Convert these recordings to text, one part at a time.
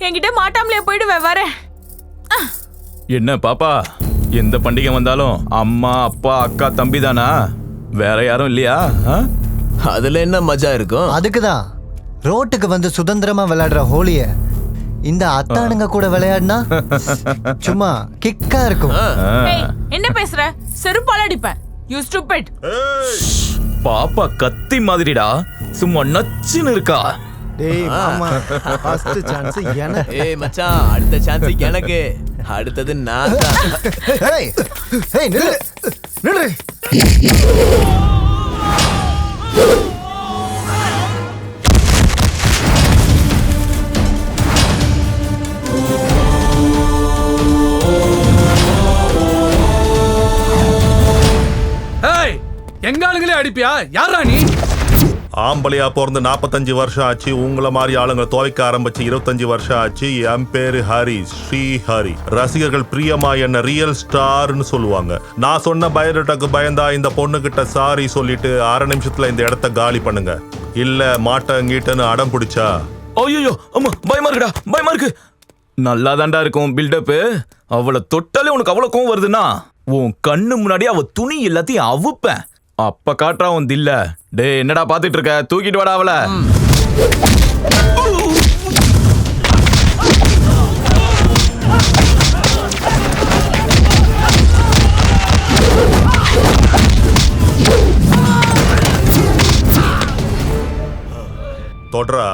என்கிட்ட மாட்டாமலே போயிடுவேன். வரேன். என்ன பாப்பா, எந்த பண்டிகை வந்தாலும் அம்மா அப்பா அக்கா தம்பி தானா? வேற யாரும் இல்லையா? அதுல என்ன மஜா இருக்கும்? அதுக்குதான் ரோட்டுக்கு வந்து சுதந்திரமா விளையாடுற ஹோலிய இந்த அத்தானுங்க கூட விளையாடினா சும்மா கிக்கா இருக்கும். என்ன பேசுற? செருப்பால அடிப்பேன். You stupid. பாப்பா கத்தி மாதிரிடா, சும்மா நச்சுன்னு இருக்கா. டேய் மாமா, ஃபர்ஸ்ட் சான்ஸ் எனக்கு. ஏய் மச்சான், அடுத்த சான்ஸ் எனக்கு. அடுத்தது நான் தான். ஏய் ஏய் நில்லு நில்லு. ஏய், எங்க ஆளுங்களே அடிப்பியா? யாரா நீ? ஆம்பளையா பிறந்து 45 வருஷம் ஆச்சு. உங்களை மாதிரி ஆளுங்களை துவைக்க ஆரம்பிச்சு 25 வருஷம் ஆச்சு. என் பேரு ஹரி, ஸ்ரீ ஹரி. ரசிகர்கள் பிரியமா என்ன ரியல் ஸ்டார்னு சொல்லுவாங்க. நான் சொன்ன பயோடேட்டாக்கு பயந்தா இந்த பொண்ணு கிட்ட சாரி சொல்லிட்டு 1/2 நிமிஷத்துல இந்த இடத்த காலி பண்ணுங்க. இல்ல மாட்டங்கீட்டன்னு அடம் பிடிச்சா. ஐயோ அம்மா, பயமா இருக்குடா, பயமா இருக்கு. நல்லா தாண்டா இருக்கும் பில்டப்பு. அவளை தொட்டாலே உனக்கு அவ்வளவு கோவம் வருதுன்னா உன் கண்ணு முன்னாடி அவ துணி எல்லாத்தையும் அவுப்பேன். அப்ப காட்டுறா உன் தில்ல. டே என்னடா பாத்துட்டு இருக்க? தூக்கிட்டு வாடா அவளை. தொடரா.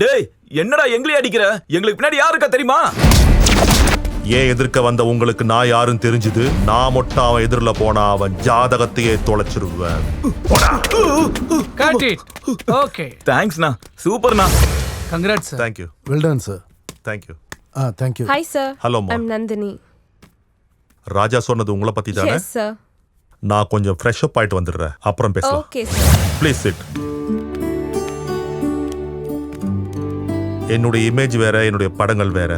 டேய் என்னடா எங்களே அடிக்கிற? எங்களுக்கு பின்னாடி யாரு இருக்கா தெரியுமா? ஏன் எதிர்க்க வந்த உங்களுக்கு நான் யாரும் தெரிஞ்சுது? நான் மட்டும் அவன் எதிரில போனா அவன் ஜாதகத்தையே தொலைச்சிருவேன். Got it. Okay. தேங்க்ஸ்ண்ணா, சூப்பர்ண்ணா. Congrats. Thank you. Well done, sir. Thank you. Thank you. Hi, sir. Hello, Ma. I'm Nandini. ராஜா சொன்னது உங்களை பத்தி தானே? Yes, sir. நான் கொஞ்சம் ஃப்ரெஷ் அப் ஆயிட்டு வந்துடுறேன். அப்புறம் பேசலாம். Okay, sir. Please sit. என்னுடைய இமேஜ் வேற, என்னுடைய படங்கள் வேற.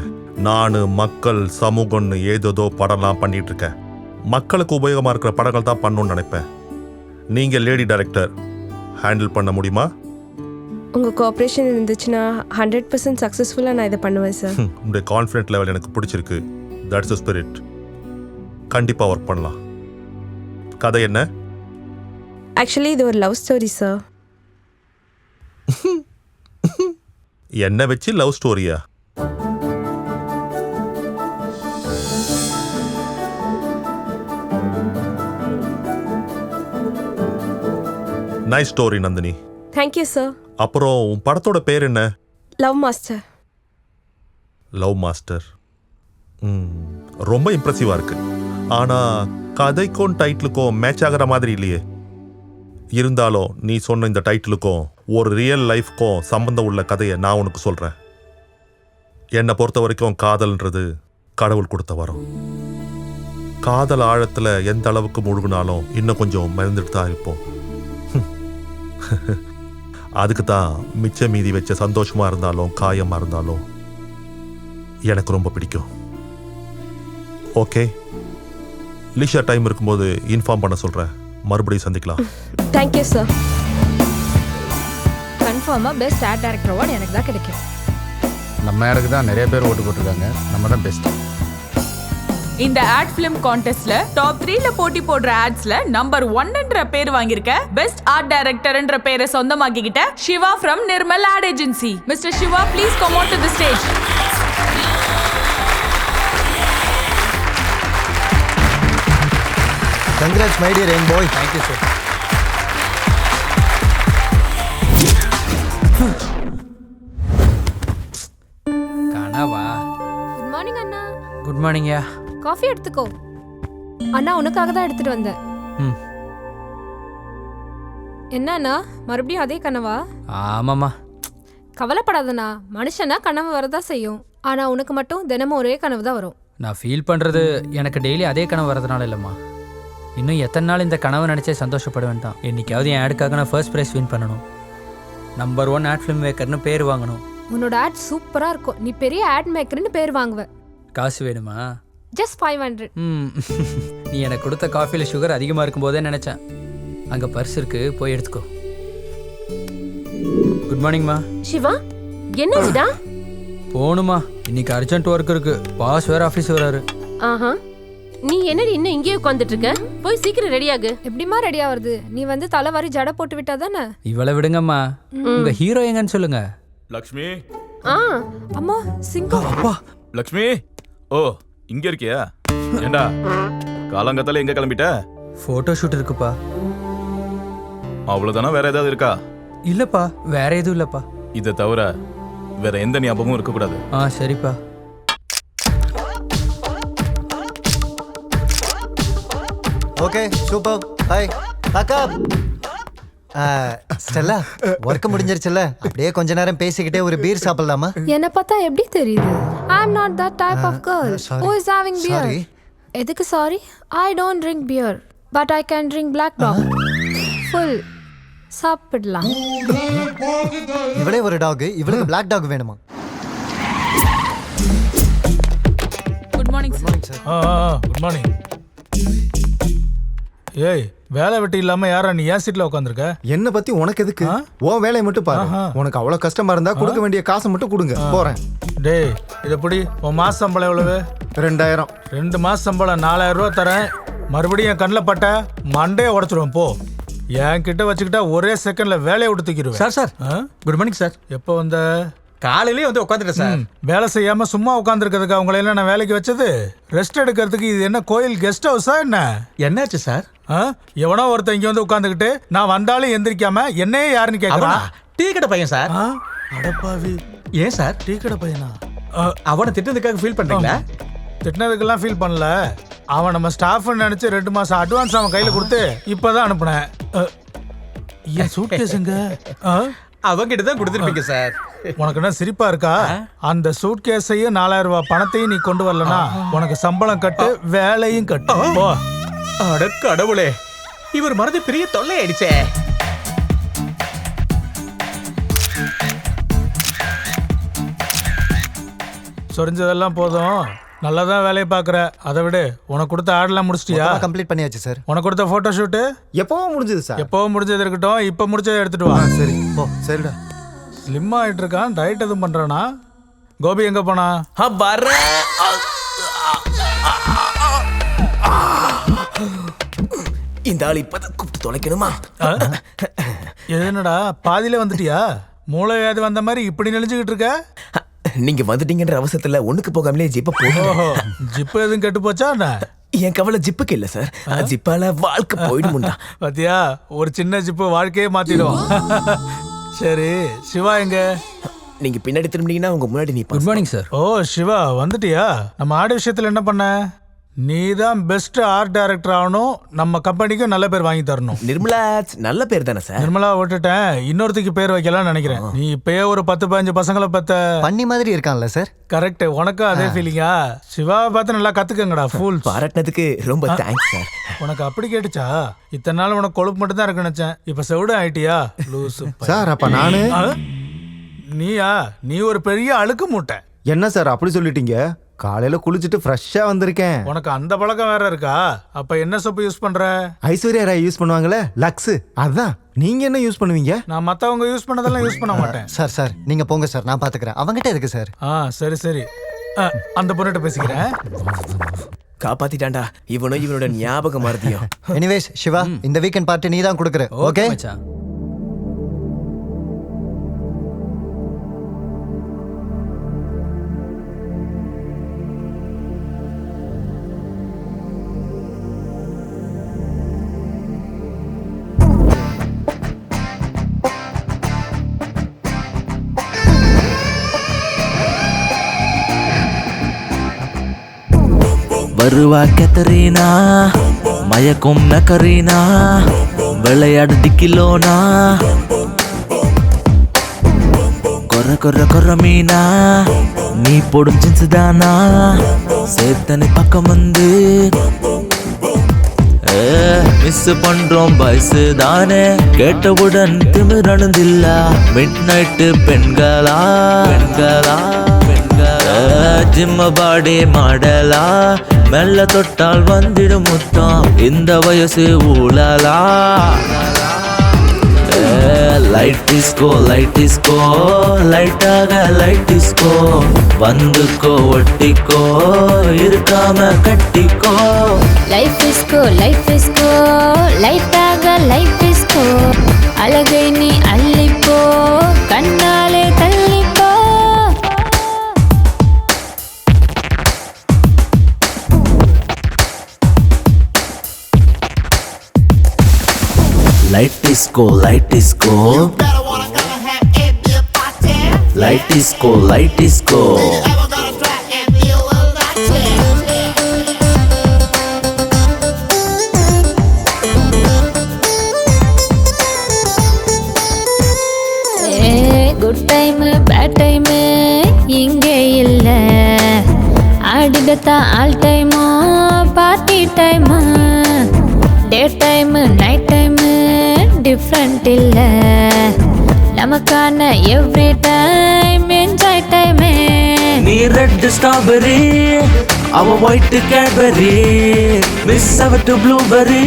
நான் மக்கள் சமூகம்னு ஏதோ படம்லாம் பண்ணிட்டு இருக்கேன். மக்களுக்கு உபயோகமா இருக்கிற படங்கள் தான் பண்ணணும்னு நினைப்பேன். நீங்க லேடி டைரக்டர், ஹேண்டில் பண்ண முடியுமா? உங்க கோஆபரேஷன் இருந்துச்சுன்னா 100% சக்சஸ்ஃபுல்லா நான் இதை பண்ணுவேன் சார். உங்களுடைய கான்ஃபிடென்ட் லெவல் எனக்கு பிடிச்சிருக்கு. That's the spirit. கண்டிப்பா ஒர்க் பண்ணலாம். கதை என்ன? ஆக்சுவலி இது ஒரு லவ் ஸ்டோரி சார். என்ன வச்சு லவ் ஸ்டோரியா? Nice story Nandini. Thank you sir. அப்புறம் உன் படத்தோட பேர் என்ன? Love master. Love master. ரொம்ப இம்ப்ரெசிவா இருக்கு. ஆனா கதைக்கும் டைட்டிலுக்கும் மேட்ச் ஆகிற மாதிரி இல்லையே. இருந்தாலும் நீ சொன்ன இந்த டைட்டிலுக்கும் ஒரு ரியல் லைஃப்க்கும் சம்பந்தம் உள்ள கதையை நான் உனக்கு சொல்றேன். என்னை பொறுத்த வரைக்கும் காதல்ன்றது கடவுள் கொடுத்த வரம். காதல் ஆழத்துல எந்த அளவுக்கு முழுகினாலும் இன்னும் கொஞ்சம் மறந்துட்டு தான் இருப்போம். அதுக்கு தான் மிச்ச மீதி வச்ச சந்தோஷமா இருந்தாலும் காயமா இருந்தாலும் எனக்கு ரொம்ப பிடிக்கும். ஓகே, லீஷர் டைம் இருக்கும்போது இன்ஃபார்ம் பண்ண சொல்றேன். மறுபடியும் சந்திக்கலாம். Thank you sir. கன்ஃபார்மாக பெஸ்ட் ஆர்ட் டைரக்டர் அவார்டு எனக்கு தான் கிடைக்கும். நம்ம யாருக்கு தான் நிறைய பேர் ஓட்டு போட்டிருக்காங்க. நம்ம தான் பெஸ்ட். இந்த ஆட் ஃபிலிம் கான்டெஸ்ட்ல டாப் 3ல போட்டி போடுற ஆட்ஸ்ல நம்பர் 1ன்ற பேர் வாங்கியிருக்க பெஸ்ட் ஆர்ட் டைரக்டர்ன்ற பேரை சொந்தமாக்கிக்கிட்ட Siva from Nirmal ad agency. Mister Siva, please come on to the stage. Congrats, my dear young boy. Thank you, sir. கனவா? குட் மார்னிங் அண்ணா. குட் மார்னிங்யா. காஃபி எடுத்துக்கோ. அண்ணா உனக்காக தான் எடுத்துட்டு வந்தேன். என்னண்ணா மறுபடியும் அதே கனவா? ஆமாம்மா. கவலைப்படாதண்ணா, மனுஷனா கனவு வரதான் செய்யும். ஆனா உனக்கு மட்டும் தினமும் ஒரே கனவு தான் வரும். நான் ஃபீல் பண்ணுறது எனக்கு டெய்லி அதே கனவு வரதுனால இல்லைம்மா. இன்னும் எத்தனை நாள் இந்த கனவை நினச்சே சந்தோஷப்படுவேன் தான். என்னைக்காவது என் ஆடுக்காக நான் ஃபர்ஸ்ட் ப்ரைஸ் வின் பண்ணணும். நம்பர் 1 ஆட் ஃபிலிம் மேக்கர்னு பேர் வாங்கணும். உன்னோட ஆட் சூப்பரா இருக்கும். நீ பெரிய ஆட் மேக்கர்னு பேர் வாங்குவ. காசு வேணுமா? ஜஸ்ட் 500. நீ எனக்கு கொடுத்த காஃபியில் சுகர் அதிகமாக இருக்கும்போதே நினச்சேன். அங்கே பர்ஸ் இருக்கு, போய் எடுத்துக்கோ. குட் மார்னிங்மா. சிவா, என்னாச்சுடா? போகணுமா, இன்னைக்கு அர்ஜென்ட் ஒர்க் இருக்கு. பாஸ் வேற ஆஃபீஸ் வராரு. ஆஹா, நீ என்னடி இன்னும் இங்கேயே உட்காந்துட்டு இருக்க? போய் சீக்கிரம் ரெடி ஆகு. எப்படிமா ரெடி ஆகுறது? நீ வந்து தலைவாரி ஜடை போட்டு விட்டா தானே? இவளை விடுங்கம்மா. உங்க ஹீரோ எங்கன்னு சொல்லுங்க. லக்ஷ்மி. அம்மா சிங்கம். அப்பா லக்ஷ்மி. ஓ இங்க இருக்கியா? ஏண்டா காலங்கத்தால எங்க கிளம்பிட்ட? போட்டோ ஷூட் இருக்குப்பா. அவ்வளவுதானா? வேற ஏதாவது இருக்கா? இல்லப்பா, வேற எதுவும் இல்லப்பா. இதை தவிர வேற எந்த ஞாபகமும் இருக்கக்கூடாது. சரிப்பா. Okay super. Hi pack up. Stella, work முடிஞ்சிருச்சுல, அப்படியே கொஞ்ச நேரம் பேசிக்கிட்டே ஒரு பீர் சாப்பிடலாமா? என்ன பார்த்தா எப்படி தெரியுது? I am not that type of girl who is having beer. எதுக்கு sorry? I don't drink beer but I can drink black dog full. சாப்பிடலாம். இவளே ஒரு டாக், இவளுக்கு பிளாக் டாக் வேணுமா? Good morning sir. Good morning. ஏய், வேலை வெட்டி இல்லாம யாரா நீ ஏன் சீட்ல உட்காந்துருக்க? என்ன பத்தி உனக்கு எதுக்கு? உன் வேலையை மட்டும் பாரு. உனக்கு அவ்வளவு கஷ்டமா இருந்தா கொடுக்க வேண்டிய காசை மட்டும் கொடுங்க, போறேன். டேய், இது எப்படி? உன் மாச சம்பளம் எவ்வளவு? 2000. 2 மாச சம்பளம் 4000 ரூபா தரேன். மறுபடியும் என் கண்ணில் பட்ட மண்டையை உடச்சிடுவேன். போ. என் கிட்ட வச்சுக்கிட்டா ஒரே செகண்ட்ல வேலையை விடுத்துக்கிடுவேன். Sir good morning sir. எப்போ வந்த? காலையிலேயே வந்து உட்காந்துட்டேன் சார். வேலை செய்யாம சும்மா உட்காந்துருக்கிறதுக்கு அவங்கள எல்லாம் நான் வேலைக்கு வச்சது? ரெஸ்ட் எடுக்கிறதுக்கு இது என்ன கோயில் கெஸ்ட் ஹவுஸா என்ன? என்னாச்சு சார்? எவனோ ஒருத்தன் இங்க வந்து உட்காந்துக்கிட்டு நான் வந்தாலும் எந்திரிக்காம என்னையே யாருன்னு கேட்கறான். டீ கடை பையன் சார். அடப்பாவி. ஏன் சார்? டீ கடை பையனா? அவனை திட்டதுக்காக ஃபீல் பண்றீங்களா? திட்டினதுக்கெல்லாம் ஃபீல் பண்ணல. அவன் நம்ம ஸ்டாஃப்னு நினைச்சு 2 மாசம் அட்வான்ஸ் அவன் கையில கொடுத்து இப்பதான் அனுப்புனேன். என் சூட்கேஸுங்க அவங்கிட்ட தான் கொடுத்துருப்பீங்க சார். உனக்கு என்ன சிரிப்பா இருக்கா? அந்த சூட்கேஸையும் 4000 ரூபாய் பணத்தையும் நீ கொண்டு வரலனா உனக்கு சம்பளம் கட்டு, வேலையும் கட்டு. போ. அட கடவுளே, இவர் மறந்து பெரிய தொல்லை ஆயிடுச்சே. சொரிஞ்சதெல்லாம் போதும், நல்லாதான் வேலையை பாக்குற. அதை விட உனக்கு கொடுத்த ஆடெல்லாம் முடிச்சிட்டியா? கம்ப்ளீட் பண்ணியாச்சு சார். உனக்கு கொடுத்த போட்டோ ஷூட்டு எப்பவும் முடிஞ்சது சார். எப்பவும் முடிஞ்சது இருக்கட்டும், இப்ப முடிச்சதை எடுத்துட்டு வா. சரி போ. சரிடா. ஸ்லிம் ஆயிட்டு இருக்கான், டயட் எதுவும் பண்றானா? கோபி எங்க போனா? இந்த ஆள் இப்பதான் கூப்பிட்டு தொலைக்கணுமா? என்னடா பாதியில வந்துட்டியா? மூளை வியாதி வந்த மாதிரி இப்படி நெளிஞ்சுக்கிட்டு இருக்க? நீங்க வந்துட்டீங்கன்ற அவசரத்துல ஒண்ணுக்கு போகாமலே ஜிப்ப போகும். ஜிப்பு எதுவும் கெட்டு போச்சா என்ன? என் கவலை ஜிப்புக்கு இல்ல சார், ஜிப்பால வாழ்க்கை போயிடுமுண்டா. பாத்தியா, ஒரு சின்ன ஜிப்பு வாழ்க்கையே மாத்திடும். சரி, சிவா எங்க? நீங்க பின்னாடி திரும்பினீங்கன்னா உங்க முன்னாடி நீ. Good morning sir. ஓ சிவா வந்துட்டியா? நம்ம ஆடு விஷயத்துல என்ன பண்ண? நீ தான் பெஸ்ட் ஆர்ட் டைரக்டர் ஆகணும், நம்ம கம்பெனிக்கும் நல்ல பேர் வாங்கி தரணும். நிர்மலா நல்ல பேர் தானே சார்? நிர்மலா விட்டுட்டேன், இன்னொருத்துக்கு பேர் வைக்கலாம்னு நினைக்கிறேன். நீ இப்பயே ஒரு 10-15 பசங்களை பத்த பண்ணி மாதிரி இருக்கான்ல சார்? கரெக்ட், உனக்கும் அதே ஃபீலிங்கா? சிவாவை பார்த்து நல்லா கத்துக்கங்கடா. ஃபுல் பாராட்டினதுக்கு ரொம்ப தேங்க்ஸ் சார். உனக்கு அப்படி கேட்டுச்சா? இத்தனை நாள் உனக்கு கொழுப்பு மட்டும் தான் இருக்கு நினைச்சேன், இப்ப செவிடு ஆயிட்டியா? லூசு சார், அப்ப நானு? நீயா? நீ ஒரு பெரிய அழுக்கு மூட்டை. என்ன சார் அப்படி சொல்லிட்டீங்க? காலையில குளிச்சுட்டு ஃப்ரெஷ்ஷா வந்திருக்கேன். உனக்கு அந்த பழக்கம் வேற இருக்கா? அப்ப என்ன சோப்பு யூஸ் பண்ற? ஐஸ்வர்யா ராய் யூஸ் பண்ணுவாங்களே, லக்ஸ். அதான். நீங்க என்ன யூஸ் பண்ணுவீங்க? நான் மத்தவங்க யூஸ் பண்ணதெல்லாம் யூஸ் பண்ண மாட்டேன். சார் நீங்க போங்க சார், நான் பாத்துக்கிறேன். அவங்கிட்ட இருக்கு சார். சரி சரி, அந்த பொண்ணுகிட்ட பேசிக்கிறேன். காப்பாத்திட்டான்டா இவனும் இவனோட ஞாபகம் மறதியும். எனிவேஸ் சிவா, இந்த வீக்கெண்ட் பார்ட்டி நீ தான் கொடுக்குற. ஓகே மச்சான். வருவா கத்தரீனா, மயக்கும் மெக்கரீனா, விளையாடு டிக்கிலோனா கொர கொர கொர மீனா நீ போடும் ஜின்ஸ் தானா சேத்தனை பக்கம் வந்து மிஸ் பண்றோம் வயசு தானே கேட்டவுடன் திமிரணுதில்ல மிட் நைட்டு பெண்களா பெண்களா பெண்களா ஜிம்ம பாடி மாடலா மெல்ல தொட்டால் வந்துடும் முத்தம் இந்த வயசு ஊழலா லைட் டிஸ்கோ லைட்டாக லைட் டிஸ்கோ வந்துக்கோ ஒட்டிக்கோ இருக்காம கட்டிக்கோ லைஃப் இஸ்கோ லைட்டாக லைஃப் டிஸ்கோ அழகை நீ அள்ளிப்போ கண்ணாலே தள்ளிப்போ light disco light disco light disco light disco good time bad time இங்கே இல்ல ஆடிடத்தான் ஆல் டைமோ party time day time night time different இல்ல நமக்கான எவ்ரி டைம் என்ஜாய் டைமே நீ ரெட் ஸ்ட்ராபெரி அவ ஒயிட் கேட்பெரி மிஸ் அவட்டு ப்ளூபெரி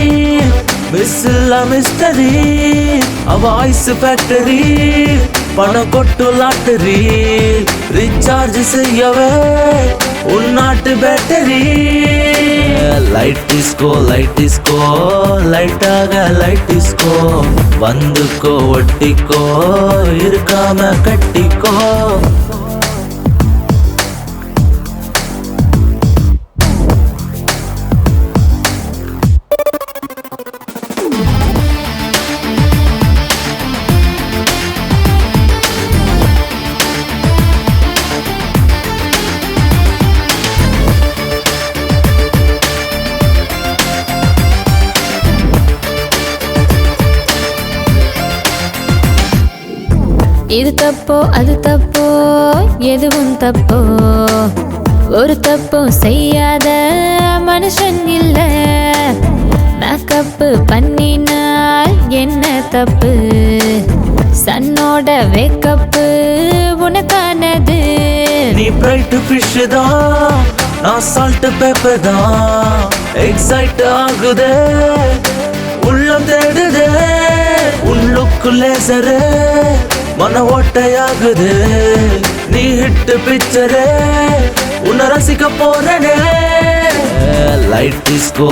மிஸ் இல்ல மிஸ்டரி அவ ஐஸ் ஃபேக்டரி பணம் கொட்டு லாட்டரி ரீசார்ஜ் செய்யவே உன்னாட்டு பேட்டரி லைட் டிஸ்கோ லைட்டாக லைட் டிஸ்கோ வந்துக்கோ ஒட்டிக்கோ இருக்காம கட்டிக்கோ இது தப்போ அது தப்போ எதுவும் தப்போ ஒரு தப்பும் செய்யாத மனுஷன் இல்ல மேக்கப் பண்ணினால் என்ன தப்பு சன்னோட வேக்கப்பு உனக்கானது நீ பிரைட் ஃபிஷ் தான் நான் சால்ட் பேப்பர் தான் எக்ஸைட் ஆகுதே உள்ளம் தேடுதே உள்ளுக்கு லேசரு மன ஓட்டையாகுது நீ ஹிட் பிக்சரே உன்னை ரசிக்க போறனே லைட் டிஸ்கோ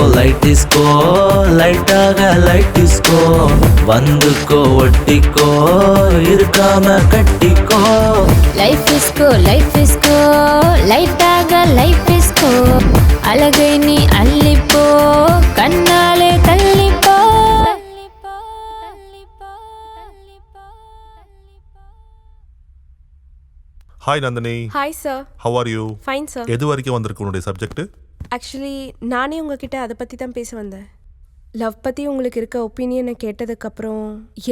லைட்டாக லைட் டிஸ்கோ வந்துக்கோ ஒட்டிக்கோ இருக்காம கட்டிக்கோ லைஃப் இஸ்கோ லைட்டாக லைஃப் இஸ்கோ அழகை நீ அள்ளிப்போ கண்ணாலே தள்ளிப்போ hi Nandini. Hi sir. How are you? Fine sir. எது வரைக்கும் வந்திருக்கு உன்னுடைய சப்ஜெக்ட்? ஆக்சுவலி நானே உங்ககிட்ட அதை பற்றி தான் பேச வந்தேன். லவ் பற்றி உங்களுக்கு இருக்க ஒப்பீனியனை கேட்டதுக்கப்புறம்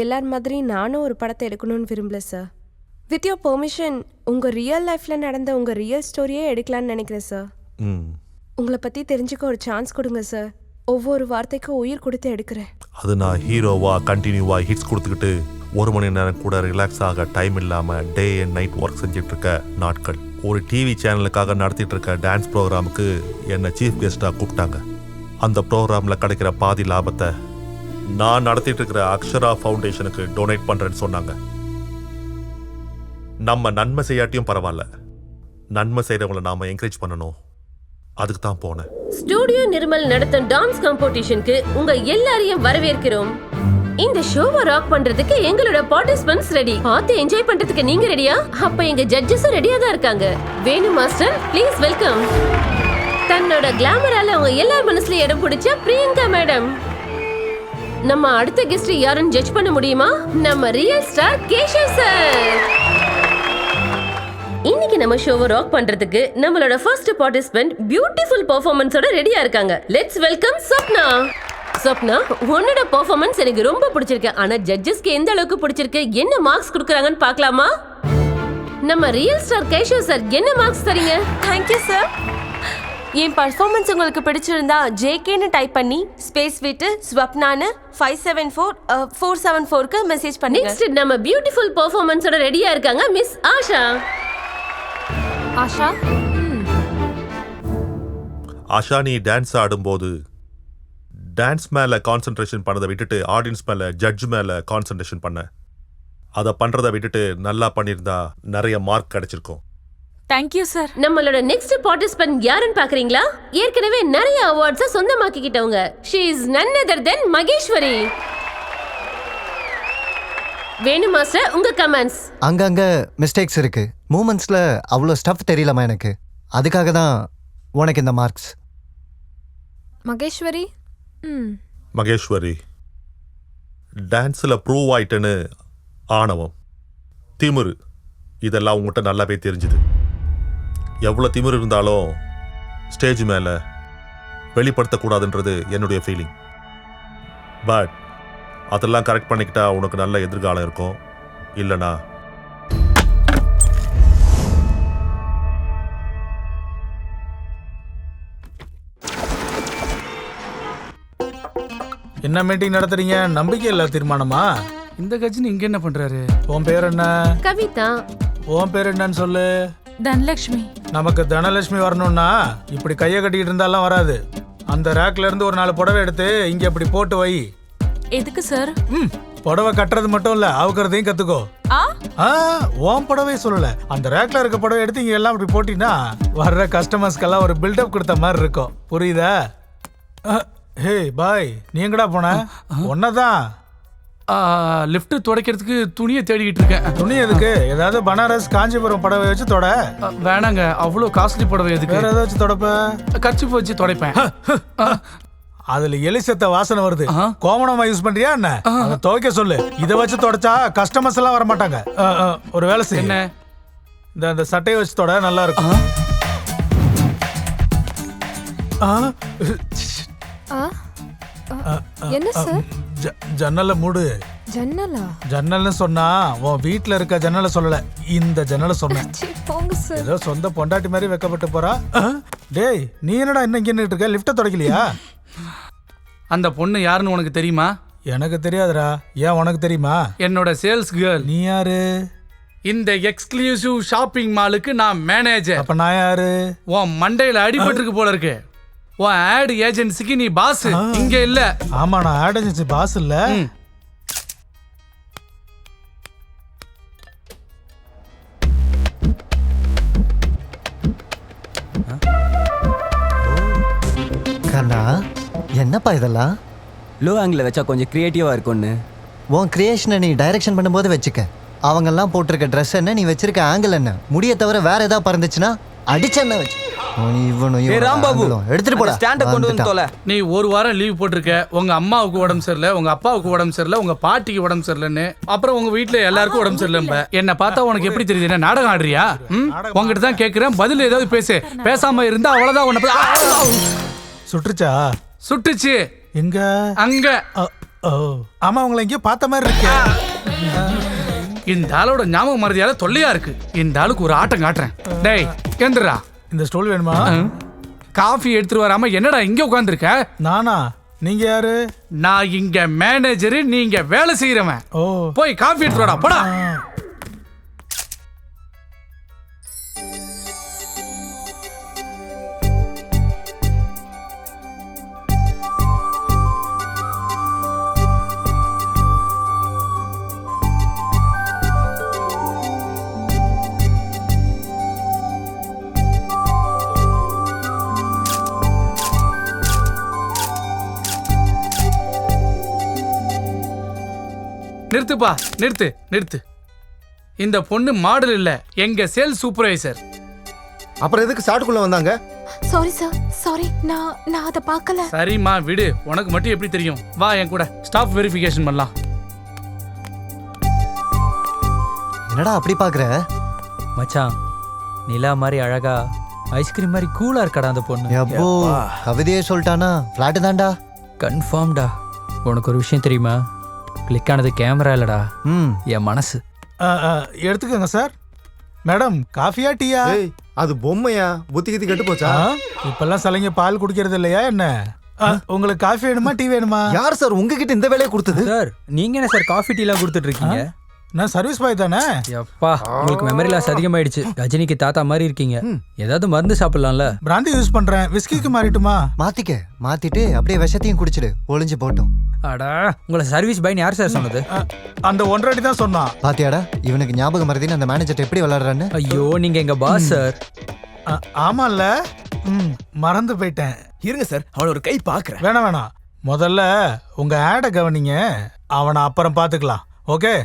எல்லார் மாதிரி நானும் ஒரு படத்தை எடுக்கணும்னு விரும்பல சார். வித் யோர் பெர்மிஷன் உங்கள் ரியல் லைஃப்பில் நடந்த உங்கள் ரியல் ஸ்டோரியே எடுக்கலான்னு நினைக்கிறேன் சார். உங்களை பற்றி தெரிஞ்சுக்க ஒரு சான்ஸ் கொடுங்க சார். ஒவ்வொரு வார்த்தைக்கும் உயிர் கொடுத்து எடுக்கிறேன். அது நான் ஹீரோவா கண்டினியூவா ஹிட்ஸ் கொடுத்துக்கிட்டு 1 மணி நேரம் கூட ரிலாக்ஸ் ஆக டைம் இல்லாமல் டே அண்ட் நைட் ஒர்க் செஞ்சுட்டு இருக்க நாட்கள். ஒரு டிவி சேனலுக்காக நடத்திட்டு இருக்க டான்ஸ் ப்ரோக்ராமுக்கு என்னை சீஃப் கெஸ்டாக கூப்பிட்டாங்க. அந்த ப்ரோக்ராமில் கிடைக்கிற பாதி லாபத்தை நான் நடத்திட்டு இருக்கிற அக்ஷரா ஃபவுண்டேஷனுக்கு டொனேட் பண்ணுறேன்னு சொன்னாங்க. நம்ம நன்மை செய்யாட்டியும் பரவாயில்ல, நன்மை செய்கிறவங்களை நாம் என்கரேஜ் பண்ணணும். அதுக்கு தான் போனேன். ஸ்டூடியோ நிர்மல் நடத்தும் டான்ஸ் காம்படிஷனுக்கு உங்க எல்லாரையும் வரவேற்கிறோம். இந்த ஷோவை ராக் பண்றதுக்கு எங்களோட பார்ட்டிசிபென்ட்ஸ் ரெடி. பார்த்து என்ஜாய் பண்றதுக்கு நீங்க ரெடியா? அப்ப எங்க ஜட்ஜஸும் ரெடியா தான் இருக்காங்க. வேணு மாஸ்டர் ப்ளீஸ் வெல்கம். தன்னோட கிளாமரால அவங்க எல்லார் மனசுலயும் இடம் பிடிச்ச பிரியங்கா மேடம். நம்ம அடுத்த கெஸ்ட் யாருன்னு ஜட்ஜ் பண்ண முடியுமா? நம்ம ரியல் ஸ்டார் கேஷவ் சார். இன்னைக்கு நம்ம ஷோவை ராக் பண்றதுக்கு நம்மளோட ஃபர்ஸ்ட் பார்ட்டிசிபென்ட் பியூட்டிஃபுல் பெர்ஃபார்மன்ஸோட ரெடியா இருக்காங்க. Let's welcome Sapna. சொப்னா, உன்னோட பெர்ஃபார்மன்ஸ் எனக்கு ரொம்ப பிடிச்சிருக்கு. ஆனா ஜட்ஜஸ்க்கு எந்த அளவுக்கு பிடிச்சிருக்கு, என்ன மார்க்ஸ் கொடுக்குறாங்கன்னு பார்க்கலாமா? நம்ம ரியல் ஸ்டார் கேஷவ் சார் என்ன மார்க்ஸ் தரீங்க? Thank you sir. என் பர்ஃபார்மன்ஸ் உங்களுக்கு பிடிச்சிருந்தா ஜேகேன்னு டைப் பண்ணி ஸ்பேஸ் விட்டு ஸ்வப்னான்னு 574-474க்கு மெசேஜ் பண்ணுங்க. நெக்ஸ்ட் நம்ம பியூட்டிஃபுல் பெர்ஃபார்மன்ஸோட ரெடியா இருக்காங்க மிஸ் ஆஷா. ஆஷா ஆஷா, நீ டான்ஸ் ஆடும்போது டான்ஸ் மேல கான்சென்ட்ரேஷன் பண்ணதை விட்டுட்டு ஆடியன்ஸ் மேல ஜட்ஜ் மேல கான்சென்ட்ரேஷன் பண்ண. அதை பண்றதை விட்டுட்டு நல்லா பண்ணியிருந்தா நிறைய மார்க் கிடைச்சிருக்கும். Thank you sir. நம்மளோட நெக்ஸ்ட் பார்ட்டிசிபென்ட் யாருன்னு பாக்குறீங்களா? ஏற்கனவே நிறைய அவார்ட்ஸை சொந்தமாக்கிக்கிட்டவங்க. She is none other than Maheswari. Venu master, உங்க கமெண்ட்ஸ். அங்கங்க மிஸ்டேக்ஸ் இருக்கு. மூமெண்ட்ஸ்ல அவ்வளோ ஸ்டஃப் தெரியலமா எனக்கு. அதுக்காக தான் உனக்கு இந்த மார்க்ஸ். மகேஸ்வரி மகேஸ்வரி, டான்ஸ்ல ப்ரூவ் ஆயிட்டேன்னு ஆணவம், திமிரு, இதெல்லாம் உங்கள்கிட்ட நல்லாவே தெரிஞ்சுது. எவ்வளோ திமிரு இருந்தாலும் ஸ்டேஜ் மேலே வெளிப்படுத்தக்கூடாதுன்றது என்னுடைய ஃபீலிங். பட் அதெல்லாம் கரெக்ட் பண்ணிக்கிட்டா உனக்கு நல்ல எதிர்காலம் இருக்கும். இல்லைனா என்ன மீட்டிங் நடத்துறீங்க? நம்பிக்கை இல்ல தீர்மானமா? இந்த கட்சி இங்க என்ன பண்றாரு? உன் பேர் என்ன? கவிதா. உன் பேர் என்னன்னு சொல்லு. தனலட்சுமி. நமக்கு தனலட்சுமி வரணும்னா இப்படி கையை கட்டிக்கிட்டு இருந்தாலாம் வராது. அந்த ரேக்ல இருந்து ஒரு 4 புடவை எடுத்து இங்க இப்படி போட்டு வை. எதுக்கு சார்? புடவை கட்டுறது மட்டும் இல்ல, அவுக்கிறதையும் கத்துக்கோ. உன் புடவை சொல்லல, அந்த ரேக்ல இருக்க புடவை எடுத்து இங்க எல்லாம் இப்படி போட்டினா வர்ற கஸ்டமர்ஸ்க்கெல்லாம் ஒரு பில்டப் கொடுத்த மாதிரி இருக்கும். புரியுதா? ஹே பாய், நீ எங்கடா போன? ஒன்னதான் லிஃப்ட் துடைக்கிறதுக்கு துணியை தேடிக்கிட்டு இருக்கேன். துணி எதுக்கு? ஏதாவது பனாரஸ் காஞ்சிபுரம் புடவை வச்சு தொட. வேணாங்க, அவ்வளோ காஸ்ட்லி புடவை எதுக்கு? வேற ஏதாவது வச்சு தொடப்ப? கர்ச்சீப் வச்சு துடைப்பேன். அதுல எலிசத்த வாசனை வருது. கோமணமா யூஸ் பண்றியா என்ன? அதை துவைக்க சொல்லு. இதை வச்சு தொடச்சா கஸ்டமர்ஸ் எல்லாம் வர மாட்டாங்க. ஒரு வேலை செய்ய. என்ன? இந்த சட்டையை வச்சு தொட, நல்லா இருக்கும். என்ன சார்? ஜன்னலை மூடு. ஜன்னலா? ஜன்னல்னு சொன்னா உன் வீட்டுல இருக்க ஜன்னலை சொல்லல, இந்த ஜன்னலை சொன்னேன். போங்க சார். ஏதோ சொந்த பொண்டாட்டி மாதிரி வெக்கப்பட்டு போறா. டேய், நீ என்னடா இன்னும் இங்க நின்னுட்டு இருக்க? லிஃப்ட தொடக்கலையா? அந்த பொண்ணு யாருன்னு உனக்கு தெரியுமா? எனக்கு தெரியாதுடா. ஏன், உனக்கு தெரியுமா? என்னோட சேல்ஸ் கேர்ள். நீ யாரு? இந்த எக்ஸ்க்ளூசிவ் ஷாப்பிங் மாலுக்கு நான் மேனேஜர். அப்ப நான் யாரு? உன் மண்டையில அடிபட்டிருக்கு போல இருக்கு. உன் ஆட் ஏஜென்சிக்கு நீ பாஸ், இங்க இல்ல. ஆமா, நான் ஆட் ஏஜென்சி பாஸ் இல்ல. கண்ணா, என்னப்பா இதெல்லாம்? லோ ஆங்கிள் வச்சா கொஞ்சம் கிரியேட்டிவா இருக்கும்னு. உன் கிரியேஷனை நீ டைரக்ஷன் பண்ணும்போது வச்சுக்க. அவங்கெல்லாம் போட்டிருக்க ட்ரெஸ் என்ன, நீ வச்சிருக்க ஆங்கிள் என்ன, முடிய தவிர வேற ஏதாவது பறந்துச்சுன்னா அடிச்சென்ன வச்சு எடுத்துட்டு போடா. ஸ்டாண்ட கொண்டு வந்து தோல. நீ ஒரு வாரம் லீவ் போட்டிருக்க. உங்க அம்மாவுக்கு உடம்பு சரியில்லை, உங்க அப்பாவுக்கு உடம்பு சரியில்லை, உங்க பாட்டிக்கு உடம்பு சரியில்லைன்னு, அப்புறம் உங்க வீட்டுல எல்லாருக்கும் உடம்பு சரியில்லை. என்ன பார்த்தா உனக்கு எப்படி தெரியுது? என்ன நாடகம் ஆடுறியா? உங்ககிட்ட தான் கேட்கிறேன், பதில் ஏதாவது பேசு. பேசாம இருந்தா அவ்வளவுதான். உன்னை சுட்டுச்சா? சுட்டுச்சு. எங்க? அங்க. ஆமா, உங்களை எங்கேயோ பார்த்த மாதிரி இருக்கு. இந்த ஆளோட ஞாபக மறதியால தொல்லையா இருக்கு. இந்த ஆளுக்கு ஒரு ஆட்டம் காட்டுறேன். டேய் கேந்துரா, இந்த ஸ்டோல் வேணுமா? காஃபி எடுத்துட்டு வராம என்னடா இங்க உட்கார்ந்துருக்க? நானா? நீங்க யாரு? நான் இங்க மேனேஜர், நீங்க வேலை செய்யறவன். போய் காஃபி எடுத்துட்டு வாடா, போடா. நிறுத்துப்பா, நிறுத்து நிறுத்து. இந்த பொண்ணு மாடல் இல்ல, எங்க சேல்ஸ் சூப்பர்வைசர். அப்புறம் எதுக்கு சாட்டுக்குள்ள வந்தாங்க? Sorry sir, sorry. நான் அதை பார்க்கல. சரிம்மா விடு, உனக்கு மட்டும் எப்படி தெரியும்? வா என் கூட ஸ்டாஃப் வெரிஃபிகேஷன் பண்ணலாம். என்னடா அப்படி பாக்குற? மச்சான், நிலா மாதிரி அழகா, ஐஸ்கிரீம் மாதிரி கூலா இருக்கடா அந்த பொண்ணு. எப்போ கவிதையே சொல்லிட்டானா? பிளாட் தான்டா. கன்ஃபார்ம்டா. உனக்கு ஒரு விஷயம் தெரியுமா? கிளிக் ஆனது கேமரா இல்லடா, என் மனசு. எடுத்துக்கோங்க சார். மேடம் காஃபியா டீயா? அது பொம்மையா? புத்தி கித்தி கெட்டு போச்சா? இப்பெல்லாம் சிலைங்க பால் குடிக்கிறது இல்லையா என்ன? உங்களுக்கு காஃபி வேணுமா டீ வேணுமா? யார் சார் உங்ககிட்ட இந்த வேலையை கொடுத்தது? சார் நீங்க என்ன சார் காஃபி டீலாம் கொடுத்துட்டு இருக்கீங்க? நான் சர்வீஸ் பாய் தானே. எப்பா உங்களுக்கு மெமரி லாஸ் அதிகமாயிடுச்சு. ரஜினிக்கு தாத்தா மாதிரி இருக்கீங்க. ஏதாவது மருந்து சாப்பிடலாம்ல? பிராந்தி யூஸ் பண்றேன். விஸ்கிக்கு மாறிட்டுமா? மாத்திட்டு அப்படியே விஷத்தையும் குடிச்சிடு, ஒளிஞ்சு போட்டோம். அடா உங்களை சர்வீஸ் பாய்னு யார் சார் சொன்னது? அந்த 1.5 அடி தான் சொன்னான். பாத்தியாடா இவனுக்கு ஞாபகம் மறதின்னு அந்த மேனேஜர் எப்படி விளையாடுறான்னு. ஐயோ நீங்க எங்க பாஸ் சார். ஆமால, மறந்து போயிட்டேன். இருங்க சார், அவளை ஒரு கை பாக்குறேன். வேணாம், முதல்ல உங்க ஆட கவனிங்க, அவனை அப்புறம் பாத்துக்கலாம். ஓகே.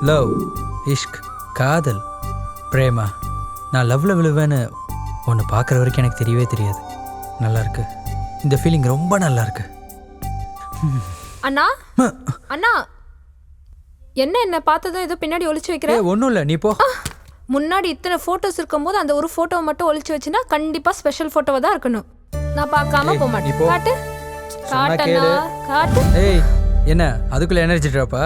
லவ், இஷ்க், காதல், பிரேமா. நான் லவ்ல விழுவேன்னு ஒன்று பார்க்குற வரைக்கும் எனக்கு தெரியவே தெரியாது. நல்லா இருக்கு இந்த ஃபீலிங், ரொம்ப நல்லா இருக்கு. அண்ணா அண்ணா என்ன பார்த்ததும் ஏதோ பின்னாடி ஒளிச்சு வைக்கிறேன். ஒன்றும் இல்லை, நீ போ. முன்னாடி இத்தனை ஃபோட்டோஸ் இருக்கும்போது அந்த ஒரு ஃபோட்டோவை மட்டும் ஒளிச்சு வச்சுன்னா கண்டிப்பாக ஸ்பெஷல் ஃபோட்டோவை தான் இருக்கணும். நான் பார்க்காம போக மாட்டேன். காட்டு காட்டண்ணா காட்டு. ஏய் என்ன அதுக்குள்ள எனர்ஜி ட்ராப்பா?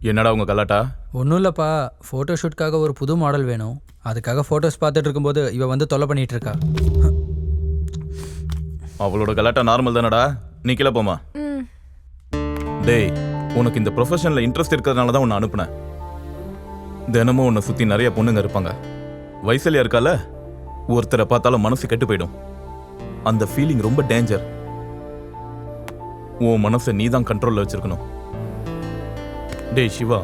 என்னடா உங்க கலாட்டா? ஒன்றும் இல்லைப்பா, ஃபோட்டோ ஷூட்காக ஒரு புது மாடல் வேணும். அதுக்காக ஃபோட்டோஸ் பார்த்துட்டு இருக்கும்போது இவ வந்து தொலை பண்ணிட்டு இருக்கா. அவளோட கலாட்டா நார்மல் தானடா. நீ கீழே போமா. டேய் உனக்கு இந்த ப்ரொஃபஷனில் இன்ட்ரெஸ்ட் இருக்கிறதுனால தான் உன்னை அனுப்புனேன். தினமும் உன்னை சுற்றி நிறைய பொண்ணுங்க இருப்பாங்க. வயசுலையா இருக்கால, ஒருத்தரை பார்த்தாலும் மனசு கெட்டு போயிடும். அந்த ஃபீலிங் ரொம்ப டேஞ்சர். உன் மனசை நீ தான் கண்ட்ரோலில் வச்சிருக்கணும். டேய் சிவா,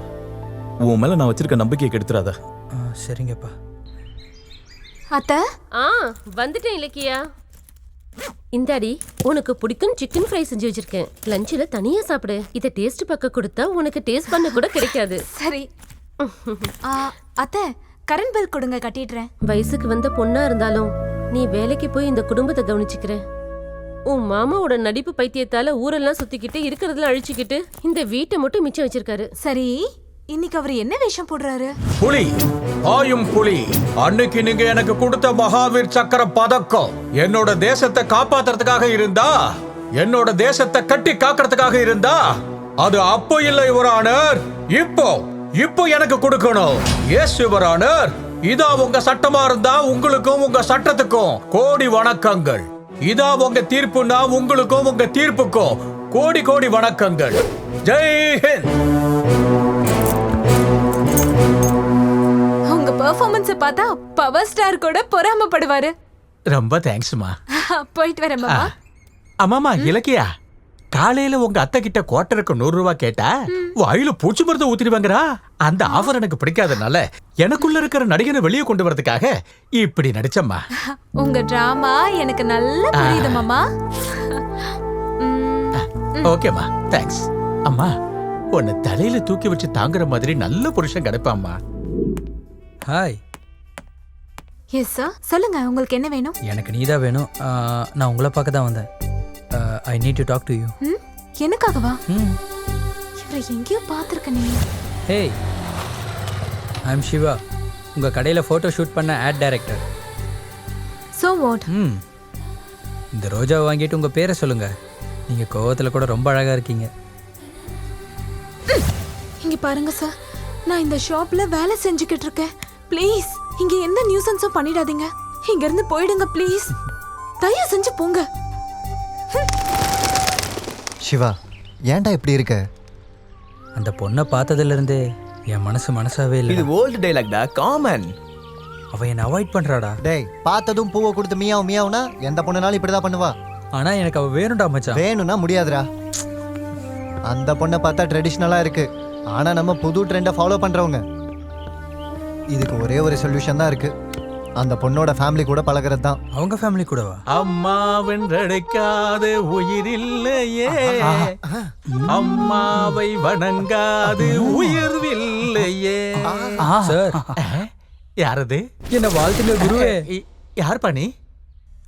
உன் மேலே நான் வச்சிருக்க நம்பிக்கையை கெடுத்துறாத. சரிங்கப்பா. அத்தை வந்துட்டேன் இலக்கியா. இந்தாடி, உனக்கு பிடிக்கும் சிக்கன் ஃப்ரை செஞ்சு வச்சிருக்கேன். லஞ்சில் தனியா சாப்பிடு. இதை டேஸ்ட் பக்கம் கொடுத்தா உனக்கு டேஸ்ட் பண்ண கூட கிடைக்காது. சரி அத்தை, கரண்ட் பில் கொடுங்க, கட்டிடுறேன். வயசுக்கு வந்த பொண்ணா இருந்தாலும் நீ வேலைக்கு போய் இந்த குடும்பத்தை கவனிச்சுக்கிற. உன் மாமாவோட நடிப்பு பைத்தியத்தால ஊரெல்லாம் சுத்திக்கிட்டு இருக்கிறதுல அழிச்சுக்கிட்டு இந்த வீட்டை மட்டும் மிச்சம் வச்சிருக்காரு. சரி, இன்னைக்கு அவர் என்ன வேஷம் போடுறாரு? புலி, ஆயும் புலி. அன்னைக்கு நீங்க எனக்கு கொடுத்த மகாவீர் சக்கர பதக்கம் என்னோட தேசத்தை காப்பாத்துறதுக்காக இருந்தா, என்னோட தேசத்தை கட்டி காக்கிறதுக்காக இருந்தா, அது அப்போ இல்லை யுவர் ஆனர். இப்போ எனக்கு கொடுக்கணும். Yes your honour. இதா உங்க சட்டமா இருந்தா உங்களுக்கும் உங்க சட்டத்துக்கும் கோடி வணக்கங்கள். இதா உங்க தீர்ப்புனா உங்களுக்கும் உங்க தீர்ப்புக்கும் கோடி கோடி வணக்கங்கள். ஜெய் ஹிந்த். உங்க பெர்ஃபார்மன்ஸ் பார்த்தா பவர் ஸ்டார் கூட பொறாமப்படுவாரு. ரொம்ப தேங்க்ஸ்மா. போயிட்டு வரேன் மாமா. அம்மாமா இலக்கியா, காலையில உங்க அத்தை கிட்ட குவார்டருக்கு 100 ரூபாய் கேட்டா வாயில பூச்சி மருந்து ஊத்திடுவாங்கடா. அந்த ஆஃபர் எனக்கு பிடிக்காதனால எனக்குள்ள இருக்கிற நடிகனை வெளியே கொண்டு வரதுக்காக இப்படி நடிச்சம்மா. உங்க டிராமா எனக்கு நல்லா புரியுது மாமா. ஓகேம்மா, தேங்க்ஸ். அம்மா, உன்னை தலையில தூக்கி வச்சு தாங்குற மாதிரி நல்ல புருஷன் கிடைப்பாம்மா. ஹாய். எஸ் சார், சொல்லுங்க உங்களுக்கு என்ன வேணும்? எனக்கு நீதான் வேணும். நான் உங்களை பார்க்க தான் வந்தேன். I need to talk to you. எனக்காகவா? இவரை எங்கேயோ பார்த்துருக்கேன். ஹேய், ஐ அம் சிவா, உங்கள் கடையில் ஃபோட்டோ ஷூட் பண்ண ஆட் டைரக்டர். So what? இந்த ரோஜாவை வாங்கிட்டு உங்கள் பேரை சொல்லுங்கள். நீங்கள் கோவத்தில் கூட ரொம்ப அழகாக இருக்கீங்க. இங்கே பாருங்க சார், நான் இந்த ஷாப்பில் வேலை செஞ்சுக்கிட்டு இருக்கேன். ப்ளீஸ் இங்கே எந்த நியூசன்ஸும் பண்ணிடாதீங்க. இங்கேருந்து போயிடுங்க ப்ளீஸ். தயவு செஞ்சு போங்க. சிவா, ஏன்டா இப்படி இருக்க? அந்த பொண்ணை பார்த்ததுலேருந்தே என் மனசாவே இல்லை. இது ஓல்டு டைலாக்டா, காமன். அவ என்னை அவாய்ட் பண்ணுறாடா. டேய், பார்த்ததும் பூவை கொடுத்து மியாவுனா எந்த பொண்ணுனாலும் இப்படி தான் பண்ணுவா. ஆனால் எனக்கு அவள் வேணும்டா மச்சான். வேணும்னா முடியாதுடா. அந்த பொண்ணை பார்த்தா ட்ரெடிஷ்னலாக இருக்கு, ஆனால் நம்ம புது ட்ரெண்டை ஃபாலோ பண்ணுறவங்க. இதுக்கு ஒரே ஒரு சொல்யூஷன் தான் இருக்கு, அந்த பொண்ணோட ஃபேமிலி கூட பழகிறது தான். அவங்க ஃபேமிலி கூடவா? அம்மாவென்றழைக்காத உயிரில்லையே, அம்மாவை வணங்காது உயிர்வில்லையே. சார், யாரது? என்ன வாழ்த்துங்க குருவே. யார் பண்ணி?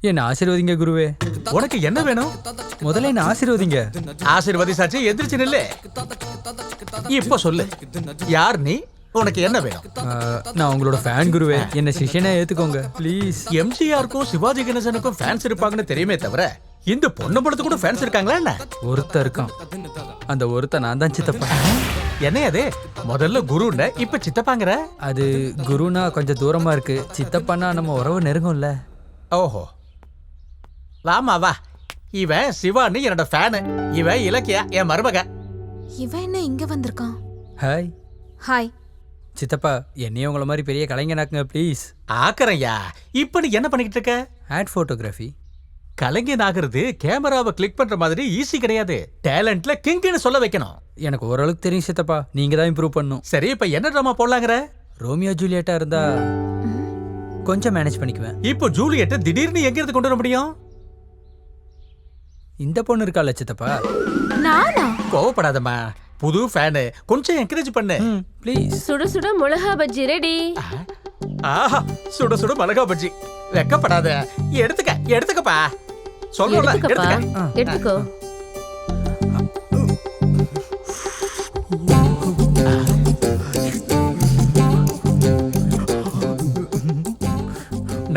என்ன ஆசீர்வதிங்க குருவே. உனக்கு என்ன வேணும்? முதல்ல என்ன ஆசீர்வதிங்க. ஆசீர்வதி சாட்சி எந்திரிச்சு நில்லு. இப்ப சொல்லு, யார் நீ, உனக்கு என்ன வேணும்? நான் உங்களோட ஃபேன் குருவே, என்ன சிஷ்யனா ஏத்துக்கோங்க ப்ளீஸ். எம்ஜிஆருக்கும் சிவாஜி கணேசனுக்கும் ஃபேன்ஸ் இருப்பாங்கன்னு தெரியுமே தவிர இந்த பொண்ணு படத்து கூட ஃபேன்ஸ் இருக்காங்களா என்ன? ஒருத்தன் இருக்கான், அந்த ஒருத்தன் நான் தான் சித்தப்பா. என்ன அது முதல்ல குருன்னு இப்ப சித்தப்பாங்கற? அது குருனா கொஞ்சம் தூரமா இருக்கு, சித்தப்பானா நம்ம உறவு நெருங்கும்ல. ஓஹோ, வாமா வா. இவன் சிவானி என்னோட ஃபேனு, இவன் இலக்கியா என் மருமக. இவன் என்ன இங்க வந்திருக்கான்? ஹாய். ஹாய். சித்தப்பா என்னையும் உங்களை மாதிரி பெரிய கலைஞனாக்குங்க ப்ளீஸ். ஆக்கறையா, இப்ப நீ என்ன பண்ணிக்கிட்டு இருக்க? Ad photography. கலைஞன் ஆகிறது கேமராவை கிளிக் பண்ற மாதிரி ஈஸி கிடையாது. டேலண்ட்ல கிங்னு சொல்ல வைக்கணும். எனக்கு ஓரளவுக்கு தெரியும் சித்தப்பா, நீங்க தான் இம்ப்ரூவ் பண்ணும். சரி, இப்ப என்ன ட்ராமா போடலாங்கற? ரோமியோ ஜூலியட்டா இருந்தா கொஞ்சம் மேனேஜ் பண்ணிக்குவேன். இப்போ ஜூலியட்டை திடீர்னு எங்க இருந்து கொண்டு வர முடியும்? இந்த பொண்ணு இருக்கால சித்தப்பா. நானா? கோவப்படாதம்மா, புது ஃபேனு, கொஞ்சம் என்கரேஜ் பண்ணு ப்ளீஸ். சுட சுட மிளகா பஜ்ஜி ரெடி. ஆஹா, சுட சுட மிளகா பஜ்ஜி. வெக்கப்படாத, எடுத்துக்கப்பா. சொல்றல, எடுத்துக்கோ.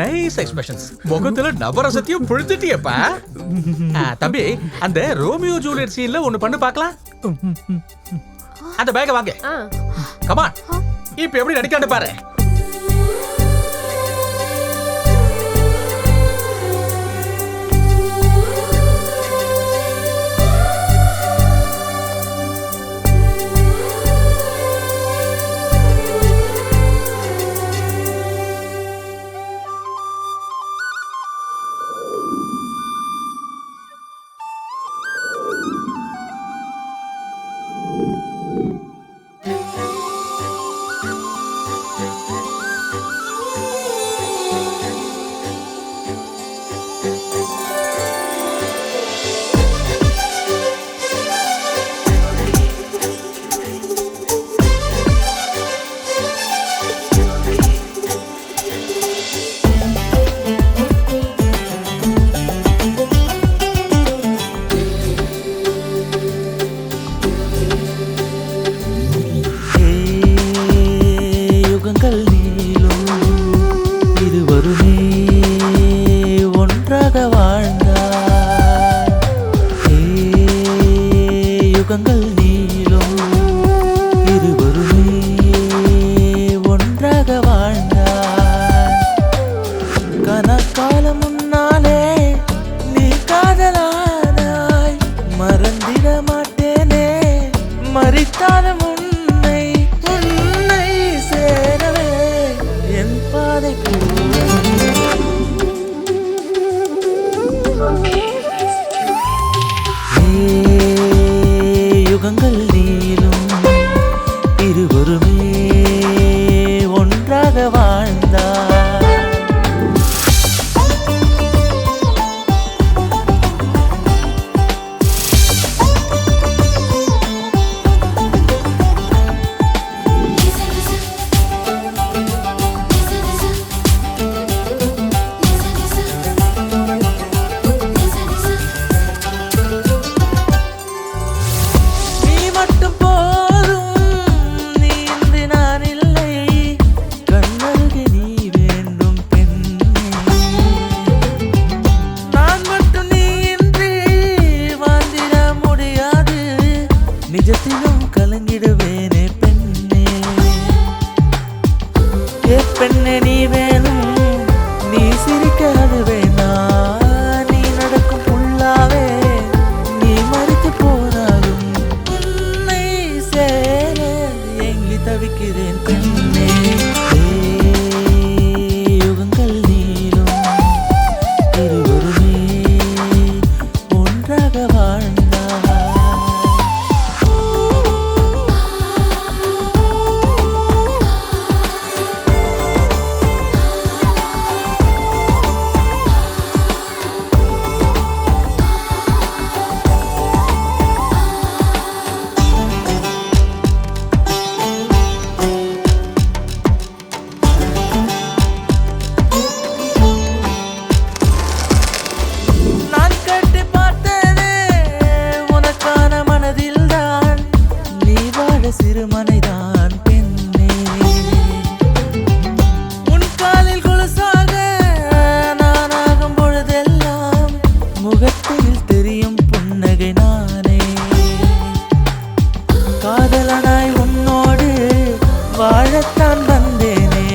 Nice expressions. முகத்துல நவரசத்தையும் புழுத்திட்டியப்பா. தம்பி, அந்த ரோமியோ ஜூலியட் சீன்ல ஒன்னு பண்ணு பார்க்கலாம். அந்த பேக்க வாங்க. கமான், இப்ப எப்படி நடிக்கான்னு பாரு. சிறுமனைதான் பெண்ணே நானாய் உன்னோடு வாழத்தான் வந்தேனே,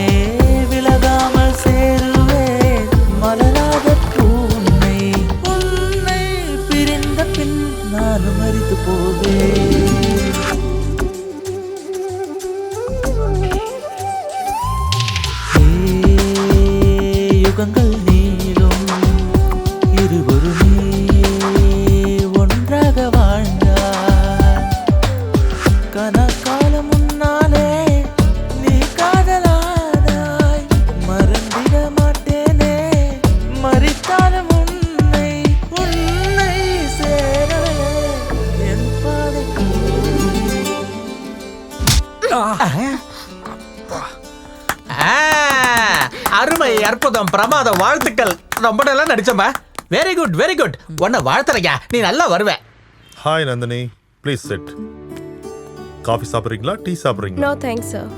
விலகாமல் சேருவேன் மலராத பூ உன்னை. உன்னை பிரிந்த பின் நானும் மரித்து போவேன். யுகங்கள் நீளும் இருவருமே ஒன்றாக வாழ்ந்தார். கனகாலம் முன்னாலே நீ காதலானாய், மறந்திட மாட்டேனே மறித்தாலும் உன்னை. உன்னை சேரவே என் பாதைக்கு. அருமை, அற்புதம், பிரமாதம், வாழ்த்துக்கள். ரொம்ப நல்லா நடிச்சமா. Very good, very good. உன்னை வாழ்த்துறேங்க, நீ நல்லா வருவ. Hi Nandini, please sit. Coffee சாப்பிட்றீங்களா, டீ சாப்பிட்றீங்களா? No thanks sir.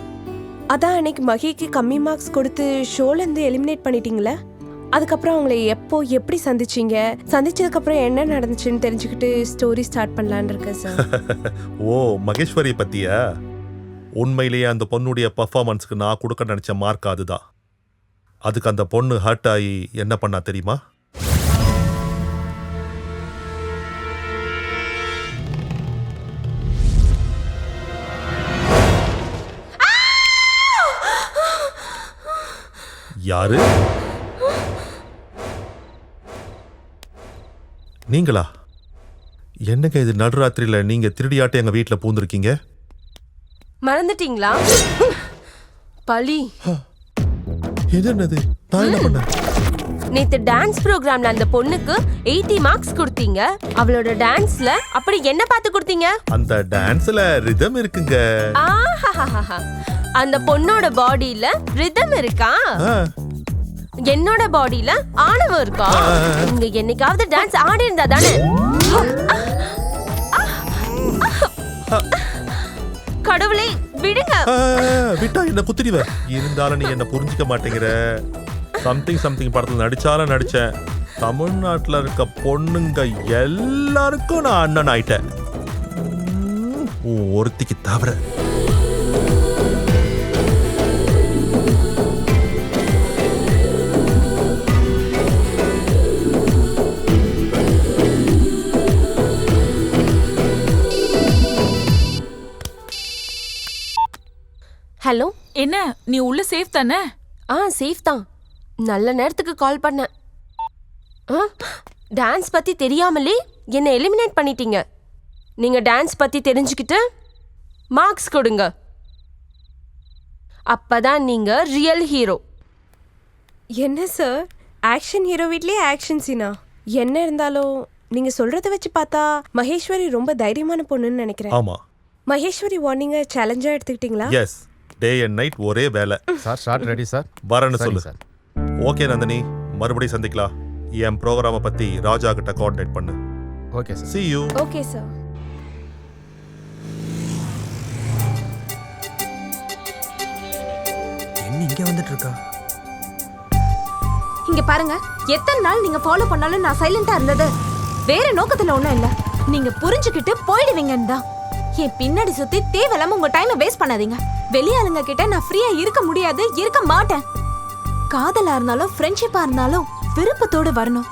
அதான் அன்னைக்கு மகிக்கு கம்மி மார்க்ஸ் கொடுத்து ஷோலேருந்து எலிமினேட் பண்ணிட்டீங்களே, அதுக்கப்புறம் அவங்கள எப்போ எப்படி சந்திச்சிங்க, சந்திச்சதுக்கப்புறம் என்ன நடந்துச்சுன்னு தெரிஞ்சுக்கிட்டு ஸ்டோரி ஸ்டார்ட் பண்ணலான்னு இருக்கேன் சார். ஓ, மகேஸ்வரி பத்தியா? உண்மையிலேயே அந்த பொண்ணுடைய பர்ஃபார்மன்ஸ்க்கு நான் கொடுக்க நினைச்ச மார்க் அதுதான். அதுக்கு அந்த பொண்ணு ஹர்ட் ஆகி என்ன பண்ணா தெரியுமா? யாரு? நீங்களா? என்னங்க இது, நடுராத்திரியில நீங்க திருடியாட்டு எங்க வீட்டுல பூந்திருக்கீங்க? மறந்துட்டீங்களா? பலி. இது என்னது? நான் என்ன பண்ணேன்? நேத்து டான்ஸ் ப்ரோக்ராம்ல அந்த பொண்ணுக்கு 80 மார்க்ஸ் கொடுத்தீங்க. அவளோட டான்ஸ்ல அப்படி என்ன பார்த்து கொடுத்தீங்க? அந்த டான்ஸ்ல ரிதம் இருக்குங்க. ஆஹாஹாஹா. அந்த பொண்ணோட பாடியில ரிதம் இருக்கா? என்னோட பாடியில ஆணவம் இருக்கா? நீங்க என்னைக்காவது டான்ஸ் ஆடி இருந்தா தானே? கடவுளே விடுங்க. விட்டா என்ன குத்திடுவ. இருந்தாலும் நீ என்ன புரிஞ்சுக்க மாட்டேங்கிற. சம்திங் படத்துல நடிச்சாலும் நடிச்சேன். தமிழ்நாட்டுல இருக்க பொண்ணுங்க எல்லாருக்கும் நான் அண்ணன் ஆயிட்டேன், ஒருத்திக்கு தவிர. ஹலோ, என்ன நீ உள்ள சேஃப் தானே? சேஃப் தான். நல்ல நேரத்துக்கு கால் பண்ணேன். டான்ஸ் பத்தி தெரியாமலே என்னை எலிமினேட் பண்ணிட்டீங்க. நீங்க டான்ஸ் பத்தி தெரிஞ்சுக்கிட்டு மார்க்ஸ் கொடுங்க. அப்பதான் நீங்க ரியல் ஹீரோ. என்ன சார், ஆக்ஷன் ஹீரோ வீட்லயே ஆக்ஷன் சீனா? என்ன இருந்தாலும் நீங்க சொல்றத வச்சு பார்த்தா மகேஸ்வரி ரொம்ப தைரியமான பொண்ணுன்னு நினைக்கிறேன். ஆமா. மகேஸ்வரி வார்னிங்க சேலஞ்சா எடுத்துக்கிட்டீங்களா? எஸ், டே அண்ட் நைட் ஒரே வேலை. Sir shot ready sir. வரேன்னு சொல்லு சார். ஓகே நந்தினி, மறுபடியும் சந்திக்கலாம். என் ப்ரோக்ராமை பத்தி ராஜா கிட்ட கோஆர்டினேட் பண்ணு. Okay sir. See you. Okay sir. என்ன இங்கே வந்துட்டு இருக்கா? இங்க பாருங்க, எத்தனை நாள் நீங்க ஃபாலோ பண்ணாலும் நான் சைலண்டா இருந்தது வேற நோக்கத்துல ஒண்ணும் இல்ல. நீங்க புரிஞ்சுக்கிட்டு போயிடுவீங்கன்னு தான். என் பின்னாடி சுத்தி தேவையில்லாம உங்க டைமை வேஸ்ட் பண்ணாதீங்க. வெளியாளுங்க கிட்ட நான் ஃப்ரீயா இருக்க முடியாது, இருக்க மாட்டேன். காதலா இருந்தாலும் ஃப்ரெண்ட்ஷிப்பா இருந்தாலும் விருப்பத்தோடு வரணும்,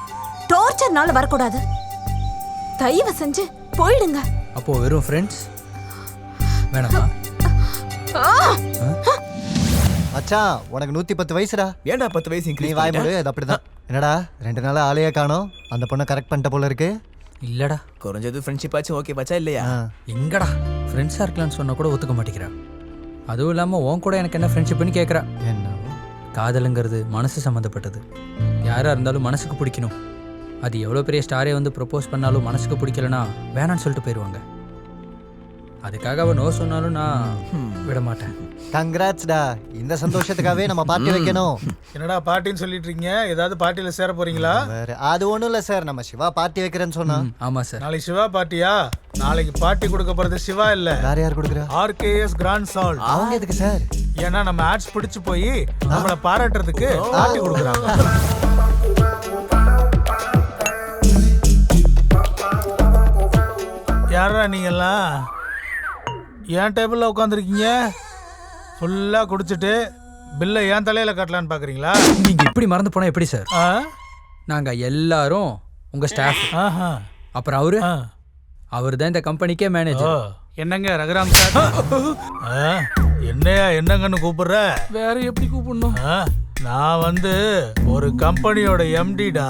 டார்ச்சர்னால வரக்கூடாது. தயவு செஞ்சு போயிடுங்க. அப்போ வெறும் ஃப்ரெண்ட்ஸ் வேணாமா? மச்சான், உனக்கு 110 வயசுடா. ஏன்டா 10 வயசு நீ இன்க்ரீஸ் வாய் பண்ணிட்ட? மூடு. அது அப்படிதான். என்னடா 2 நாளா ஆளையே காணோம். அந்த பொண்ணை கரெக்ட் பண்ணிட்ட போல இருக்கு. இல்லடா, குறைஞ்சது ஃப்ரெண்ட்ஷிப் ஆச்சு ஓகே பச்சா இல்லையா? எங்கடா ஃப்ரெண்ட்ஸாக இருக்கலாம்னு சொன்னா கூட ஒத்துக்க மாட்டேங்கிறா. அதுவும் இல்லாமல் உன் கூட எனக்கு என்ன ஃப்ரெண்ட்ஷிப்னு கேட்குறா. என்ன காதலுங்கிறது மனசு சம்மந்தப்பட்டது. யாராக இருந்தாலும் மனசுக்கு பிடிக்கணும். அது எவ்வளோ பெரிய ஸ்டாரே வந்து ப்ரப்போஸ் பண்ணாலும் மனசுக்கு பிடிக்கலனா வேணான்னு சொல்லிட்டு போயிடுவாங்க. அதுக்காக அவள் நோ சொன்னாலும் நான் விட மாட்டேன். கங்க்ராட்ஸ்டா. இந்த சந்தோஷத்துக்காகவே நம்ம பார்ட்டி வைக்கணும். என்னடா பார்ட்டின்னு சொல்லிட்டு இருக்கீங்க? ஏதாவது பார்ட்டியில சேர போறீங்களா? வேற அது ஒண்ணும் இல்ல சார், நம்ம சிவா பார்ட்டி வைக்கிறேன்னு சொன்னா. ஆமா சார். நாளைக்கு சிவா பார்ட்டியா? நாளைக்கு பார்ட்டி கொடுக்க போறது சிவா இல்ல. வேற யார் கொடுக்குறா? RKS grand salt. அவங்க எதுக்கு சார்? ஏன்னா நம்ம ஆட்ஸ் பிடிச்சு போய் நம்மள பாராட்டுறதுக்கு பார்ட்டி கொடுக்குறாங்க. யாரா நீங்கெல்லாம்? ஏன் டேபிளில் உட்காந்துருக்கீங்க? ஃபுல்லாக குடிச்சிட்டு பில்லை ஏன் தலையில் கட்டலான்னு பார்க்குறீங்களா? நீங்கள் இப்படி மறந்து போனால் எப்படி சார்? ஆ நாங்கள் எல்லாரும் உங்கள் ஸ்டாஃப். ஆஹா. அப்புறம் அவர் தான் இந்த கம்பெனிக்கே மேனேஜர். என்னங்க ரகுராம் சார்? என்னையா என்னங்கன்னு கூப்பிடுற? வேற எப்படி கூப்பிடணும்? நான் வந்து ஒரு கம்பெனியோட எம்டிடா.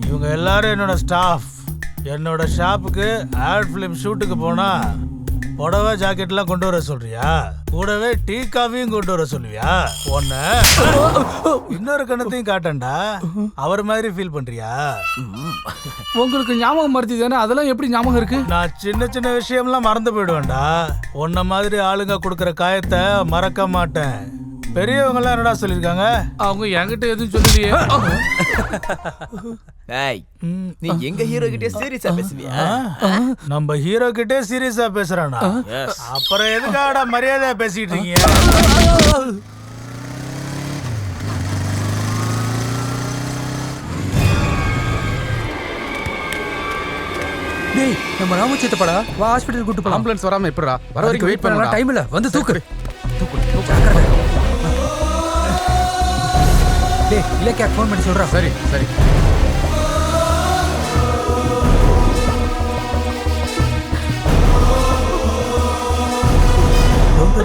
இவங்க எல்லாரும் என்னோட ஸ்டாஃப். என்னோட ஷாப்புக்கு ஆட் ஃபிலிம் ஷூட்டுக்கு போனா புடவை ஜாக்கெட்லாம் கொண்டு வர சொல்றியா? கூடவே டீ காஃபியும் கொண்டு வர சொல்லுவியா? ஒன்ன இன்னொரு கணத்தையும் காட்டண்டா. அவர் மாதிரி ஃபீல் பண்றியா? உங்களுக்கு ஞாபகம் மறதி தானே, அதெல்லாம் எப்படி ஞாபகம் இருக்கு? நான் சின்ன சின்ன விஷயம்லாம் மறந்து போயிடுவேன்டா. உன்ன மாதிரி ஆளுங்க கொடுக்குற காயத்தை மறக்க மாட்டேன். பெரியவங்க எல்லாம் என்னடா சொல்லிருக்காங்க? அவங்க என்கிட்ட எதுவும் சொல்லலையே. ஏய், நீ எங்க ஹீரோ கிட்டே சீரியஸா பேசுவியா? நம்ம ஹீரோ கிட்டே சீரியஸா பேசுறானா? அப்புறம் எதுக்காடா மரியாதையா பேசிட்டு இருக்கீங்க? டேய், நம்ம ராமு சித்தப்படா, வா ஹாஸ்பிட்டல் கூட்டு போலாம். ஆம்புலன்ஸ் வராம எப்படிடா? வர வரைக்கும் வெயிட் பண்ணலாம். டைம் இல்ல, வந்து தூக்கு. டேய், இலக்கியா ஃபோன் பண்ணி சொல்றா. சரி சரி.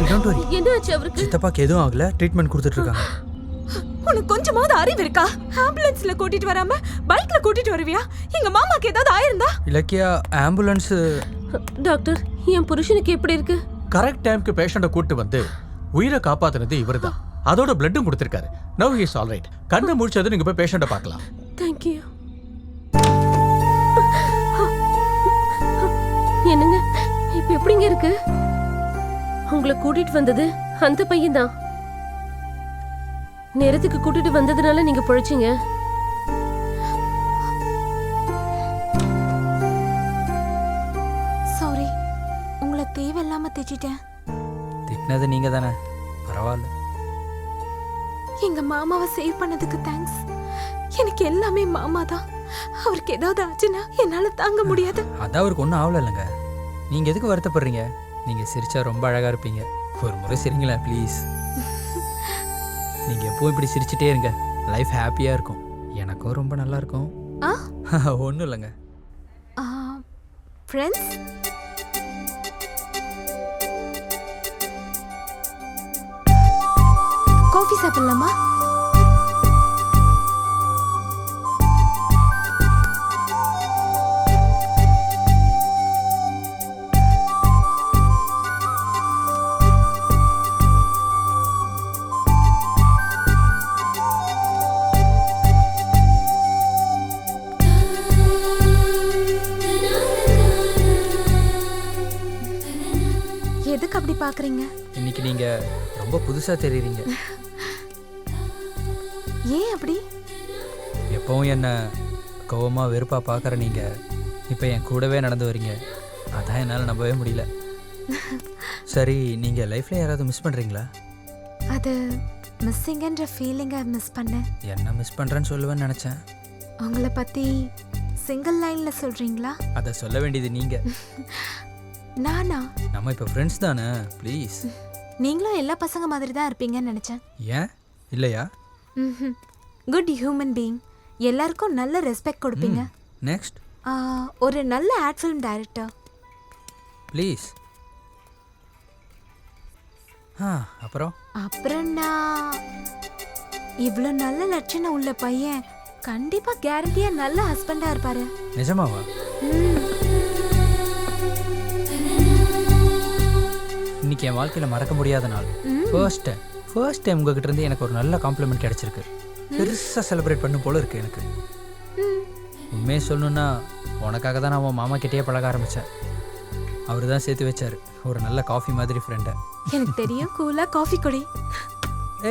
Don't worry. என்னாச்சு அவருக்கு? சித்தப்பாக்கு எதுவும் ஆகல, ட்ரீட்மெண்ட் கொடுத்துட்டு இருக்காங்க. உனக்கு கொஞ்சமாவது அறிவு இருக்கா? ஆம்புலன்ஸ்ல கூட்டிட்டு வராம பைக்ல கூட்டிட்டு வருவியா? எங்க மாமாக்கு ஏதாவது ஆயிருந்தா? இலக்கியா, ஆம்புலன்ஸ். டாக்டர், என் புருஷனுக்கு எப்படி இருக்கு? கரெக்ட் டைம்க்கு பேஷண்ட்டை கூட்டு வந்து உயிரை காப்பாத்துனது இவர்தான். அதோட பிளட்டும் கொடுத்திருக்காரு. Now he is all right. கண்ணை முடிச்சது நீங்க போய் பேஷண்ட்டை பார்க்கலாம். Thank you. என்னங்க இப்ப எப்படிங்க இருக்கு? உங்களை கூட்டிட்டு வந்தது அந்த பையன் தான். நேரத்துக்கு கூட்டிட்டு வந்ததுனால நீங்க பொழைச்சீங்க. சாரி, உங்களை தேவையில்லாம திட்டிட்டேன். திட்டினது நீங்க தானே, பரவாயில்ல. எங்க மாமாவை சேவ் பண்ணதுக்கு தேங்க்ஸ். எனக்கு எல்லாமே மாமா தான். அவருக்கு ஏதாவது ஆச்சுன்னா என்னால தாங்க முடியாது. அதான் அவருக்கு ஒன்றும் ஆகல இல்லைங்க. நீங்க எதுக்கு வருத்தப்படுறீங்க? நீங்க சிரிச்சா ரொம்ப அழகா இருப்பீங்க. ஒரு முறை சிரிங்களேன் ப்ளீஸ். நீங்க எப்பவும் இப்படி சிரிச்சிட்டே இருங்க. லைஃப் ஹாப்பியா இருக்கும். எனக்கும் ரொம்ப நல்லா இருக்கும். ஒன்றும் இல்லைங்க. ஃப்ரெண்ட்ஸ், காஃபி சாப்பிடலாமா? எதுக்கு அப்படி பாக்குறீங்க? இன்னைக்கு நீங்க ரொம்ப புதுசா தெரியுறீங்க. ஏன் அப்படி? எப்பவும் என்ன கோவமா வெறுப்பா பார்க்குற நீங்க இப்போ என் கூடவே நடந்து வரீங்க. அதான் என்னால் நம்பவே முடியல. சரி, நீங்க லைஃப்ல யாராவது மிஸ் பண்றீங்களா? அது மிஸ்ஸிங்கன்ற ஃபீலிங்கை மிஸ் பண்ணேன். என்ன மிஸ் பண்றேன்னு சொல்லுவேன்னு நினைச்சேன். உங்களை பத்தி சிங்கிள் லைன்ல சொல்றீங்களா? அதை சொல்ல வேண்டியது நீங்க. நானா? நம்ம இப்போ ஃப்ரெண்ட்ஸ் தானே, ப்ளீஸ். நீங்களும் எல்லா பசங்க மாதிரி தான் இருப்பீங்கன்னு நினைச்சேன். ஏன் இல்லையா? Good human being. எல்லாருக்கும் நல்ல ரெஸ்பெக்ட் கொடுப்பீங்க. நெக்ஸ்ட், ஒரு நல்ல ஆட் ஃபிலிம் டைரக்டர். ப்ளீஸ். அப்புறம் நான் இவ்வளோ நல்ல லட்சணம் உள்ள பையன் கண்டிப்பா கேரண்டியா நல்ல ஹஸ்பண்டா இருப்பாரு. நிஜமாவா? இன்னைக்கு என் வாழ்க்கையில் மறக்க முடியாத நாள். ஃபர்ஸ்ட் டைம் உங்ககிட்ட இருந்து எனக்கு ஒரு நல்ல காம்ப்ளிமெண்ட் கிடைச்சிருக்கு. பெருசாக செலிப்ரேட் பண்ணும் போல இருக்கு எனக்கு. உண்மையை சொல்லணுன்னா உனக்காக தான் நான் உன் மாமா கிட்டேயே பழக ஆரம்பித்தேன். அவர் தான் சேர்த்து வச்சார் ஒரு நல்ல காஃபி மாதிரி ஃப்ரெண்டை. எனக்கு தெரியும், கூலா காஃபி குடி.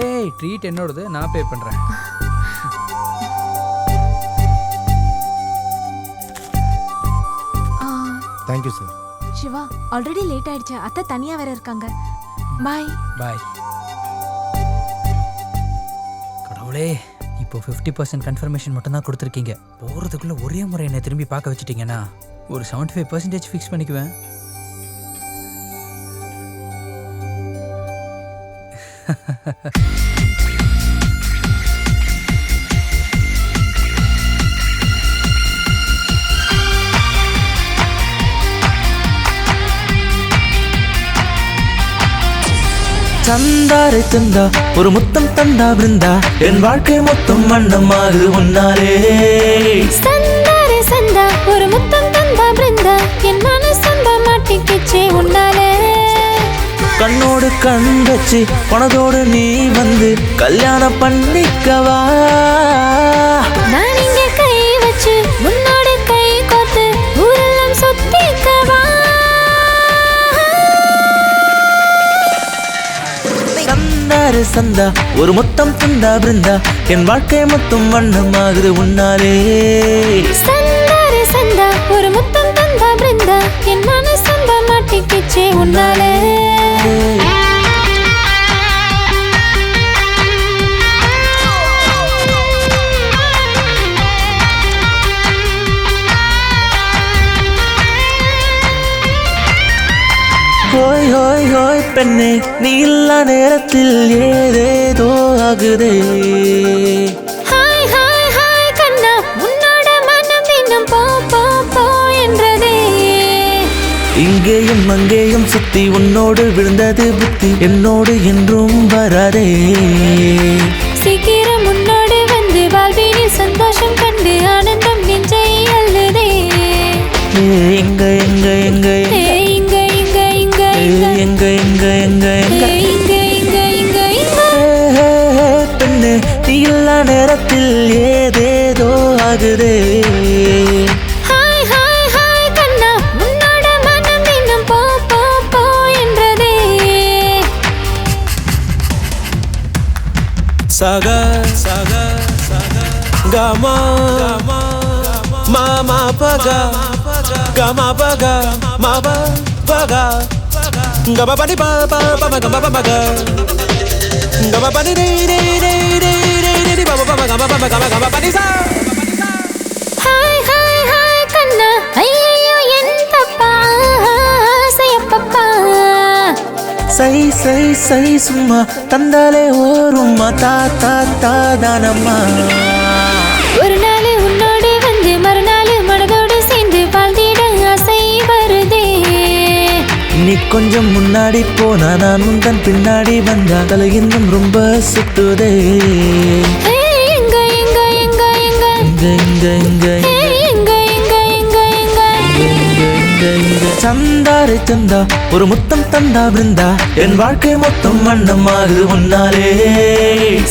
ஏய், ட்ரீட் என்னோடது, நான் பே பண்ணுறேன். Thank you sir. Siva, already late ஆயிடுச்சு. அத்தை தனியா வேற இருக்காங்க. பாய். பாய். கடவுளே, இப்போ 50% கன்ஃபர்மேஷன் மட்டும்தான் கொடுத்துருக்கீங்க. போகிறதுக்குள்ளே ஒரே முறை என்னை திரும்பி பார்க்க வச்சுட்டிங்கன்னா ஒரு 75% ஃபிக்ஸ் பண்ணிக்குவேன். சந்தாரை தந்தா ஒரு முத்தம் தந்தா பிருந்தா என் வாழ்க்கை மொத்தம் வண்ணமாகுது உன்னாலே. சந்தாரே சந்தா ஒரு முத்தம் தந்தா பிருந்தா என் மனசந்த மாட்டிக்கிச்சே உன்னாலே. கண்ணோடு கண் வச்சு பணத்தோடு நீ வந்து கல்யாணம் பண்ணிக்கவா. நான் இங்கே கை வச்சு உன்னோடு கை கோத்து ஊரெல்லாம் சுத்திக்கவா. சந்தாரு சந்தா ஒரு முத்தம் தந்தா பிருந்தா என் வாழ்க்கை மொத்தம் வண்ணமாகுது உன்னாலே. சந்தாரே சந்தா ஒரு முத்தம் தந்தா பிருந்தா என் மனசந்த மாட்டிக்கிச்சே உன்னாலே. ஹோய் ஹோய் ஹோய் பெண்ணே நீ இல்லா நேரத்தில் ஏதேதோ ஆகுதே. ஹாய் ஹாய் ஹாய் கண்ணா உன்னோட மனம் இன்னும் போ போ போ என்றதே. இங்கேயும் அங்கேயும் சுத்தி உன்னோடு விழுந்தது புத்தி என்னோடு என்றும் வராதே. சீக்கிரம் உன்னோடு வந்து வாழ்வினில் சந்தோஷம் கண்டு ஆனந்தம் நெஞ்சை அள்ளுதே. எங்க எங்க எங்க இங்க இங்க இங்க எங்க எங்க எங்க எங்க இங்க இங்க இங்க இங்க பெண்ணே நீ இல்லா நேரத்தில் ஏதேதோ ஆகுதே. ஹாய் ஹாய் ஹாய் கண்ணா உன்னோட மனம் இன்னும் போ போ போ என்றதே. சக சக கமா மாமா பக கமா பக மாப பக கப பனி ப ப ப கப ப பக கப பனி ரே ரே ரே ரே ரே ரே ப ப கப ப கப கப பனி சா. ஹாய் ஹாய் ஹாய் கண்ணா ஐயோ என் தப்பா ஆசையப்பப்பா. சை சை சை சும்மா தந்தாலே ஓரும்மா தாத்தா தாதானம்மா. ஒரு நாள் உன்னோடு வந்து மறுநாள் மனதோடு சேர்ந்து வாழ்ந்திட ஆசை வருதே. நீ கொஞ்சம் முன்னாடி போனா நான் உந்தன் பின்னாடி வந்தா தலை இன்னும் ரொம்ப சுத்துதே. எங்க எங்க எங்க எங்க இங்க இங்க இங்க எங்க எங்க எங்க எங்க சந்தாரு சந்தா ஒரு முத்தம் தந்தா பிருந்தா என் வாழ்க்கை மொத்தம் வண்ணமாகுது உன்னாலே.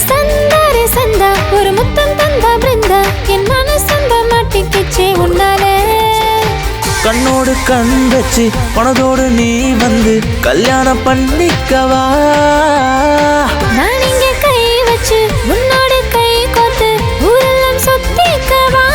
சந்தாரே சந்தா ஒரு முத்தம் தந்தா பிருந்தா என் மனசந்த மாட்டிக்கிச்சே உன்னாலே. கண்ணோடு கண் வச்சு பணத்தோடு நீ வந்து கல்யாணம் பண்ணிக்கவா. நான் இங்கே கை வச்சு உன்னோடு கை கோத்து ஊரெல்லாம் சுத்திக்கவா.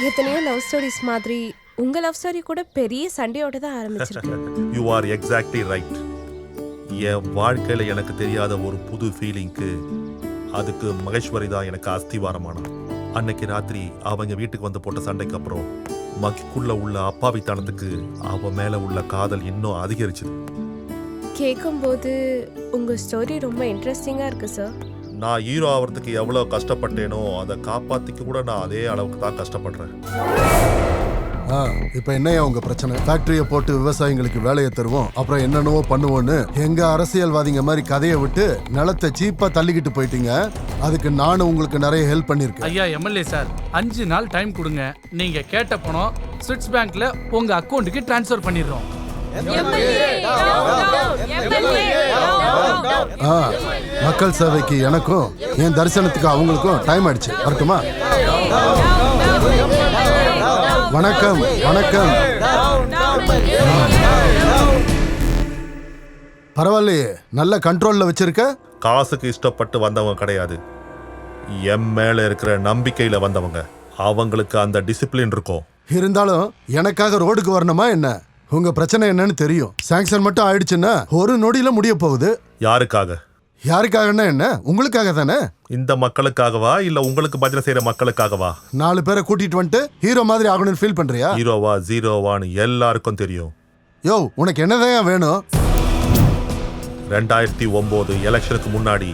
எத்தனையோ லவ் ஸ்டோரிஸ் மாதிரி உங்க லவ் ஸ்டோரி கூட பெரிய சண்டையோட தான் ஆரம்பிச்சிருக்கு. You are exactly right. என் வாழ்க்கையில் எனக்கு தெரியாத ஒரு புது ஃபீலிங்க்கு அதுக்கு மகேஸ்வரி தான் எனக்கு அஸ்திவாரமானா. அன்னைக்கு ராத்திரி அவங்க வீட்டுக்கு வந்து போட்ட சண்டைக்கு அப்புறம் மகிக்குள்ள உள்ள அப்பாவித்தனத்துக்கு அவன் மேல உள்ள காதல் இன்னும் அதிகரிச்சுது. கேட்கும்போது உங்க ஸ்டோரி ரொம்ப இன்ட்ரெஸ்டிங்கா இருக்கு சார். நான் ஹீரோ ஆகிறதுக்கு எவ்வளோ கஷ்டப்பட்டேனோ அதை காப்பாற்றிக்க கூட நான் அதே அளவுக்கு தான் கஷ்டப்படுறேன். இப்போ என்னையா உங்க பிரச்சனை? ஃபேக்டரியை போட்டு விவசாயிகளுக்கு வேலையை தருவோம், அப்புறம் என்னென்னவோ பண்ணுவோன்னு எங்க அரசியல்வாதிங்க மாதிரி கதையை விட்டு நிலத்தை சீப்பா தள்ளிக்கிட்டு போயிட்டீங்க. அதுக்கு நானும் உங்களுக்கு நிறைய ஹெல்ப் பண்ணிருக்கேன். ஐயா எம்எல்ஏ சார் 5 நாள் டைம் கொடுங்க. நீங்க கேட்ட பணம் ஸ்விட்ச் பேங்க்ல உங்க அக்கௌண்ட்டுக்கு டிரான்ஸ்ஃபர் பண்ணிடுறோம். மக்கள் சேவைக்கு எனக்கும் என் தரிசனத்துக்கு அவங்களுக்கும் டைம் ஆயிடுச்சு. வரட்டுமா? வணக்கம் வணக்கம். பரவாயில்லையே, நல்ல கண்ட்ரோல்ல வச்சிருக்க. காசுக்கு இஷ்டப்பட்டு வந்தவங்க கிடையாது, என் மேல இருக்கிற நம்பிக்கையில வந்தவங்க. அவங்களுக்கு அந்த டிசிப்ளின் இருக்கும். இருந்தாலும் எனக்காக ரோடுக்கு வரணுமா என்ன? உங்க பிரச்சனை என்னன்னு தெரியும். சாங்ஷன் மட்டும் ஆயிடுச்சுன்னா ஒரு நொடியில முடிய போகுது. யாருக்காக? யாருக்காகன்னா என்ன? உங்களுக்காக தானே. இந்த மக்களுக்காகவா இல்ல உங்களுக்கு பஜனை செய்யற மக்களுக்காகவா? 4 பேரை கூட்டிட்டு வந்துட்டு ஹீரோ மாதிரி ஆகணும்னு ஃபீல் பண்றியா? ஹீரோவா ஜீரோவான்னு எல்லாருக்கும் தெரியும். யோ, உனக்கு என்னதான் வேணும்? 2009 எலெக்ஷனுக்கு முன்னாடி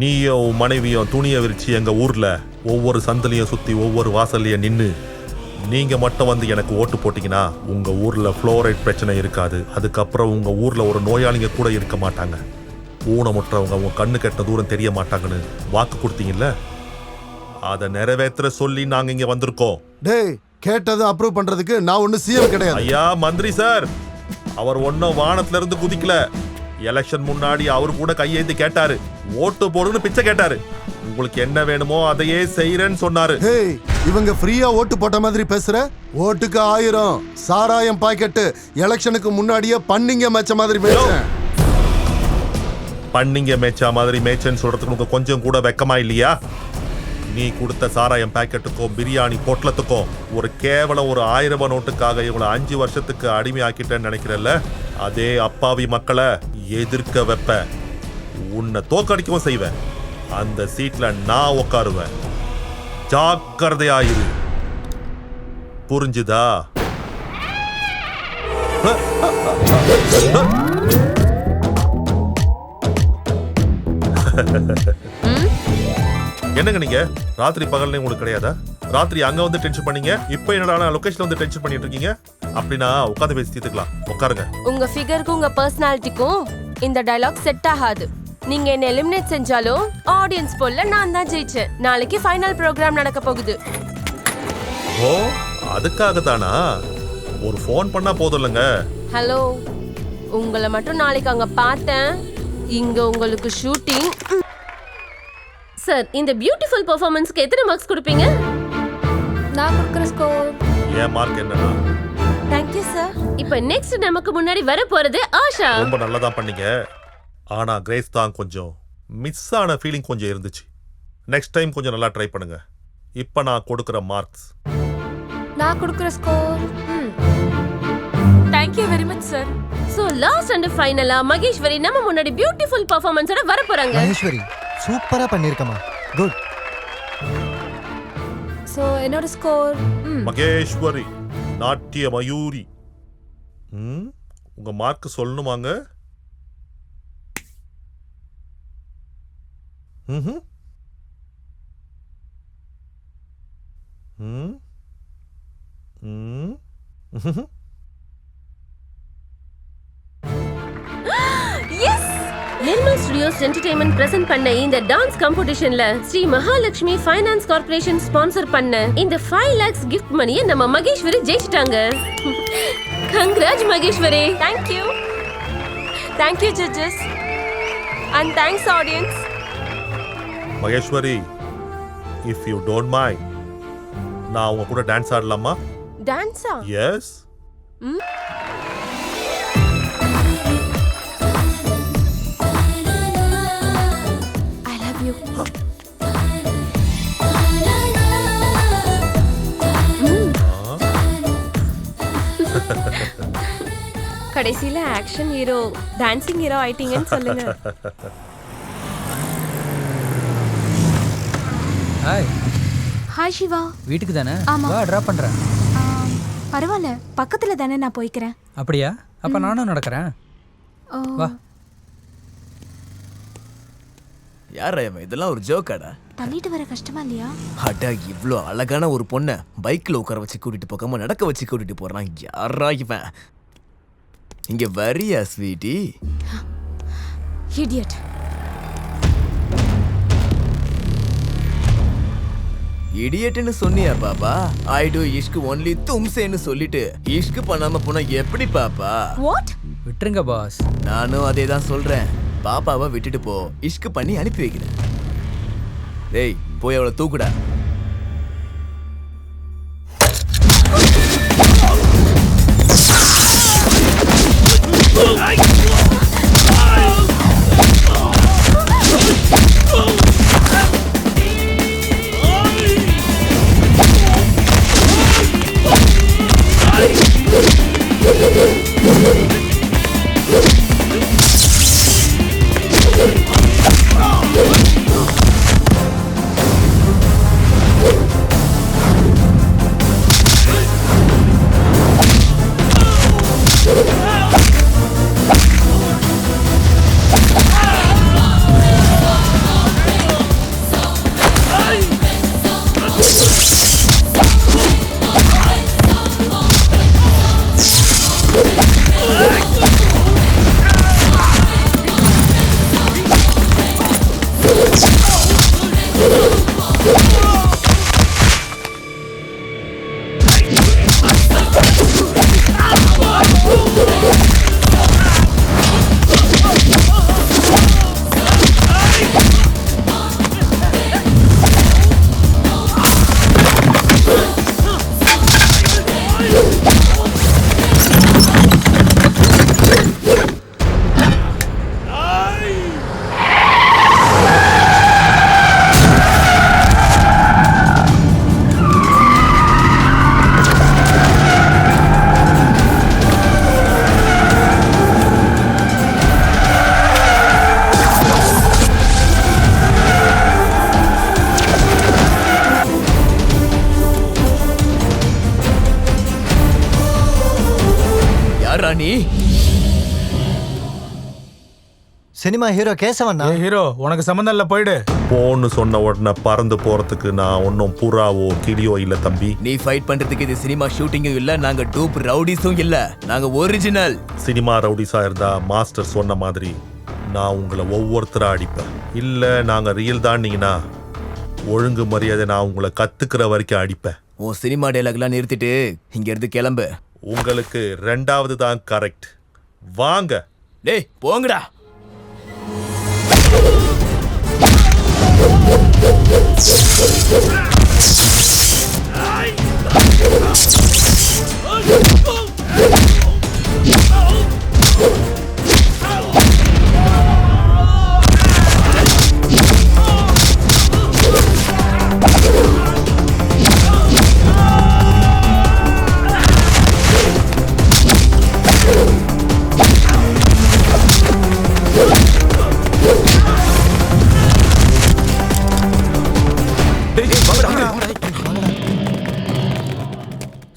நீயும் உன் மனைவியும் துணியை விரிச்சு எங்க ஊர்ல ஒவ்வொரு சந்திலையும் சுத்தி ஒவ்வொரு வாசல்லையும் நின்று நீங்க மட்டும் வந்து எனக்கு ஓட்டு போட்டீங்கன்னா உங்க ஊர்ல ஃப்ளோரைட் பிரச்சனை இருக்காது. அதுக்கப்புறம் உங்க ஊர்ல ஒரு நோயாளிங்க கூட இருக்க மாட்டாங்க. ஊனமுற்றவங்க உங்க கண்ணு கெட்ட தூரம் தெரிய மாட்டாங்கன்னு வாக்கு கொடுத்தீங்கல்ல, அதை நிறைவேற்ற சொல்லி நாங்க இங்க வந்திருக்கோம். டேய், கேட்டதை அப்ரூவ் பண்றதுக்கு நான் ஒன்னும் சிஎம் கிடையாது. ஐயா மந்திரி சார், அவர் ஒன்னும் வானத்துல இருந்து குதிக்கல. எலெக்ஷன் முன்னாடி அவரு கூட கையேந்தி கேட்டாரு, ஓட்டு போடுன்னு பிச்சை கேட்டாரு. உங்களுக்கு என்ன வேணுமோ அதையே செய்யறேன்னு சொன்னாரு. ஹேய், இவங்க ஃப்ரீயா ஓட்டு போட்ட மாதிரி பேசுற? ஓட்டுக்கு 1000 சாராயம் பாக்கெட்டு எலெக்ஷனுக்கு முன்னாடியே பண்ணிங்க மேட்ச மாதிரி பேசுறேன். பண்ணிங்க மேய்ச்சா மாதிரி மேய்ச்சன்னு சொல்றதுக்கு உங்களுக்கு கொஞ்சம் கூட வெக்கமா இல்லையா? நீ கொடுத்த சாராயம் பாக்கெட்டுக்கும் பிரியாணி பொட்டலத்துக்கும் கேவலம் ஒரு 1000 ரூபாய் நோட்டுக்காக இவங்களை 5 வருஷத்துக்கு அடிமை ஆக்கிட்டேன்னு நினைக்கிறல்ல, அதே அப்பாவி மக்களை எதிர்க்க வைப்ப, உன்னை தோக்கடிக்கவும் செய்வேன். அந்த சீட்ல நான் உட்காருவேன். ஜாக்கிரதையாயிரு, புரிஞ்சுதா? என்னங்க நீங்க ராத்திரி பகல்ல உங்களுக்கு கிடையாதா? ராத்திரி அங்க வந்து டென்ஷன் பண்ணீங்க, இப்போ என்னடா லொகேஷன்ல வந்து டென்ஷன் பண்ணிட்டு இருக்கீங்க? அப்படின்னா உட்காந்து பேசி தீர்த்துக்கலாம். உட்காருங்க. உங்க ஃபிகருக்கும் உங்க பர்சனாலிட்டிக்கும் இந்த டயலாக் செட் ஆகாது. நீங்க என்ன எலிமினேட் செஞ்சாலும் ஆடியன்ஸ் போல்ல நான் தான் ஜெயிச்சேன். நாளைக்கு ஃபைனல் ப்ரோக்ராம் நடக்க போகுது. ஓ, அதுக்காக தானா? ஒரு ஃபோன் பண்ணா போதும் இல்லங்க. ஹலோ, உங்களை மட்டும் நாளைக்கு அங்க பார்த்தேன். இங்க உங்களுக்கு ஷூட்டிங். சார், இந்த பியூட்டிஃபுல் பெர்ஃபார்மன்ஸ்க்கு எத்தனை மார்க்ஸ் கொடுப்பீங்க? நான் கொடுக்குற ஸ்கோர். ஏன் மார்க் என்னன்னா? Thank you sir. இப்போ நெக்ஸ்ட் நமக்கு முன்னாடி வர போறது ஆஷா. ரொம்ப நல்லதா பண்ணீங்க. ஆனா கிரேஸ் தான் கொஞ்சம் மிஸ் ஆன ஃபீலிங் கொஞ்சம் இருந்துச்சு. நெக்ஸ்ட் டைம் கொஞ்சம் நல்லா ட்ரை பண்ணுங்க. இப்போ நான் கொடுக்கிற மார்க்ஸ். நான் கொடுக்குற score. Thank you very much sir. So last and ஃபைனலா மகேஸ்வரி நம்ம முன்னாடி பியூட்டிஃபுல் பெர்ஃபார்மன்ஸோட வர போறாங்க. மகேஸ்வரி சூப்பரா பண்ணிருக்கமா. குட். சோ என்னோட ஸ்கோர் மகேஸ்வரி நாட்டிய மயூரி. உங்க மார்க் சொல்லணுமாங்க? நிர்மல் ஸ்டுடியோஸ் என்டர்டெயின்மெண்ட் பிரசன்ட் பண்ண இந்த டான்ஸ் காம்படிஷன்ல Sri Mahalakshmi finance corporation sponsor பண்ண இந்த 5 lakhs gift மணியை நம்ம மகேஸ்வரி ஜெயிச்சிட்டாங்க. Congrats Maheswari. Thank you. Thank you judges. And thanks audience. Maheswari, if you don't mind, நான் உங்க கூட டான்ஸ் ஆடலாமா? டான்ஸா? எஸ். கடைசில ஆக்ஷன் ஹீரோ டான்சிங் ஹீரோ ஆயிட்டீங்கன்னு சொல்லுங்க. ஹாய். ஹாய் சிவா. வீட்டுக்கு தானே? ஆமா. வா டிராப் பண்றேன். பரவாயில்ல, பக்கத்துல தானே, நான் போய்க்கிறேன். அப்படியா? அப்ப நானும் நடக்கிறேன். வா. யாரா இவன்? இதெல்லாம் ஒரு ஜோக்காடா? தள்ளிட்டு வர கஷ்டமா இல்லையா? அடா, இவ்ளோ அழகான ஒரு பொண்ணை பைக்ல உட்கார வச்சு கூட்டிட்டு போகாம நடக்க வச்சு கூட்டிட்டு போறான். யாரா இவன்? இங்க வரியா ஸ்வீட்டி? இடியட். இடியட்னு சொன்னியா பாப்பா? ஐ டு இஷ்க் ஒன்லி தும்சேன்னு சொல்லிட்டு இஷ்க் பண்ணாம போனா எப்படி பாப்பா? வாட்? விட்டுருங்க பாஸ். நானும் அதே தான் சொல்றேன். பாப்பாவை விட்டுட்டு போ, இஷ்க் பண்ணி அனுப்பி வைக்கிறேன். டேய், போய் அவளை தூக்குடா. நீ சினிமா ஹீரோ கேசவன் ஹீரோ உனக்கு சம்மந்தம் இல்ல, போயிடு. போன்னு சொன்ன உடனே பறந்து போறதுக்கு நான் ஒன்னும் புறாவோ கிளியோ இல்ல தம்பி. நீ ஃபைட் பண்றதுக்கு இது சினிமா ஷூட்டிங்கும் இல்ல, நாங்க டூப் ரவுடிஸும் இல்ல, நாங்க ஒரிஜினல். சினிமா ரவுடிஸா இருந்தா மாஸ்டர் சொன்ன மாதிரி நான் உங்களை ஒவ்வொருத்தரா அடிப்பேன். இல்ல நாங்க ரியல் தான்னீங்கன்னா ஒழுங்கு மரியாதை நான் உங்களை கத்துக்கிற வரைக்கும் அடிப்பேன். உன் சினிமா டைலாக்லாம் நிறுத்திட்டு இங்க இருந்து கிளம்பு. உங்களுக்கு ரெண்டாவது தான் கரெக்ட். வாங்க. டேய் போங்கடா.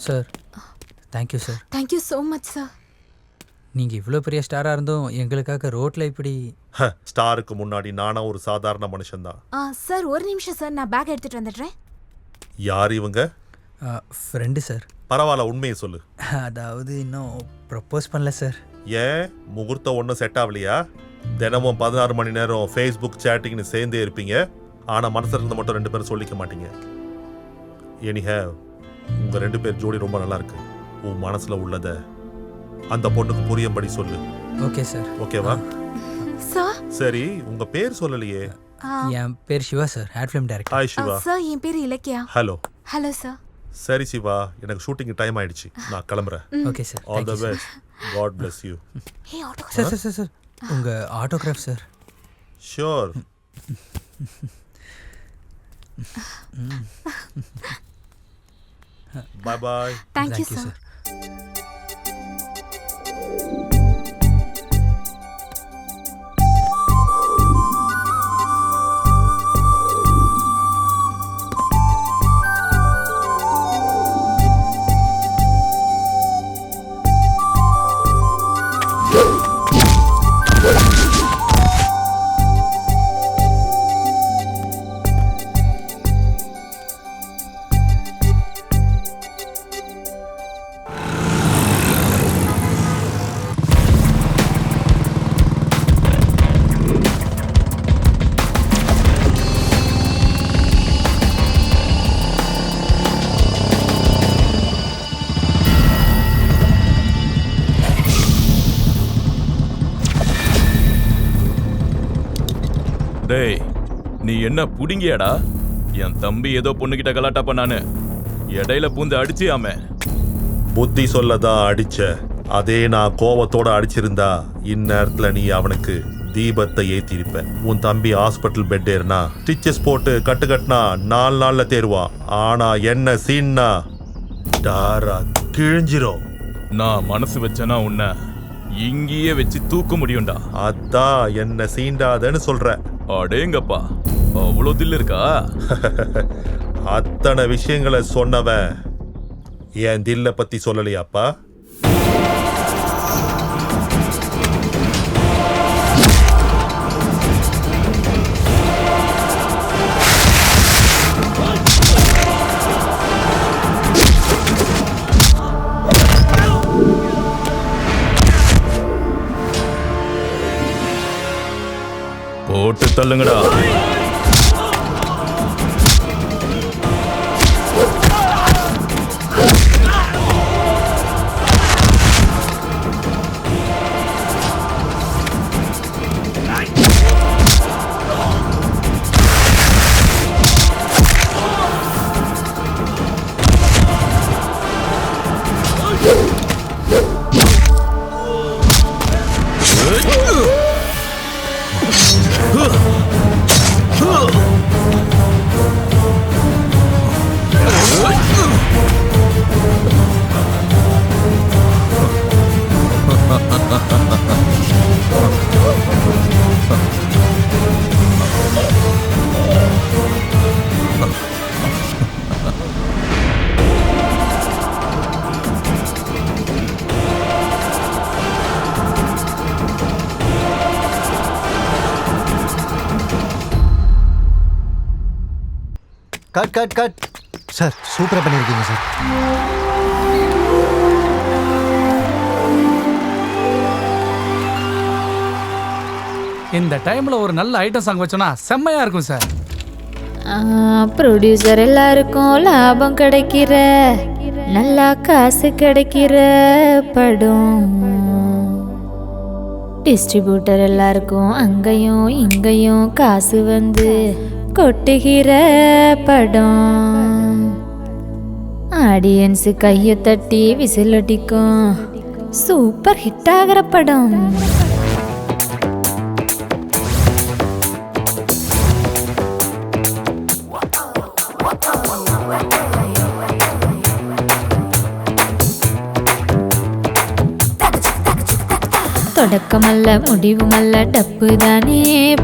Sir, thank you sir. Thank you so much sir. நீங்கள் இவ்வளோ பெரிய ஸ்டாராக இருந்தும் எங்களுக்காக ரோட்டில் இப்படி. ஸ்டாருக்கு முன்னாடி நானும் ஒரு சாதாரண மனுஷன்தான். சார் ஒரு நிமிஷம் சார், நான் பேக் எடுத்துட்டு வந்துடுறேன். யார் இவங்க? Friend sir. பரவாயில்ல, உண்மையை சொல்லு. அதாவது இன்னும் ப்ரப்போஸ் பண்ணல சார். ஏன் முகூர்த்தம் ஒன்றும் செட் ஆகலையா? தினமும் 16 மணி நேரம் ஃபேஸ்புக் சேட்டிங்னு சேர்ந்தே இருப்பீங்க, ஆனால் மனசில் இருந்து மட்டும் 2 பேரும் சொல்லிக்க மாட்டீங்க. எனிஹேவ், உங்க 2 பேர் ஜோடி ரொம்ப நல்லா இருக்கு. உன் மனசுல உள்ளத அந்த பொண்ணுக்கு புரியும்படி சொல்லு. Okay sir. ஓகேவா? சார் சரி, உங்க பேர் சொல்லலையே. என் பேர் Shiva sir, ad film director. Hi Shiva. Sir என் பேர் இலக்கியா. ஹலோ. Hello sir. சரி சிவா, எனக்கு ஷூட்டிங் டைம் ஆயிடுச்சு, நான் கிளம்புறேன். Okay sir. All the best. God bless you. Sir sir sir sir, உங்கள் autograph sir. Sure. Bye bye. Thank you, sir. டேய், நீ என்ன புடிங்கியாடா? என் தம்பி ஏதோ பொண்ணுகிட்ட கலாட்டா பண்ணானு இடையில பூந்து அடிச்சியாமே. புத்தி சொல்லதான் அடிச்ச. அதே நான் கோவத்தோட அடிச்சிருந்தா இந்நேரத்துல நீ அவனுக்கு தீபத்தை ஏத்திருப்ப. உன் தம்பி ஹாஸ்பிட்டல் பெட் ஏறினா ஸ்டிச்சஸ் போட்டு கட்டுனா 4 நாள்ல தேருவான். ஆனா என்ன சீன்னா டாரா கிழிஞ்சிரும். நான் மனசு வச்சனா உன்னை இங்கேயே வச்சு தூக்க முடியும்டா. அதான் என்ன சீண்டாதன்னு சொல்ற. அடேங்கப்பா, அவ்வளோ தில் இருக்கா? அத்தனை விஷயங்களை சொன்னவன் என் தில்ல பத்தி சொல்லலையாப்பா? போட்டு தள்ளுங்கடா. கட் கட் கட் சார், சூப்பராக பண்ணியிருக்கீங்க சார். இந்த டைம்ல ஒரு நல்ல ஐட்டம் சாங் வச்சோன்னா செம்மையா இருக்கும் சார். ப்ரொடியூசர் எல்லாருக்கும் லாபம் கிடைக்கிற நல்லா காசு கிடைக்கிற படம், டிஸ்ட்ரிபியூட்டர் எல்லாருக்கும் அங்கேயும் இங்கேயும் காசு வந்து கொட்டுகிற படம், ஆடியன்ஸு கையை தட்டி விசில் அடிக்கும் சூப்பர் ஹிட் ஆகிற படம். தொடக்கமல்ல முடிவுமல்ல டப்பு தானே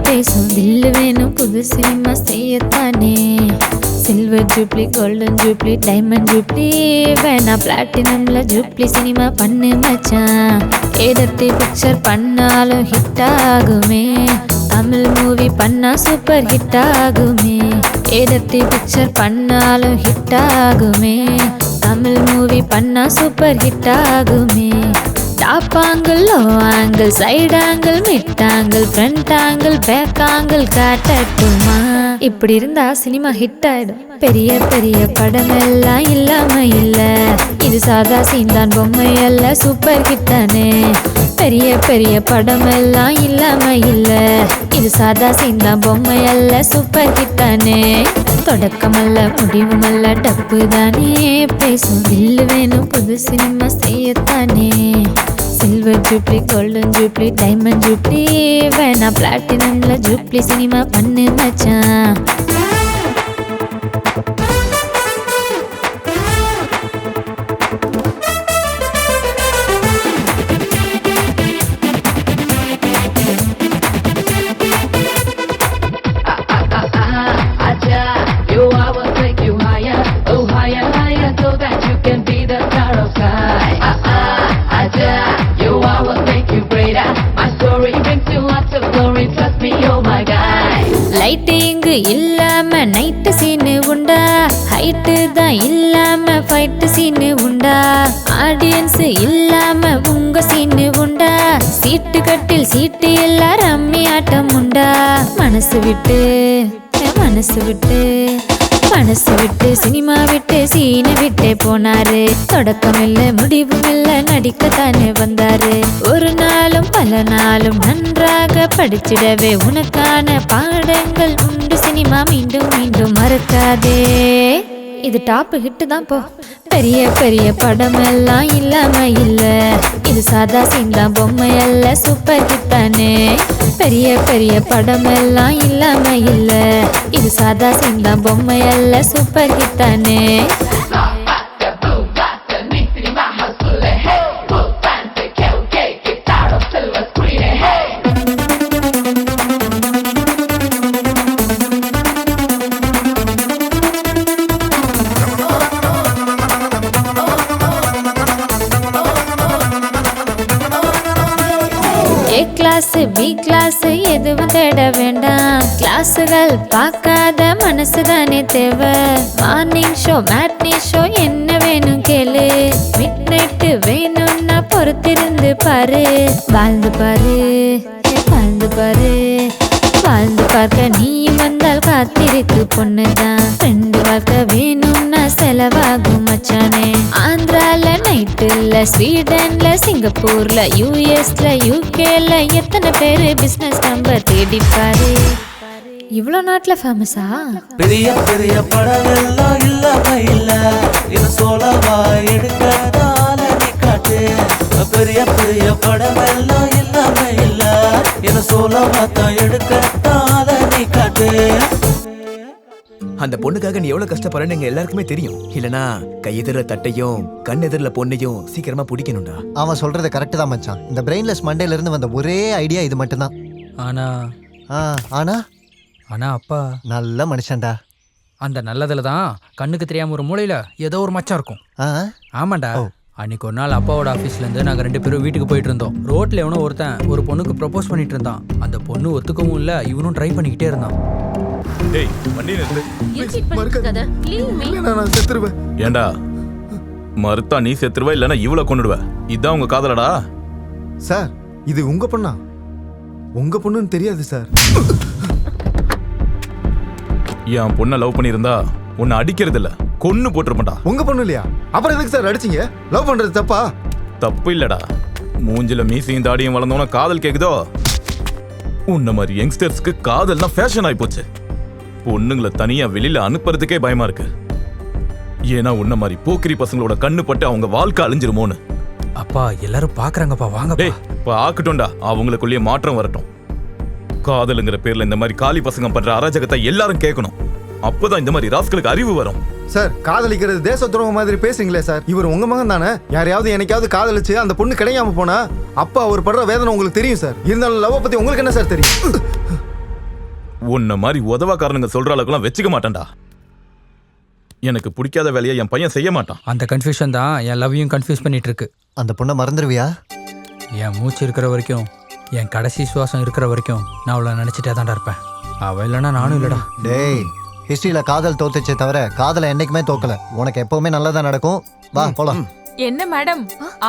பேசும் தில்லு வேணும் புது சினிமா செய்யத்தானே. Silver jubilee golden jubilee diamond jubilee வேணா பிளாட்டினம்ல ஜூப்ளி சினிமா பண்ணு மச்சான். ஏதத்தி பிக்சர் பண்ணாலும் ஹிட் ஆகுமே, தமிழ் மூவி பண்ணா சூப்பர் ஹிட் ஆகுமே. ஏதத்தி பிக்சர் பண்ணாலும் ஹிட் ஆகுமே, தமிழ் மூவி பண்ணா சூப்பர் ஹிட் ஆகுமே. Top angle low angle side angle mid angle front angle back angle காட்டட்டுமா? இப்படி இருந்தா சினிமா ஹிட் ஆயிடும். பெரிய பெரிய படம் எல்லாம் இல்லாம இல்ல, இது சாதா சீன்தான் பொம்மை அல்ல சூப்பர் ஹிட் தானே. பெரிய பெரிய படம் எல்லாம் இல்லாம இல்ல, இது சாதா சீன்தான் பொம்மை அல்ல சூப்பர் ஹிட் தானே. தொடக்கமல்ல முடிவுமல்ல டப்பு தானே பேசும் தில்லு வேணும் புது சினிமா செய்யத்தானே. Silver jubilee golden jubilee diamond jubilee வேணா பிளாட்டினம்ல ஜூப்ளி சினிமா பண்ணு மச்சான். லைட்டு இங்கு இல்லாம நைட்டு சீனு உண்டா, ஹைட்டு தான் இல்லாம ஃபைட்டு சீனு உண்டா, ஆடியன்ஸ் இல்லாம உங்க சீனு உண்டா, சீட்டு கட்டில் சீட்டு எல்லாம் ரம்மி ஆட்டம் உண்டா. மனசு விட்டு மனசு விட்டு மனசு விட்டு சினிமா விட்டு சீனை விட்டு போனாரு. தொடக்கம் இல்ல முடிவும் இல்ல நடிக்கத்தானே வந்தாரு. ஒரு நாளும் பல நாளும் நன்றாக படிச்சிடவே உனக்கான பாடங்கள் உண்டு சினிமா மீண்டும் மீண்டும் மறக்காதே. இது டாப் ஹிட் தான் போ. பெரிய பெரிய படம் எல்லாம் இல்லாம இல்ல, இது சாதா சீன்தான் பொம்மை அல்ல சூப்பர் ஹிட் தானே. பெரிய பெரிய படம் எல்லாம் இல்லாம இல்ல, இது சாதா சீன்தான் பொம்மை அல்ல சூப்பர் ஹிட் தானே. ஏ கிளாஸ் பி கிளாஸ் எதுவும் தேட வேண்டாம், கிளாஸுகள் பார்க்காத மனசு தானே தேவை. மார்னிங் ஷோ மேட்னி ஷோ என்ன வேணும் கேளு, மிட் நைட்டு வேணும்னா பொறுத்திருந்து பாரு. வாழ்ந்து பாரு வாழ்ந்து பாரு வாழ்ந்து பார்க்க நீயும் வந்தால் காத்திருக்கு பொண்ணுதான். ரெண்டு வாழ்க்கை வேணும்னா செலவாகும் மச்சானே. ஆந்திரால நைட்டுல, ஸ்வீடன்ல, சிங்கப்பூர்ல, யூஎஸ்ல, யூகேல எத்தனை பேரு பிசினஸ் நம்பர் தேடிப்பாரு. இவ்வளோ நாட்டில் ஃபேமஸா? பெரிய பெரிய படமெல்லாம் இல்லாம இல்ல இது சோழவா எடுக்காதால நீ காட்டு. பெரிய பெரிய படமெல்லாம் இல்லாம இல்ல இது சோழவா தான் எடுக்காதால நீ காட்டு. அந்த பொண்ணுக்காக நீ எவ்வளவு கஷ்டப்படுறன்னு எங்க எல்லாருக்குமே தெரியும். இல்லனா கையெதிர தட்டையும் கண் எதிரில பொண்ணையும் சீக்கிரமா பிடிக்கணும்டா. அவன் சொல்றது கரெக்ட் தான் மச்சான். இந்த பிரெயின்லெஸ் மண்டையில இருந்து வந்த ஒரே ஐடியா இது மட்டும்தான். ஆனா ஆனா அப்பா நல்ல மனுஷன்டா. அந்த நல்லதுல தான் கண்ணுக்கு தெரியாம ஒரு மூலையில ஏதோ ஒரு மச்சம் இருக்கும். ஆமாண்டா. அன்னைக்கு ஒரு நாள் அப்பாவோட ஆஃபீஸ்ல இருந்து நாங்க 2 பேரும் வீட்டுக்கு போயிட்டு இருந்தோம். ரோட்ல எவனோ ஒருத்தன் ஒரு பொண்ணுக்கு ப்ரப்போஸ் பண்ணிட்டு இருந்தான். அந்த பொண்ணு ஒத்துக்கவும் இல்ல, இவனும் ட்ரை பண்ணிக்கிட்டே இருந்தான். டேய் வண்டி நிறுத்து. நான் செத்துருவேன். ஏண்டா மறுத்தா நீ செத்துருவ இல்லனா இவள கொன்னுடுவ. இதான் உங்க காதலடா? சார் இது உங்க பொண்ணா? உங்க பொண்ணுன்னு தெரியாது சார். என் பொண்ணை லவ் பண்ணியிருந்தா உன்னை அடிக்கிறது இல்ல கொன்னு போட்டிருப்பா. உங்க பொண்ணு இல்லையா? அப்புறம் எதுக்கு சார் அடிச்சீங்க? லவ் பண்றது தப்பா? தப்பு இல்லடா. மூஞ்சில மீசையும் தாடியும் வளர்ந்தோன்னா காதல் கேக்குதோ? உன்ன மாதிரி யங்ஸ்டர்ஸ்க்கு காதல்னா ஃபேஷன் ஆகி போச்சு. பொண்ணுங்களை தனியா வெளியில அனுப்புறதுக்கே பயமா இருக்கு. ஏன்னா உன்ன மாதிரி போக்கிரி பசங்களோட கண்ணு பட்டு அவங்க வாழ்க்கை அழிஞ்சிருமோன்னு. அப்பா எல்லாரும் பாக்குறாங்கப்பா, வாங்க. ஆக்கட்டும்டா, அவங்களுக்குள்ளேயே மாற்றம் வரட்டும். காதலுங்கிற பேர்ல இந்த மாதிரி காலி பசங்க பண்ற அராஜகத்தை எல்லாரும் கேட்கணும். அப்பதான் இந்த மாதிரி ராஸ்களுக்கு அறிவு வரும். சார் காதலிக்கிறது தேச துரோகம் மாதிரி பேசுங்களே சார். இவர் உங்க மகன் தானே? யாரையாவது என்னைக்காவது காதலிச்சு அந்த பொண்ணு கிடைக்காம போனா அப்பா அவர் படுற வேதனை உங்களுக்கு தெரியும் சார். இருந்தாலும் லவ் பத்தி உங்களுக்கு என்ன சார் தெரியும்? உன்ன மாதிரி உதவாக்காரனுங்க சொல்ற அளவுக்குலாம் வச்சுக்க மாட்டேன்டா. எனக்கு பிடிக்காத வேலையை என் பையன் செய்ய மாட்டான். அந்த கன்ஃபியூஷன் தான் என் லவ்வையும் கன்ஃபியூஸ் பண்ணிட்டு இருக்கு. அந்த பொண்ணை மறந்துடுவியா? என் மூச்சு இருக்கிற வரைக்கும், என் கடைசி சுவாசம் இருக்கிற வரைக்கும் நான் அவளை நினைச்சிட்டே தான்டா இருப்பேன். அவ இல்லைன்னா நானும் இல்லடா. டேய் ஹிஸ்டரியில காதல் தோத்துச்சே தவிர காதலை என்னைக்குமே தோக்கல. உனக்கு எப்பவுமே நல்லதா நடக்கும். வா போலாம். என்ன மேடம்,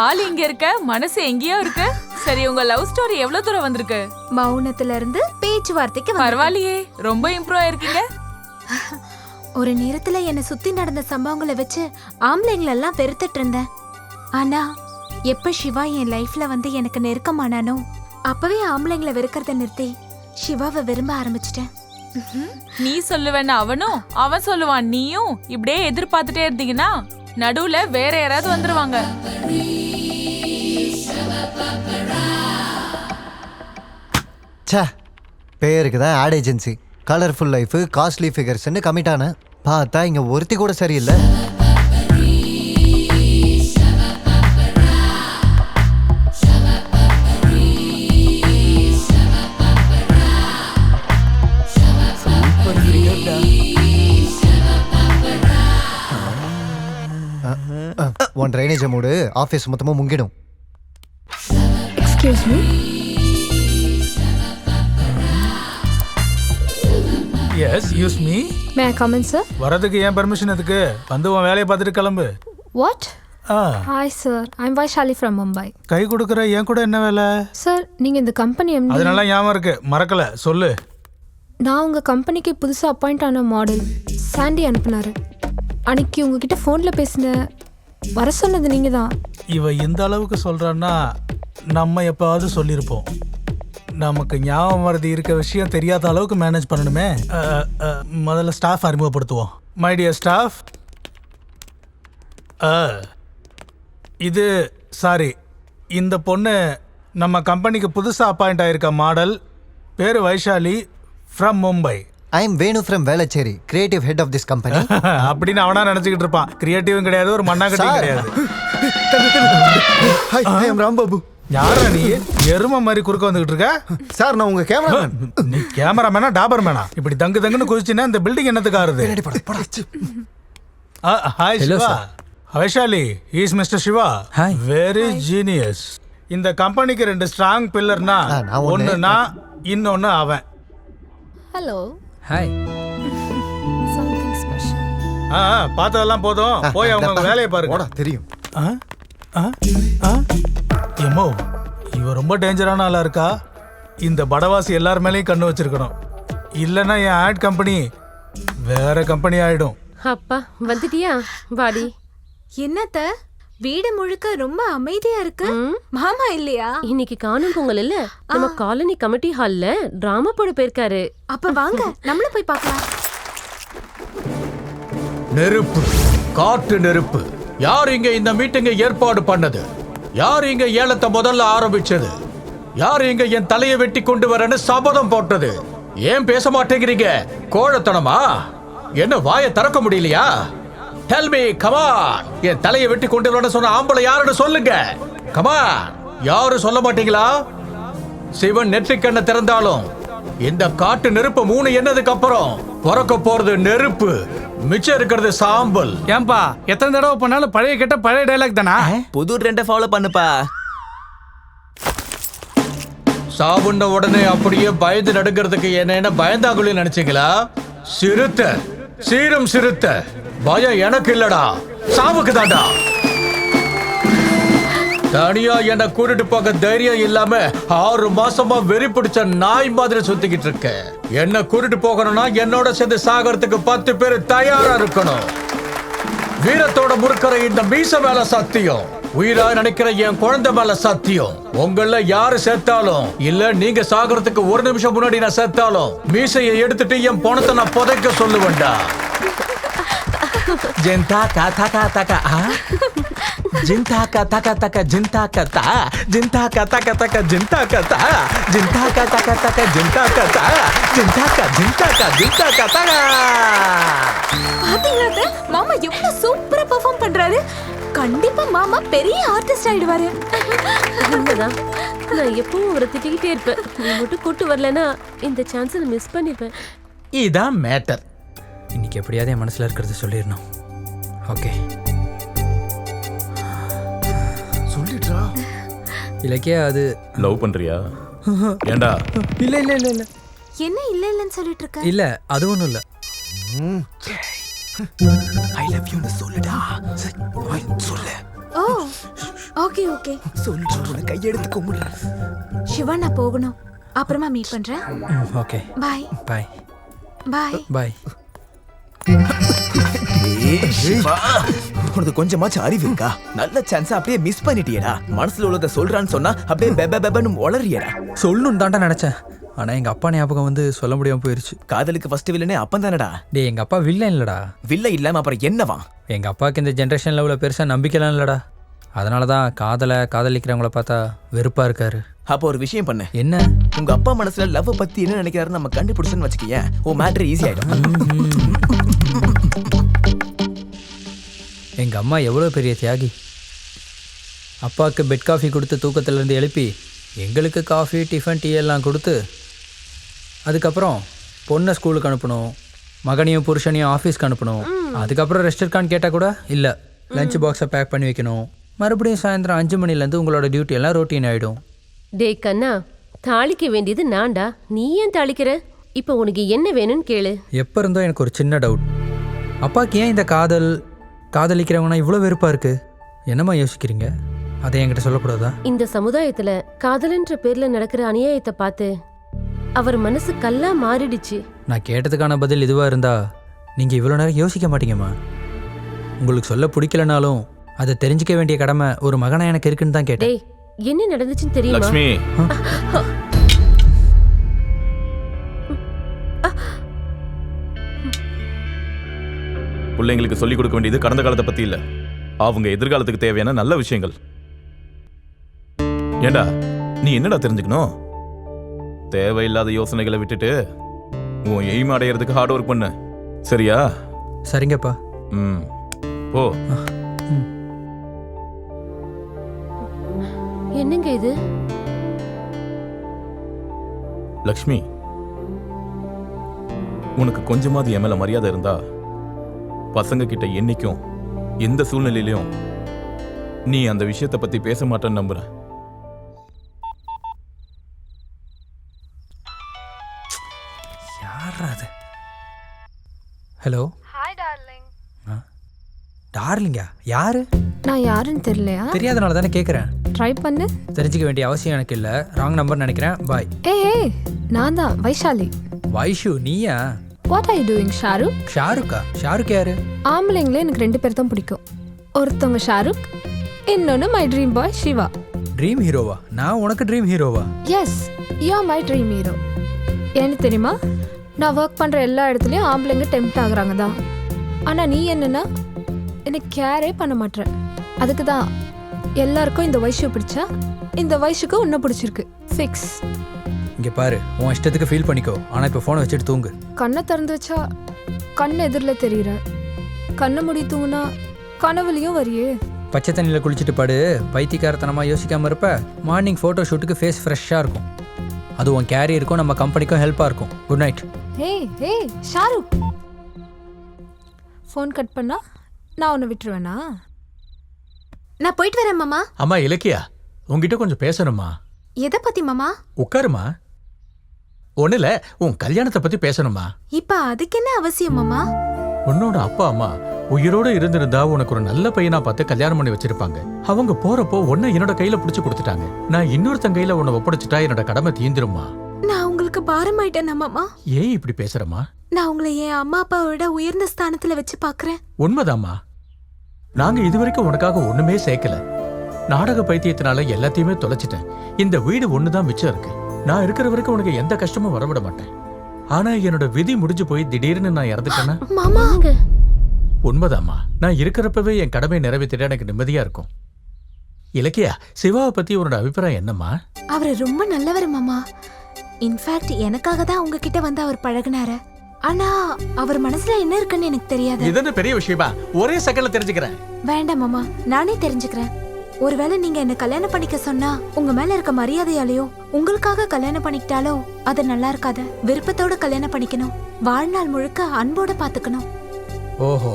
ஆள் இங்க இருக்க, மனசு எங்கேயோ இருக்கு. சரி, உங்க லவ் ஸ்டோரி எவ்வளவு தூரம் வந்திருக்கு? மௌனத்துல இருந்து பேச்சுவார்த்தைக்கு பரவாயில்லையே, ரொம்ப இம்ப்ரூவ் ஆயிருக்கீங்க. ஒரு நேரத்துல என்னை சுத்தி நடந்த சம்பவங்களை வச்சு ஆம்பளைங்களெல்லாம் வெறுத்துட்டு இருந்தேன். ஆனா எப்ப சிவா என் லைஃப்ல வந்து எனக்கு நெருக்கமானானோ அப்பவே ஆம்பளைங்களை வெறுக்கிறத நிறுத்தி சிவாவை விரும்ப ஆரம்பிச்சிட்டேன். நீ சொல்லுவேன்னு அவனும், அவன் சொல்லுவான் நீயும். இப்படியே எதிர்பார்த்துட்டே இருந்தீங்கன்னா நடுவுல வேற யாராவது வந்துருவாங்க. ச்சே, பேருக்கு தான் ad agency. Colourful life, costly ஃபிகர்ஸ்ன்னு கமிட் ஆன பார்த்தா இங்க ஒருத்தி கூட சரியில்லை. ஒன் ட்ரைனேஜ் மூடு, ஆஃபீஸ் மொத்தமாக முங்கிடும். Excuse me. எஸ் யூஸ் me. May I come in sir? வரதுக்கு ஏன் பெர்மிஷன் எதுக்கு? வந்து உன் வேலையை பார்த்துட்டு கிளம்பு. What? Hi sir, I am Vaishali from Mumbai. கை கொடுக்குற என் கூட என்ன வேலை? சார் நீங்கள் இந்த கம்பெனி எம்டி. அதனால ஞாபகம் இருக்கு, மறக்கல, சொல்லு. நான் உங்கள் கம்பெனிக்கு புதுசாக அப்பாயிண்ட் ஆன மாடல் சாண்டி அனுப்புனாரு. அன்னைக்கு உங்ககிட்ட ஃபோனில் பேசின வர சொன்னது நீங்கள் தான். இவ இந்த அளவுக்கு சொல்கிறான்னா நம்ம எப்போவாவது சொல்லியிருப்போம். நமக்கு ஞாபகம் மறதி இருக்க விஷயம் தெரியாத அளவுக்கு மேனேஜ் பண்ணணுமே. முதல்ல ஸ்டாஃப் அறிமுகப்படுத்துவோம். மை டியர் ஸ்டாஃப், இது சாரி, இந்த பொண்ணு நம்ம கம்பெனிக்கு புதுசாக அப்பாயிண்ட் ஆயிருக்க மாடல். பேர் Vaishali, from Mumbai. I am Venu from Velachery, creative head of this company. அப்படின்னு அவனா நினச்சிக்கிட்டு இருப்பான். கிரியேட்டிவும் கிடையாது, ஒரு மண்ணாங்கட்டியும் கிடையாது. Hi, I am Rambabu. யாரா நீ? எரும மாதிரி குறுக்க வந்துகிட்டு இருக்க? சார் நான் உங்க கேமராமேன். நீ கேமராமேனா டாபர் மேனா? இப்படி தங்கு தங்குன்னு குதிச்சுன்னா இந்த பில்டிங் என்னத்துக்கு ஆறுது? Hi Shiva. Vaishali, he is mister Shiva. Very genius. இந்த கம்பெனிக்கு 2 ஸ்ட்ராங் பில்லர்னா, ஒன்னு நான், இன்னொன்னு அவன். ஹலோ. ஹாய். Something special. பார்த்ததெல்லாம் போதும், போய் அவங்க வேலையை பாருங்க. தெரியும். எம்மோ, இவ ரொம்ப டேஞ்சரான ஆளா இருக்கா. இந்த படவாசி எல்லார் மேலேயும் கண்ணு வச்சிருக்கணும். இல்லைன்னா என் ஆட் கம்பெனி வேற கம்பெனி ஆயிடும். அப்பா வந்துட்டியா? வாடி. என்னத்த வீடு முழுக்க ரொம்ப அமைதியா இருக்கு. மாமா இல்லையா? இன்னைக்கு காணும் பொங்கல் இல்ல, நம்ம காலனி கமிட்டி ஹால்ல டிராமா போட போயிருக்காரு. அப்ப வாங்க நம்மளும் போய் பார்க்கலாம். நெருப்பு, காட்டு நெருப்பு. யார் இங்க இந்த மீட்டிங்கை ஏற்பாடு பண்ணது? யார் இங்க ஏலத்தை முதல்ல ஆரம்பிச்சது? யார் இங்க என் தலையை வெட்டி கொண்டு வரேன்னு சபதம் போட்டது? ஏன் பேச மாட்டேங்கிறீங்க? கோழத்தனமா? என்ன வாயை திறக்க முடியலையா? Tell me, come on. என் தலையை வெட்டி கொண்டு வரேன்னு சொன்ன ஆம்பளை யாருன்னு சொல்லுங்க. கமான். யாரும் சொல்ல மாட்டீங்களா? சிவன் நெற்றிக்கண்ணை திறந்தாலும் இந்த காட்டு நெருப்பு 3 என்னதுக்கு அப்புறம் பிறக்க போறது நெருப்பு, மிச்சம் இருக்கிறது சாம்பல். ஏன்பா எத்தனை தடவை பண்ணாலும் பழைய கேட்ட பழைய டைலாக் தானா? புது ட்ரெண்டை ஃபாலோ பண்ணுப்பா. சாவுண்ட உடனே அப்படியே பயந்து நடுங்கிறதுக்கு என்ன பயந்தாங்குழி நினைச்சீங்களா? சிறுத்த, சீரும் சிறுத்த. பயம் எனக்கு இல்லடா, சாவுக்கு தாண்டா. தனியா என்ன கூட்டிட்டு போக தைரியம் இல்லாம 6 மாசமா வெறி பிடிச்ச நாய் மாதிரி சுத்திக்கிட்டு இருக்க. என்ன கூட்டிட்டு போகணும்னா என்னோட சேர்ந்து சாகறதுக்கு 10 பேர் தயாரா இருக்கணும். வீரத்தோட முறுக்கிற இந்த மீச மேல சத்தியம், உயிரா நினைக்கிற என் குழந்தை மேல சத்தியம். உங்கள யாரு சேர்த்தாலும் இல்ல நீங்க சாகறதுக்கு 1 நிமிஷம் முன்னாடி நான் சேர்த்தாலும் மீசையை எடுத்துட்டு என் பணத்தை நான் புதைக்க சொல்லுவேன்டா. ஜென்தாக்கா தாக்கா தாக்கா ஜிந்தாக்கா தாக்கா தாக்கா ஜிந்தாக்கா தா ஜிந்தாக்கா தாக்கா தாக்கா ஜிந்தாக்கா தா ஜிந்தாக்கா தாக்கா தாக்கா ஜிந்தாக்கா தா ஜிந்தாக்கா ஜிந்தாக்கா ஜிந்தாக்கா தாக்கா. பாத்தீங்களா மாமா எவ்வளவு சூப்பரா பெர்ஃபார்ம் பண்றாரு. கண்டிப்பா மாமா பெரிய ஆர்டிஸ்ட் ஆயிடுவாரு. உண்மைதான். நான் எப்பவும் அவரை திட்டிக்கிட்டே இருப்பேன். நீ மட்டும் கூட்டு வரலன்னா இந்த சான்ஸை மிஸ் பண்ணிப்பேன். இதான் மேட்டர். இன்னைக்கு எப்படியாவது என் மனசில் இருக்கிறது சொல்லிடணும். ஓகே சொல்லிடுறா. இலக்கியா அது லவ் பண்றியா? ஏண்டா? இல்ல இல்ல இல்ல இல்ல என்ன இல்ல இல்லன்னு சொல்லிட்டு இருக்க? இல்ல அது ஒண்ணும் இல்ல. ஐ லவ் யூ சொல்லுடா. சொல்லு. ஓ ஓகே ஓகே சொல்லு. கையெடுத்து கும்பிடு. சிவா நான் போகணும், அப்புறமா மீட் பண்றேன். ஓகே பாய் பாய் பாய் பாய். உனக்கு கொஞ்சமாச்சும் அறிவு இருக்கா? நல்ல சான்ஸ் அப்படியே மிஸ் பண்ணிட்டியடா. மனசுல உள்ளத சொல்றான்னு சொன்னா அப்படியே பெப பெபன்னு உளறியடா. சொல்லணும்னு தாண்டா நினைச்சேன், ஆனா எங்க அப்பா ஞாபகம் வந்து சொல்ல முடியாம போயிருச்சு. காதலுக்கு ஃபர்ஸ்ட் வில்லனே அப்பன் தானடா. டேய் எங்க அப்பா வில்லன் இல்லடா. வில்ல இல்லாம அப்புறம் என்னவா? எங்க அப்பாவுக்கு இந்த ஜென்ரேஷன் லெவலில் பெருசா நம்பிக்கைலாம் இல்லடா. அதனால தான் காதலிக்கிறவங்கள பார்த்தா வெறுப்பா இருக்காரு. அப்போ ஒரு விஷயம் பண்ணு. என்ன? உங்க அப்பா மனசுல லவ் பத்தி என்ன நினைக்கிறாரு நம்ம கண்டுபிடிச்சுன்னு வச்சுக்கேன், ஓ மேட்டர் ஈஸி ஆயிடும். எங்க அம்மா எவ்வளோ பெரிய தியாகி. அப்பாவுக்கு பெட் காஃபி கொடுத்து தூக்கத்திலேருந்து எழுப்பி எங்களுக்கு காஃபி டிஃபன் டீ எல்லாம் கொடுத்து அதுக்கப்புறம் பொண்ணை ஸ்கூலுக்கு அனுப்பணும், மகனையும் புருஷனையும் ஆஃபீஸ்க்கு அனுப்பணும். அதுக்கப்புறம் ரெஸ்ட் இருக்கான்னு கேட்டால் கூட இல்லை, லஞ்ச் பாக்ஸை பேக் பண்ணி வைக்கணும். மறுபடியும் சாயந்தரம் 5 மணிலேருந்து உங்களோட டியூட்டி எல்லாம் ரொட்டீன் ஆகிடும். டே கண்ணா, தாளிக்க வேண்டியது நான்டா, நீ ஏன் தாளிக்கிற? இப்போ உனக்கு என்ன வேணும்னு கேளு. எப்போ இருந்தோ எனக்கு ஒரு சின்ன டவுட், அப்பாவுக்கு ஏன் இந்த காதலிக்கிறவங்கன்னா இவ்வளோ வெறுப்பாக இருக்குது? என்னம்மா யோசிக்கிறீங்க? அதை என்கிட்ட சொல்லக்கூடாதா? இந்த சமுதாயத்துல காதலன்ற பேர்ல நடக்கிற அநியாயத்தை பார்த்து அவர் மனசு கல்லா மாறிடுச்சு. நான் கேட்டதுக்கான பதில் இதுவாக இருந்தா நீங்கள் இவ்வளோ நேரம் யோசிக்க மாட்டீங்கம்மா. உங்களுக்கு சொல்ல பிடிக்கலனாலும் அதை தெரிஞ்சுக்க வேண்டிய கடமை ஒரு மகனா எனக்கு இருக்குன்னு தான் கேட்டேன். டேய், என்ன நடந்துச்சுன்னு தெரியுமா? லக்ஷ்மி, பிள்ளைங்களுக்கு சொல்லிக் கொடுக்க வேண்டியது கடந்த காலத்தை பத்தி இல்ல, அவங்க எதிர்காலத்துக்கு தேவையான நல்ல விஷயங்கள். ஏண்டா நீ என்னடா தெரிஞ்சுக்கணும்? தேவையில்லாத யோசனைகளை விட்டுட்டு உன் எய்ம் அடையிறதுக்கு ஹார்ட் ஒர்க் பண்ணு, சரியா? சரிங்கப்பா. ஓ. என்னங்க இது? லக்ஷ்மி, உனக்கு கொஞ்சமாவது என் மேல மரியாதை இருந்தா பசங்க கிட்ட என்னைக்கும் எந்த சூழ்நிலையிலும் நீ அந்த விஷயத்தை பத்தி பேச மாட்டேன்னு நம்புறேன். ஹலோ. Hi darling. டார்லிங்கா? யாரு? நான் யாருன்னு தெரியலையா? தெரியாதனால தானே கேட்குறேன். ட்ரை பண்ணு. தெரிஞ்சுக்க வேண்டிய அவசியம் எனக்கு இல்லை. ராங் நம்பர் நினைக்கிறேன். பாய். ஏய் நான் தான் வைஷாலி. வைஷு நீயா? What are you doing Shahrukh? ஷாருக்கா? ஷாருக் யாரு? ஆம்பளைங்களே எனக்கு 2 பேர் தான் பிடிக்கும். ஒருத்தவங்க ஷாருக், இன்னொன்று my dream boy Siva. Dream ஹீரோவா? நான் உனக்கு ட்ரீம் ஹீரோவா? Yes, you are my dream hero. ஏன்னு தெரியுமா, நான் ஒர்க் பண்ணுற எல்லா இடத்துலையும் ஆம்பளைங்க டெம்ப்ட் ஆகுறாங்க தான். ஆனால் நீ என்னன்னா எனக்கு கேரே பண்ண மாட்டேற. அதுக்கு தான் எல்லாருக்கும் இந்த வயசு பிடிச்சா இந்த வயசுக்கு உன்னை பிடிச்சிருக்கு. ஃபிக்ஸ். இங்கே பாரு, உன் இஷ்டத்துக்கு ஃபீல் பண்ணிக்கோ. ஆனால் இப்போ ஃபோனை வச்சுட்டு தூங்கு. கண்ணை திறந்து வச்சா கண் எதிரில் தெரியுற, கண்ணை முடி தூங்குனா கனவுலையும் வரியே. பச்சை தண்ணியில் குளிச்சுட்டு பாடு. பைத்தியக்காரத்தனமாக யோசிக்காமல் இருப்ப. மார்னிங் ஃபோட்டோ ஷூட்டுக்கு ஃபேஸ் ஃப்ரெஷ்ஷாக இருக்கும். அது உன் கேரியருக்கும் நம்ம கம்பெனிக்கும் ஹெல்ப்பாக இருக்கும். Good night. Hey hey Shahrukh, phone cut பண்ணா நான் உன்னை விட்டுருவேனா? நான் போயிட்டு வரேன் மாமா. அம்மா இலக்கியா, உங்ககிட்ட கொஞ்சம் பேசணுமா? எதை பத்தி மாமா? உட்காருமா. ஒண்ணுல உன் கல்யாணத்தை பத்தி பேசணுமா? இப்ப அதுக்கு என்ன அவசியம் மாமா? உன்னோட அப்பா அம்மா உயிரோட இருந்திருந்தா உனக்கு ஒரு நல்ல பையனா பார்த்து கல்யாணம் பண்ணி வச்சிருப்பாங்க. அவங்க போறப்போ உன்னை என்னோட கையில புடிச்சு கொடுத்துட்டாங்க. நான் இன்னொருத்தன் கையில உன்னை ஒப்படைச்சிட்டா என்னோட கடமை தீந்துருமா? நான் உங்களுக்கு பாரமாயிட்டேன் மாமா. ஏன் இப்படி பேசுறமா? நான் உங்களை என் அம்மா அப்பாவை விட உயர்ந்த ஸ்தானத்துல வச்சு பாக்குறேன். உண்மைதாம்மா. நாங்க இதுவரைக்கும் உனக்காக ஒண்ணுமே சேர்க்கல. நாடக பைத்தியத்தினால எல்லாத்தையுமே தொலைச்சிட்டேன். இந்த வீடு ஒண்ணுதான் மிச்சம் இருக்கு. நான் இருக்கிற வரைக்கும் உனக்கு எந்த கஷ்டமும் வரவிட மாட்டேன். ஆனா என்னோட விதி முடிஞ்சு போய் திடீர்னு நான் இறந்துட்டேன்னா? மாமா, உண்மைதாம்மா. நான் இருக்கிறப்பவே என் கடமையை நிறைவேற்றிட எனக்கு நிம்மதியா இருக்கும். இலக்கியா, சிவாவை பத்தி உன்னோட அபிப்பிராயம் என்னம்மா? அவரு ரொம்ப நல்லவர் மாமா. இன்ஃபேக்ட் எனக்காக தான் உங்ககிட்ட வந்து அவர் பழகுனாரு. ஆனா அவர் மனசுல என்ன இருக்குன்னு எனக்கு தெரியாது. இது என்ன பெரிய விஷயமா? ஒரே செகண்ட்ல தெரிஞ்சுக்கிறேன். வேண்டாம் மாமா, நானே தெரிஞ்சுக்கிறேன். ஒருவேளை நீங்க என்ன கல்யாணம் பண்ணிக்க சொன்னா உங்க மேல இருக்க மரியாதையாலேயோ உங்களுக்காக கல்யாணம் பண்ணிக்கிட்டாலோ அது நல்லா இருக்காது. விருப்பத்தோட கல்யாணம் பண்ணிக்கணும். வாழ்நாள் முழுக்க அன்போட பாத்துக்கணும். ஓஹோ,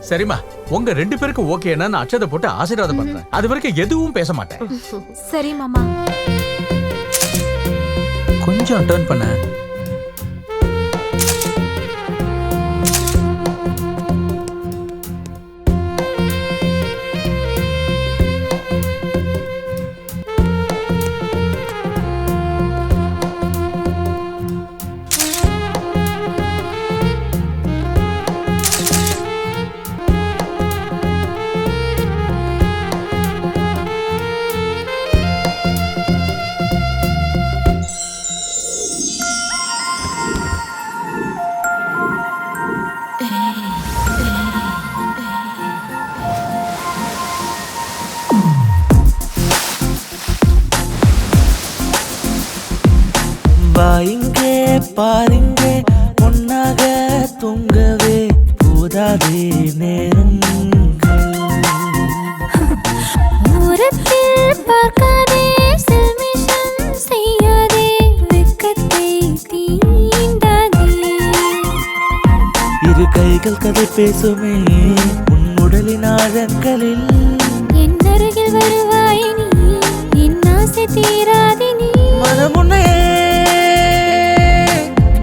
சரிம்மா. உங்க 2 பேருக்கு ஓகேன்னா நான் அச்சதை போட்டு ஆசீர்வாதம் பண்றேன். அது வரைக்கும் எதுவும் பேச மாட்டேன். சரி மாமா. கொஞ்சம் டர்ன் பண்ண. இங்கே பாருங்கே ஒன்னாக தூங்கவே போதாதே நேரங்கள். தூரத்தில் பார்க்காதே, செல்மிஷம் செய்யாதே, வெட்கத்தை தீண்டாதே. இரு கைகள் கதை பேசுமே உன் உடலின் ஆழங்களில். என் அருகில் வருவாய் நீ, என் ஆசை தீராதே நீ. மனமுன்னே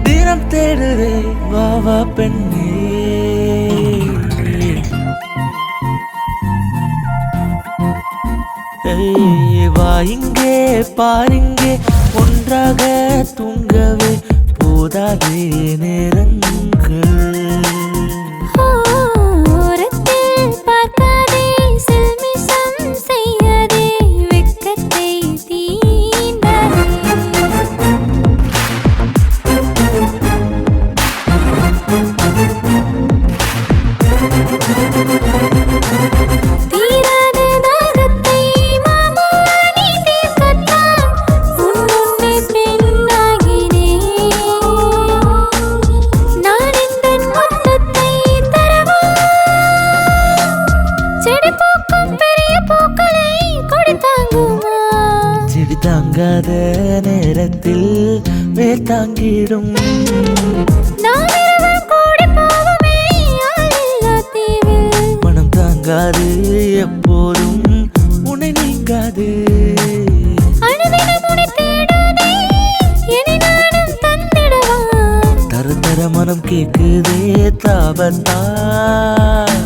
தினம் தேடுதே, வா வா பெண்ணே. வா இங்கே பாருங்கே ஒன்றாக தூங்கவே போதாதே நேரங்கள். ஓரத்தில் பார்க்காதே, செல்மிஷம் செய்யாதே, வெட்கத்தை தீண்டாதே. தீராத தாகத்தை மாமா நீ தீர்க்கத்தான் உன் முன்னே பெண்ணாகினேன். நான் இந்த மொத்தத்தை தரவா, செடி பூக்கும் பெரிய பூக்களை கொடி தாங்குமா. செடி தாங்காத நேரத்தில் வேர் தாங்கிடும். நான் இரவல் கூடி போவோமே ஆளில்லா தீவில். மனம் தாங்காது எப்போதும் உன்னை நீங்காது. அனுதினம் உன்னை தேடாதே, என்னை நானும் தந்திடவா. தர தர மனம் கேக்குதே தாபத்தால்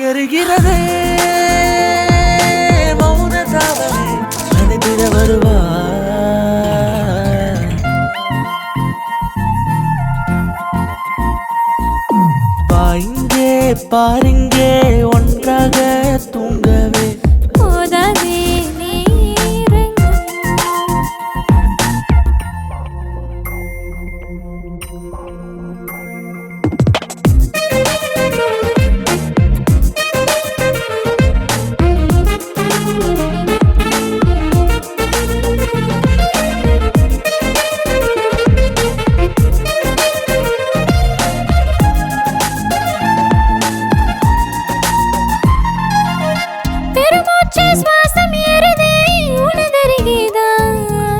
எரிகிறதே மௌன தாவரே நனைந்திட வருவாய். பாருங்கே ஒன்றாக தூங்கவே போதாதே நீரங்க. பெருமூச்சு சுவாசம் ஏறுதே உனதருகேதான்.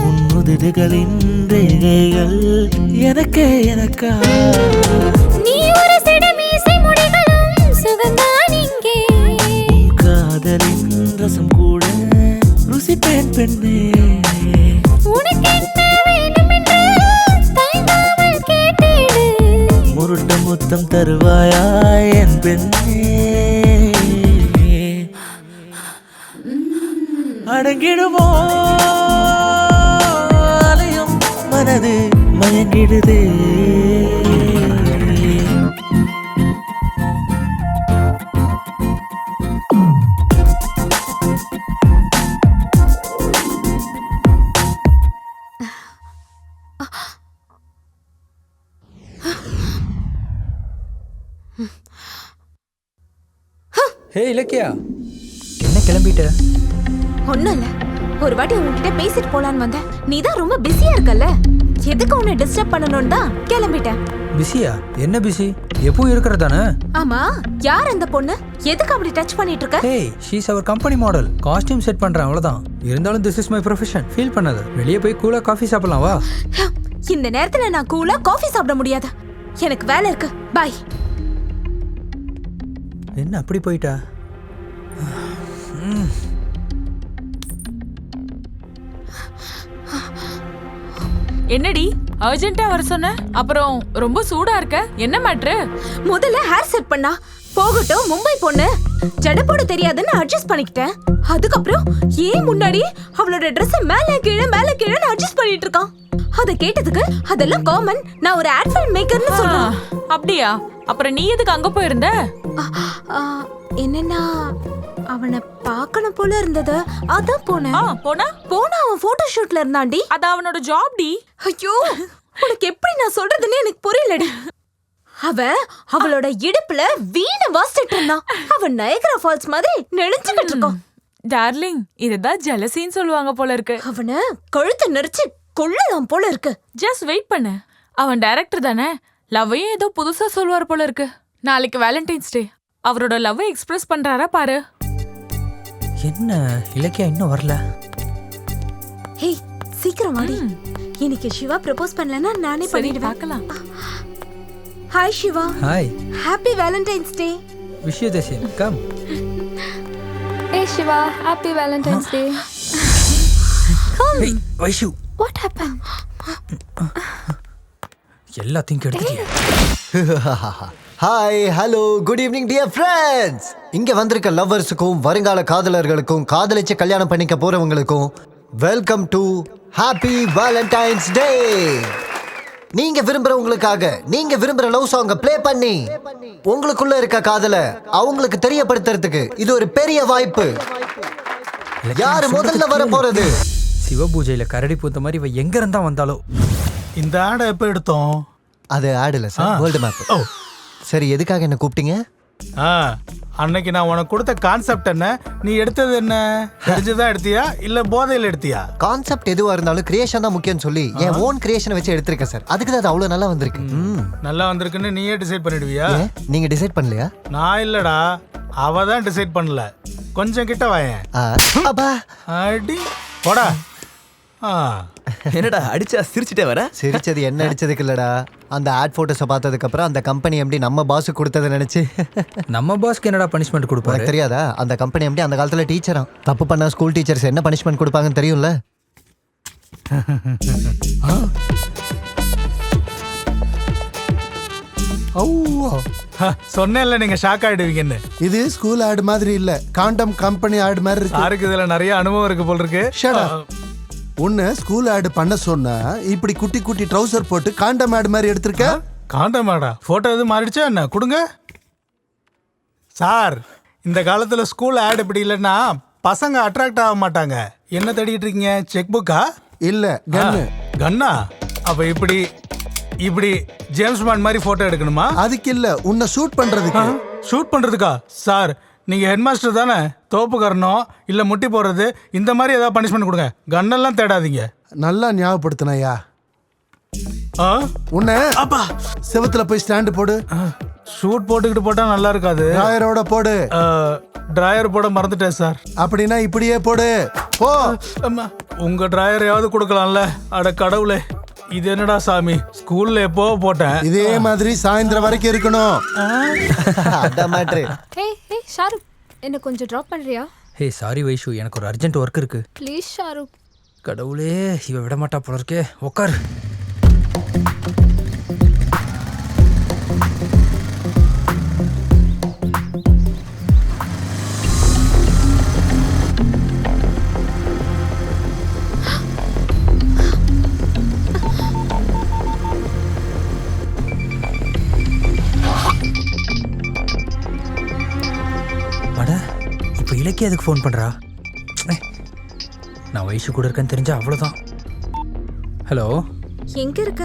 உன்னுதடுகளின் ரேகைகள் எனக்கே எனக்கா நீ ஒரு சிடமீசை முடிகளும் சுகந்தான் இங்கே. காதலின் ரசம் கூட ருசிப்பேன் பெண்ணே உனக்கு என்ன வேண்டும் என்று தயங்காமல் கேட்டிடு. முருட்ட முத்தம் தருவாயா என் பெண்ணே அடங்கிடுமோ அலையும் மனது மயங்கிடுதே ஹே இலக்கியா, என்ன கிளம்பிட்ட? ஒண்ணும் இல்ல, ஒரு வாட்டி உன்கிட்ட பேசிட்டு போலான்னு வந்தேன். நீ தான் ரொம்ப பிஸியா இருக்கல்ல, எதுக்கு உன்னை டிஸ்டர்ப் பண்ணணும்னு தான் கிளம்பிட்டேன். பிஸியா? என்ன பிஸி? எப்பவும் இருக்கிறதானே? ஆமா, யார் அந்த பொண்ணு? எதுக்கு அப்படி டச் பண்ணிட்டு இருக்க? ஹே, she's our company model. Costume set பண்றேன் அவ்வளவுதான். இருந்தாலும் this is my profession. Feel பண்ணாத. வெளியே போய் கூலா காஃபி சாப்பிடலாம் வா. இந்த நேரத்துல நான் கூலா காஃபி சாப்பிட முடியாது, எனக்கு வேலை இருக்கு. பை. என்ன அப்படி போயிட்டா? என்னடி அர்ஜென்ட்டா வர சொன்ன? அப்புறம் ரொம்ப சூடா இருக்க, என்ன மேட்ரு? முதல்ல ஹேர் செட் பண்ணா போகட்டும், மும்பை பொண்ணு ஜட போட தெரியாதுன்னு அட்ஜஸ்ட் பண்ணிக்கிட்டேன். அதுக்கப்புறம் ஏன் முன்னாடி அவளோட ட்ரெஸ் மேல கீழே அட்ஜஸ்ட் பண்ணிட்டு இருக்கான். அத கேட்டதுக்கு அதெல்லாம் காமன், நான் ஒரு ஆட் ஃபில்ம் மேக்கர்னு சொல்றேன். அப்படியா? அப்புறம் நீ எதுக்கு அங்க போயிருந்த? என்னன்னா அவனை பார்க்கணும் போல இருந்தது, அதான் போனேன். போனா அவன் போட்டோ ஷூட்ல இருந்தாண்டி. அது அவனோட ஜாப் டி. ஐயோ, உனக்கு எப்படி நான் சொல்றதுன்னு எனக்கு புரியலடி. அவளோட இடுப்புல வீண வாசிட்டு இருந்தான். அவன் நயகரா ஃபால்ஸ் மாதிரி நெளிஞ்சுக்கிட்டு இருக்கான். டார்லிங், இதுதான் ஜெலசின்னு சொல்லுவாங்க போல இருக்கு. அவனை கழுத்தை நெரிச்சு கொள்ளலாம் போல இருக்கு. ஜஸ்ட் வெயிட் பண்ணு, அவன் டைரக்டர் தானே, லவ்வையும் ஏதோ புதுசா சொல்லுவார் போல இருக்கு. நாளைக்கு வேலண்டைன்ஸ் டே, அவரோட லவ்வை எக்ஸ்பிரஸ் பண்றாரா பாரு. என்ன இலக்கியா இன்னும் வரல? ஹே, சீக்கிரம் வாடி. இன்னைக்கு சிவா ப்ரப்போஸ் பண்ணலன்னா நானே பண்ணிடுவேன். பார்க்கலாம். Hi Siva. Hi. Happy Valentine's day. Wish you the same. Come. Hey Shiva, happy Valentine's Day. Come. Hey, Vaishu. What happened? எல்லாத்தையும் கெடுத்துட்டியா? Hi, hello, good evening dear friends. இங்க வந்திருக்க லவ்வர்ஸுக்கும் வருங்கால காதலர்களுக்கும் காதலிச்சு கல்யாணம் பண்ணிக்க போறவங்களுக்கும் welcome to happy Valentine's day. நீங்க விரும்புறவங்களுக்காக நீங்க விரும்புற லவ் சாங்கை ப்ளே பண்ணி உங்களுக்குள்ள இருக்க காதலை அவங்களுக்கு தெரியப்படுத்துறதுக்கு இது ஒரு பெரிய வாய்ப்பு. யாரு முதல்ல வர போறது? சிவபூஜையில கரடி பூத்த மாதிரி இவ எங்க இருந்தா வந்தாலோ. இந்த ஆடை எப்ப எடுத்தோம்? அது ஆட் இல்ல சார், வேர்ல்டு மேப். சரி, எதுக்காக என்ன கூப்பிட்டீங்க? அன்னைக்கு நான் உனக்கு கொடுத்த கான்செப்ட் என்ன, நீ எடுத்தது என்ன? தெரிஞ்சுதான் எடுத்தியா இல்ல போதையில எடுத்தியா? கான்செப்ட் எதுவா இருந்தாலும் கிரியேஷன் தான் முக்கியம் சொல்லி என் ஓன் கிரியேஷனை வச்சு எடுத்திருக்கேன் சார். அதுக்கு தான் அது அவ்வளவு நல்லா வந்திருக்கு. நல்லா வந்திருக்குன்னு நீயே டிசைட் பண்ணிடுவியா? நீங்க டிசைட் பண்ணலையா? நான் இல்லடா, அவ தான் டிசைட் பண்ணல. கொஞ்சம் கிட்ட வாயேன். அடி போடா. என்னடா அடிச்சா சிரிச்சுட்டே வர? சிரிச்சது என்ன அடிச்சதுக்கு இல்லடா, அந்த ஆட் போட்டோஸை பார்த்ததுக்கு அப்புறம் அந்த கம்பெனி எப்படி நம்ம பாஸ் கொடுத்ததை நினைச்சு. நம்ம பாஸ்க்கு என்னடா பனிஷ்மெண்ட் கொடுப்பாரு? தெரியாதா? அந்த கம்பெனி எப்படி அந்த காலத்துல டீச்சரா தப்பு பண்ணா ஸ்கூல் டீச்சர்ஸ் என்ன பனிஷ்மெண்ட் கொடுப்பாங்கன்னு தெரியும்ல. சொன்னேன்ல நீங்க ஷாக் ஆயிடுவீங்கன்னு. இது ஸ்கூல் ஆட் மாதிரி இல்ல, காண்டம் கம்பெனி ஆட் மாதிரி இருக்கு. யாருக்கு இதுல நிறைய அனுபவம் இருக்கு போல இருக்கு. உன்னை ஸ்கூல் ஆட் பண்ண சொன்னா இப்படி குட்டி குட்டி ட்ரவுசர் போட்டு காண்டம் ஆட் மாதிரி எடுத்திருக்க. காண்டம் ஆடா? போட்டோ எதுவும் மாறிடுச்சா என்ன? கொடுங்க. சார் இந்த காலத்தில் ஸ்கூல் ஆட் இப்படி இல்லைன்னா பசங்க அட்ராக்ட் ஆக மாட்டாங்க. என்ன தேடிட்டு இருக்கீங்க? செக் புக்கா? இல்ல கன்னு. கன்னா? அப்ப இப்படி இப்படி ஜேம்ஸ் பாண்ட் மாதிரி போட்டோ எடுக்கணுமா? அதுக்கு இல்ல, உன்னை ஷூட் பண்றதுக்கு. ஷூட் பண்றதுக்கா? சார் நீங்க ஹெட் மாஸ்டர் தானே? தோப்புக்கறணும் இல்ல முட்டி போடுறது இந்த மாதிரி ஏதாவது பனிஷ்மெண்ட் கொடுங்க. கன்னெல்லாம் தேடாதீங்க. நல்லா ஞாபகப்படுத்தினயா. உன்னை அப்பா செவத்துல போய் ஸ்டாண்டு போடு. ஷூட் போட்டுக்கிட்டு போட்டா நல்லா இருக்காது. டிராயரோட போடு. டிராயர் போட மறந்துட்டேன் சார். அப்படின்னா இப்படியே போடு. போ. உங்க டிராயரையாவது கொடுக்கலாம்ல. அட கடவுளே, இது என்னடா சாமி, ஸ்கூல்ல எப்போ போட்டேன். இதே மாதிரி சாயந்தரம் வரைக்கும் இருக்கணும். அதான் மேட்ரு. ஹே ஹே ஷாருக், என்ன கொஞ்சம் ட்ராப் பண்றியா? ஹே சாரி வைஷு, எனக்கு ஒரு அர்ஜென்ட் ஒர்க் இருக்கு. ப்ளீஸ் ஷாருக். கடவுளே, இவ விட மாட்டா போல இருக்கே. உட்கார். இப்போ இலக்கிய எதுக்கு ஃபோன் பண்ணுறா? நான் வயசு கூட இருக்கேன்னு தெரிஞ்சா அவ்வளோதான். ஹலோ, எங்க இருக்க?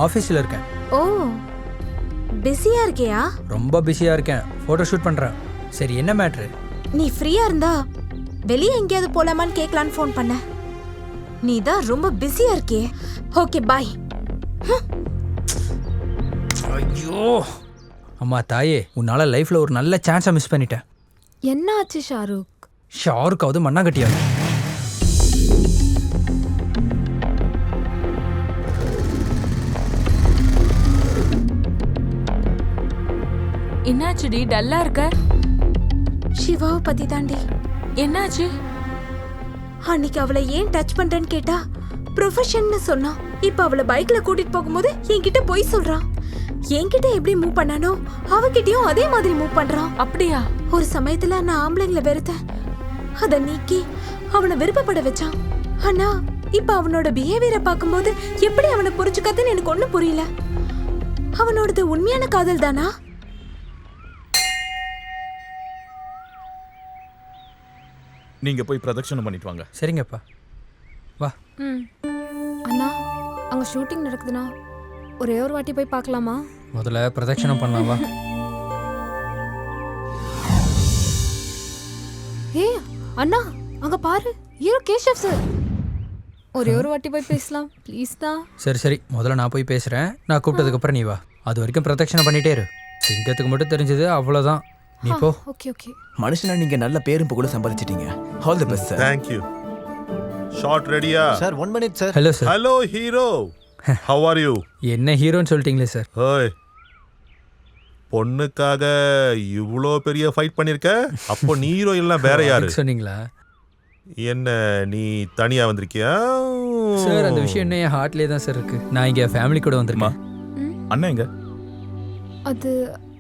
ஆஃபீஸில் இருக்கேன். ஓ, பிஸியா இருக்கியா? ரொம்ப பிஸியாக இருக்கேன், ஃபோட்டோ ஷூட் பண்ணுறேன். சரி, என்ன மேட்ரு? நீ ஃப்ரீயா இருந்தா வெளியே எங்கேயாவது போலாமான்னு கேட்கலான்னு ஃபோன் பண்ண. நீ தான் ரொம்ப பிஸியா இருக்கியே. Okay bye. ஐயோ அம்மா தாயே, உன்னால் லைஃப்பில் ஒரு நல்ல சான்ஸை மிஸ் பண்ணிட்டேன். என்ன ஆச்சு ஷாருக்? ஷாருக்காவது மண்ணாங்கட்டியாது. என்னாச்சுடி டல்லா இருக்க? சிவாவை பத்தி தாண்டி. என்னாச்சு? அன்னைக்கு அவளை ஏன் டச் பண்றேன்னு கேட்டா ப்ரொஃபஷன்னு சொன்னா. இப்ப அவளை பைக்ல கூட்டிட்டு போகும்போது என்கிட்ட போய் சொல்றான். என்கிட்ட எப்படி மூவ் பண்ணானோ அவகிட்டயும் அதே மாதிரி மூவ் பண்றான். அப்படியா? ஒரு சமயத்துல நான் ஆம்பளைங்களை வெறுத்தேன், அத நீக்கி அவனை விருப்பப்பட வச்சான். ஆனா இப்ப அவனோட பிஹேவியரை பார்க்கும்போது எப்படி அவனை புரிஞ்சுக்காதுன்னு எனக்கு ஒண்ணும் புரியல. அவனோடது உண்மையான காதல் தானா? நீங்க போய் பிரதட்சணம் பண்ணிட்டு வாங்க. சரிங்கப்பா, வா. அண்ணா, அங்க ஷூட்டிங் நடக்குதுண்ணா, ஒரே ஒரு வாட்டி போய் பார்க்கலாமா? முதல்ல பிரதட்சணம் பண்ணலாம், வா. ஏ அண்ணா, அங்க பாரு, ஹீரோ கேஷவ் சார். ஒரே ஒரு வாட்டி போய் பேசலாம் ப்ளீஸ் தான். சரி சரி, முதல்ல நான் போய் பேசுகிறேன். நான் கூப்பிட்டதுக்கப்புறம் நீ வா. அது வரைக்கும் பிரதட்சணம் பண்ணிட்டே இரு. சிங்கத்துக்கு மட்டும் தெரிஞ்சது அவ்வளோதான். நீ போ. Okay okay. மனுஷனா நீங்க நல்ல பேரும் புகழும் சம்பாதிச்சிட்டீங்க. All the best sir. Thank you. Shot ரெடியா? Sir 1 minute sir. Hello sir. Hello hero, how are you? என்ன ஹீரோன்னு சொல்லிட்டீங்களே சார். ஓய், பொண்ணுக்காக இவ்வளோ பெரிய ஃபைட் பண்ணிருக்க. அப்போ நீ ஹீரோ இல்ல வேற யாரு சொன்னீங்களா? என்ன நீ தனியா வந்திருக்கியா? சார் அந்த விஷயம் என்ன என் ஹார்ட்லேயே தான் சார் இருக்கு. நான் இங்கே ஃபேமிலி கூட வந்திருக்கேன். அண்ணா எங்க? அது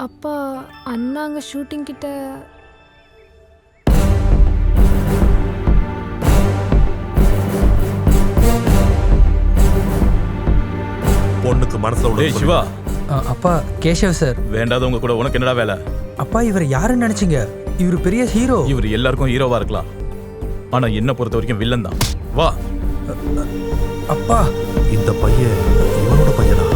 அப்பா, அண்ணாங்க ஷூட்டிங் கிட்ட. பொண்ணுக்கு மனசுல உள்ள சிவா. அப்பா கேஷவ் சார். வேண்டாதவங்க கூட உனக்கு என்னடா வேலை? அப்பா இவர் யாருன்னு நினைச்சீங்க? இவர் பெரிய ஹீரோ. இவர் எல்லாருக்கும் ஹீரோவா இருக்கலாம், ஆனா என்ன பொறுத்த வரைக்கும் வில்லன் தான். வா. அப்பா, இந்த பையன் இவனோட பையனா?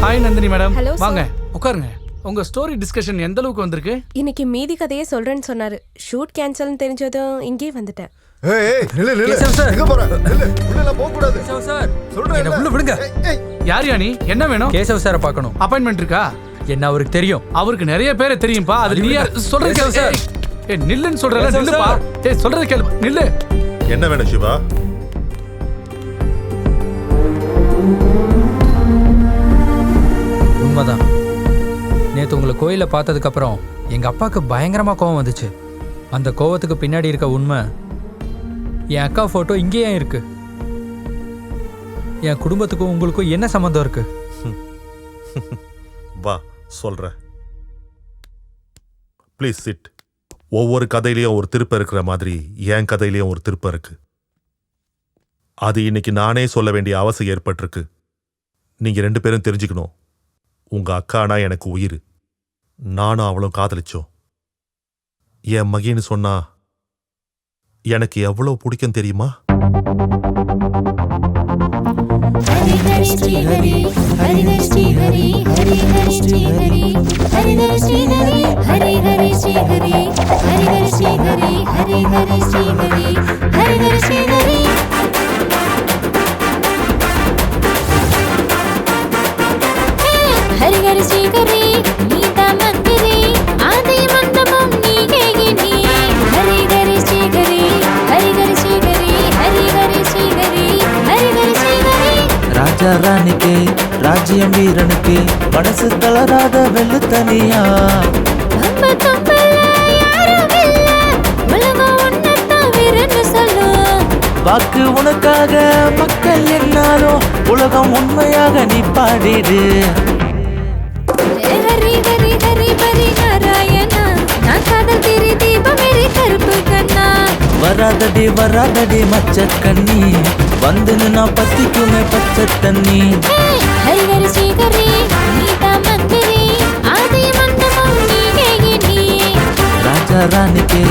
Hi Nandini madam, Hello, sir. வாங்க உட்காருங்க. உங்க ஸ்டோரி டிஸ்கஷன் எந்த அளவுக்கு வந்திருக்கு? இன்னைக்கு மீதி கதையே சொல்றேன்னு சொன்னாரு. ஷூட் கேன்சல்னு தெரிஞ்சதும் இங்கே வந்துட்டேன். ஏய் ஏய் நில்லு நில்லு. கேசவ் சார். எங்க போற? நில்லு. உள்ள போக கூடாது. கேசவ் சார், சொல்றேன். என்ன உள்ள விடுங்க. யார் யானி? என்ன வேணும்? கேசவ் சாரை பார்க்கணும். அப்பாயின்மெண்ட் இருக்கா? என்ன அவருக்கு தெரியும்? அவருக்கு நிறைய பேரை தெரியும்பா. அது நீ சொல்றது கேளு சார். ஏய் நில்லுன்னு சொல்றல, கேசவ் நில்லுப்பா. ஏய் சொல்றது கேளு, நில்லு. என்ன வேணும் சிவா? உண்மைதான். நேற்று உங்களை கோயிலில் பார்த்ததுக்கப்புறம் எங்கள் அப்பாவுக்கு பயங்கரமாக கோவம் வந்துச்சு. அந்த கோவத்துக்கு பின்னாடி இருக்க உண்மை, என் அக்கா ஃபோட்டோ இங்கேயே இருக்கு. என் குடும்பத்துக்கும் உங்களுக்கும் என்ன சம்மந்தம் இருக்கு? வா சொல்றேன். Please sit. ஒவ்வொரு கதையிலையும் ஒரு திருப்பம் இருக்கிற மாதிரி என் கதையிலையும் ஒரு திருப்பம் இருக்கு. அது இன்னைக்கு நானே சொல்ல வேண்டிய அவசியம் ஏற்பட்டிருக்கு. நீங்க 2 பேரும் தெரிஞ்சுக்கணும். உங்க அக்கானா எனக்கு உயிர். நானும் அவளும் காதலிச்சோம். என் மகின்னு சொன்னா எனக்கு எவ்வளவு பிடிக்கும் தெரியுமா? ஹரி ஹரி ஸ்ரீ ஹரி ஹரி ஹரி ஸ்ரீ ஹரி ஹரி ஹரி ஸ்ரீ ஹரி ஹரி ஹரி ஸ்ரீ ஹரி ஹரி ஹரி ஸ்ரீ ஹரி ஹரி ஹரி ஸ்ரீ ஹரி ஹரி ஹரி ஸ்ரீ ஹரி ஹரி ஹரி ஸ்ரீ ஹரி ஹரி ஹரி ஸ்ரீ ஹரி நீதா மந்திரி ஆதி மந்தமும் நீகேகினி ஹரி ஹரி ஸ்ரீ ஹரி ஹரி ஹரி ஸ்ரீ ஹரி ஹரி ஹரி ஸ்ரீ ஹரி ஹரி ஹரி ஸ்ரீ ஹரி ராஜா ராணிக்கு ராஜ்யம் வீரனுக்கு மனசு தளராத வெள்ளு தனியா நம்ம தம்பல யாரும் இல்ல உலகம் ஒன்னத்தான் வீரன்னு சொல்லும் வாக்கு உனக்காக மக்கள் என்னாலும் உலகம் உண்மையாக நீ பாடிடு. ஹரி ஹரி ஹரி ஹரி நாராயணா நான் காதல் திரி தீபமேரி கருப்பு கண்ணா வராதடி வராதடி மச்ச கண்ணி வந்து நான் பத்திக்குமே பச்சை தண்ணி. ஹரி ஹரி ஸ்ரீ ஹரி நீதா மந்திரி ஆதி மந்தமும் நீகேகினி ராஜா ராணிக்கு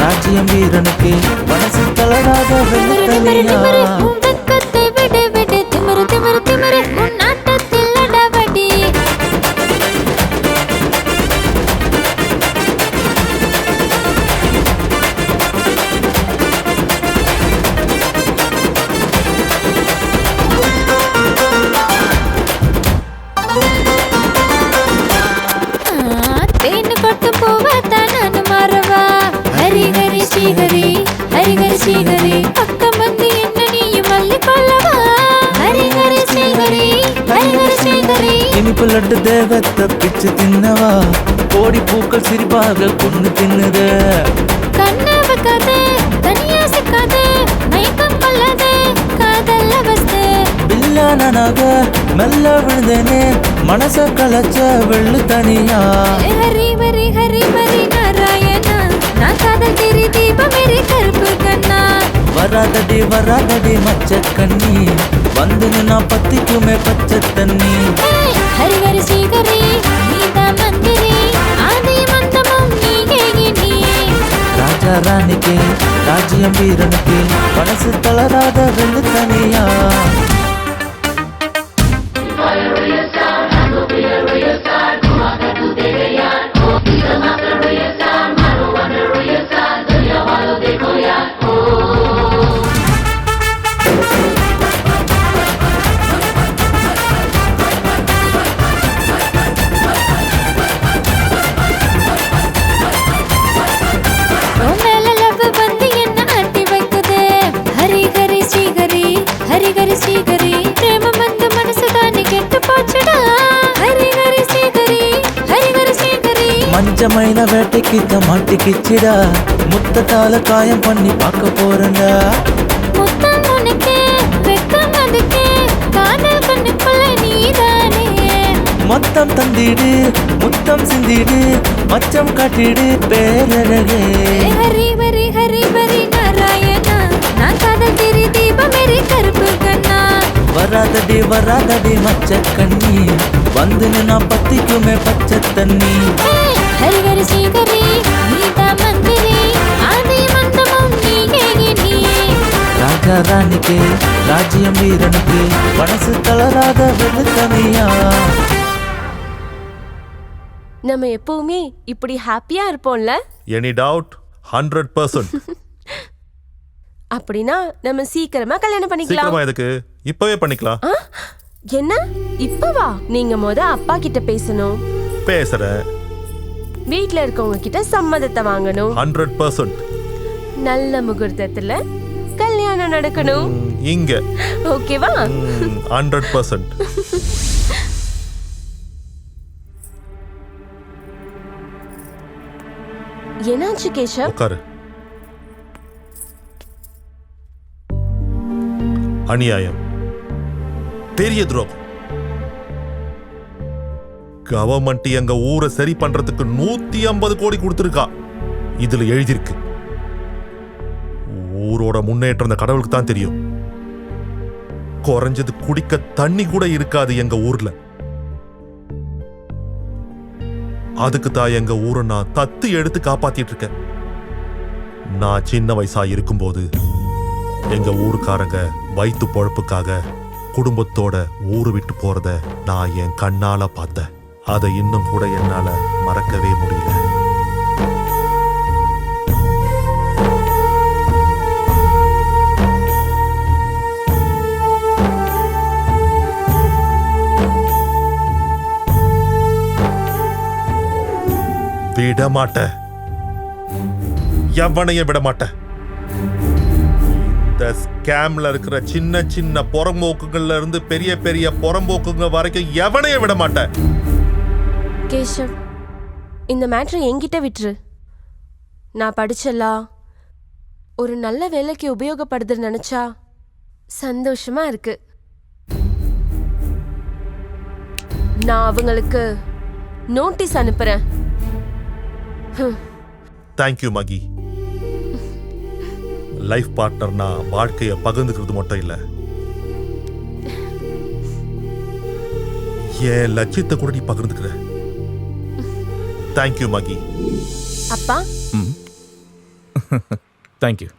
ராஜ்யம் வீரனுக்கு மனசு தளராத வெள்ளு தனியா உன் வெட்கத்தை விடு விடு திமிரு திமிரு திமிரு உன் நாட்டத்தில் அடவடி தேன்னு கொட்டும் பூவாத்தான் நானும் மாறவா ஹரி ஹரி ஸ்ரீ ஹரி ஹரி ஹரி ஸ்ரீ ஹரி பக்கம் வந்து என்ன நீயும் அள்ளி கொள்ளவா ஹரி ஹரி ஸ்ரீ ஹரி ஹரி ஹரி ஸ்ரீ ஹரி இனிப்பு லட்டு தேவத்தை பிச்சு தின்னவா கோடி பூக்கள் சிரிப்பாக கொண்டு தின்னுது. கண்ணை வைக்காதே தனியா சிக்காதே மயக்கம் கொள்ளாதே காதல் அவஸ்தை பில்லானாக மெல்ல விழுந்தேனே மனச கலச்ச வெள்ளு தனியா ஹரி ஹரி ஹரி ஹரி நாராயணா நான் காதல் திரி தீபமேரி கருப்பு கண்ணா வராதடி வராதடி மச்ச கண்ணி வந்து நான் பத்திக்குமே பச்சை தண்ணி. ஹரி ஹரி ஸ்ரீ ஹரி நீதா மந்திரி ஆதி மந்தமும் நீகேகினி ராஜா ராணிக்கு ராஜ்யம் வீரனுக்கு மனசு தளராத வெள்ளு தனியா உன் மேல love வந்து என்ன ஆட்டி வைக்குதே ஹரி ஹரி ஸ்ரீ ஹரி ஹரி ஹரி ஸ்ரீ ஹரி பிரேமம் வந்து மனசு தானே கெட்டு போச்சுடா ஹரி ஹரி ஸ்ரீ ஹரி ஹரி ஹரி ஸ்ரீ ஹரி மஞ்ச மயில வேட்டைக்கு மாட்டிக்கிச்சிடா முத்தத்தால காயம் பண்ணி பார்க்க போறேன்டா. முத்தம் உனக்கு வெக்கம் அதுக்கு காதல் கண்ணுக்குள்ள நீதானே மொத்தம் தந்திடு முத்தம் சிந்திடு மச்சம் காட்டிடு பேரழகே. ஹரி ஹரி ஹரி ஹரி நாராயணா நான் காதல் திரி தீபமேரி கருப்பு கண்ணா வராதடி வராதடி மச்ச கண்ணி வந்து நான் பத்திக்குமே பச்சை தண்ணி. ஹரி ஹரி ஸ்ரீ ஹரி நீதா மந்திரி ஆதி மந்தமும் நீகேகினி ராஜா ராணிக்கு ராஜ்யம் வீரனுக்கு மனசு தளராத வெள்ளு தனியா நம்ம எப்பவுமே இப்படி ஹாப்பியா இருப்போம்ல. Any doubt? 100%. அப்படின்னா நம்ம சீக்கிரமா கல்யாணம் பண்ணிக்கலாம். சீக்கிரமா எதுக்கு? இப்பவே பண்ணிக்கலாம். என்ன இப்பவா? நீங்க அப்பா கிட்ட பேசணும். பேசுறேன். வீட்ல இருக்கவங்க கிட்ட சம்மதத்தை வாங்கணும். 100%. நல்ல முகூர்த்தத்துல கல்யாணம் நடக்கணும். இங்க ஓகேவா? 100%. என்னாச்சு கேஷவ்? உட்காரு. அநியாயம், பெரிய துரோகம். கவர்மெண்ட் எங்க ஊரை சரி பண்றதுக்கு 150 கோடி கொடுத்திருக்கா. இதுல எழுதியிருக்கு. ஊரோட முன்னேற்றம் அந்த கடவுளுக்கு தான் தெரியும். குறைஞ்சது குடிக்க தண்ணி கூட இருக்காது எங்க ஊர்ல. அதுக்கு தான் எங்க ஊரை நான் தத்து எடுத்து காப்பாத்திட்டு இருக்கேன். நான் சின்ன வயசா இருக்கும்போது எங்க ஊருக்காரங்க வயிற்று பொழப்புக்காக குடும்பத்தோட ஊரு விட்டு போறத நான் என் கண்ணால பார்த்தேன். அதை இன்னும் கூட என்னால மறக்கவே முடியல. விட மாட்டேன், எவனையும் விட மாட்டேன். இந்த ஸ்கேம்ல இருக்கிற சின்ன சின்ன புறம்போக்குகள்ல இருந்து பெரிய பெரிய புறம்போக்குங்க வரைக்கும் எவனையும் விட மாட்டேன். கேஷவ், இந்த மேட்ரை என்கிட்ட விட்டுரு. நான் படிச்சலா ஒரு நல்ல வேலைக்கு உபயோகப்படுதுன்னு நினைச்சா சந்தோஷமா இருக்கு. நான் அவங்களுக்கு நோட்டீஸ் அனுப்புறேன். தேங்க்யூ மகி. லைஃப் பார்ட்னர்னா வாழ்க்கைய பகிர்ந்துக்கிறது மட்டும் இல்ல, என் லட்சியத்தை கூட நீ பகிர்ந்துக்கிற. தேங்க்யூ மகி. அப்பா தேங்க்யூ.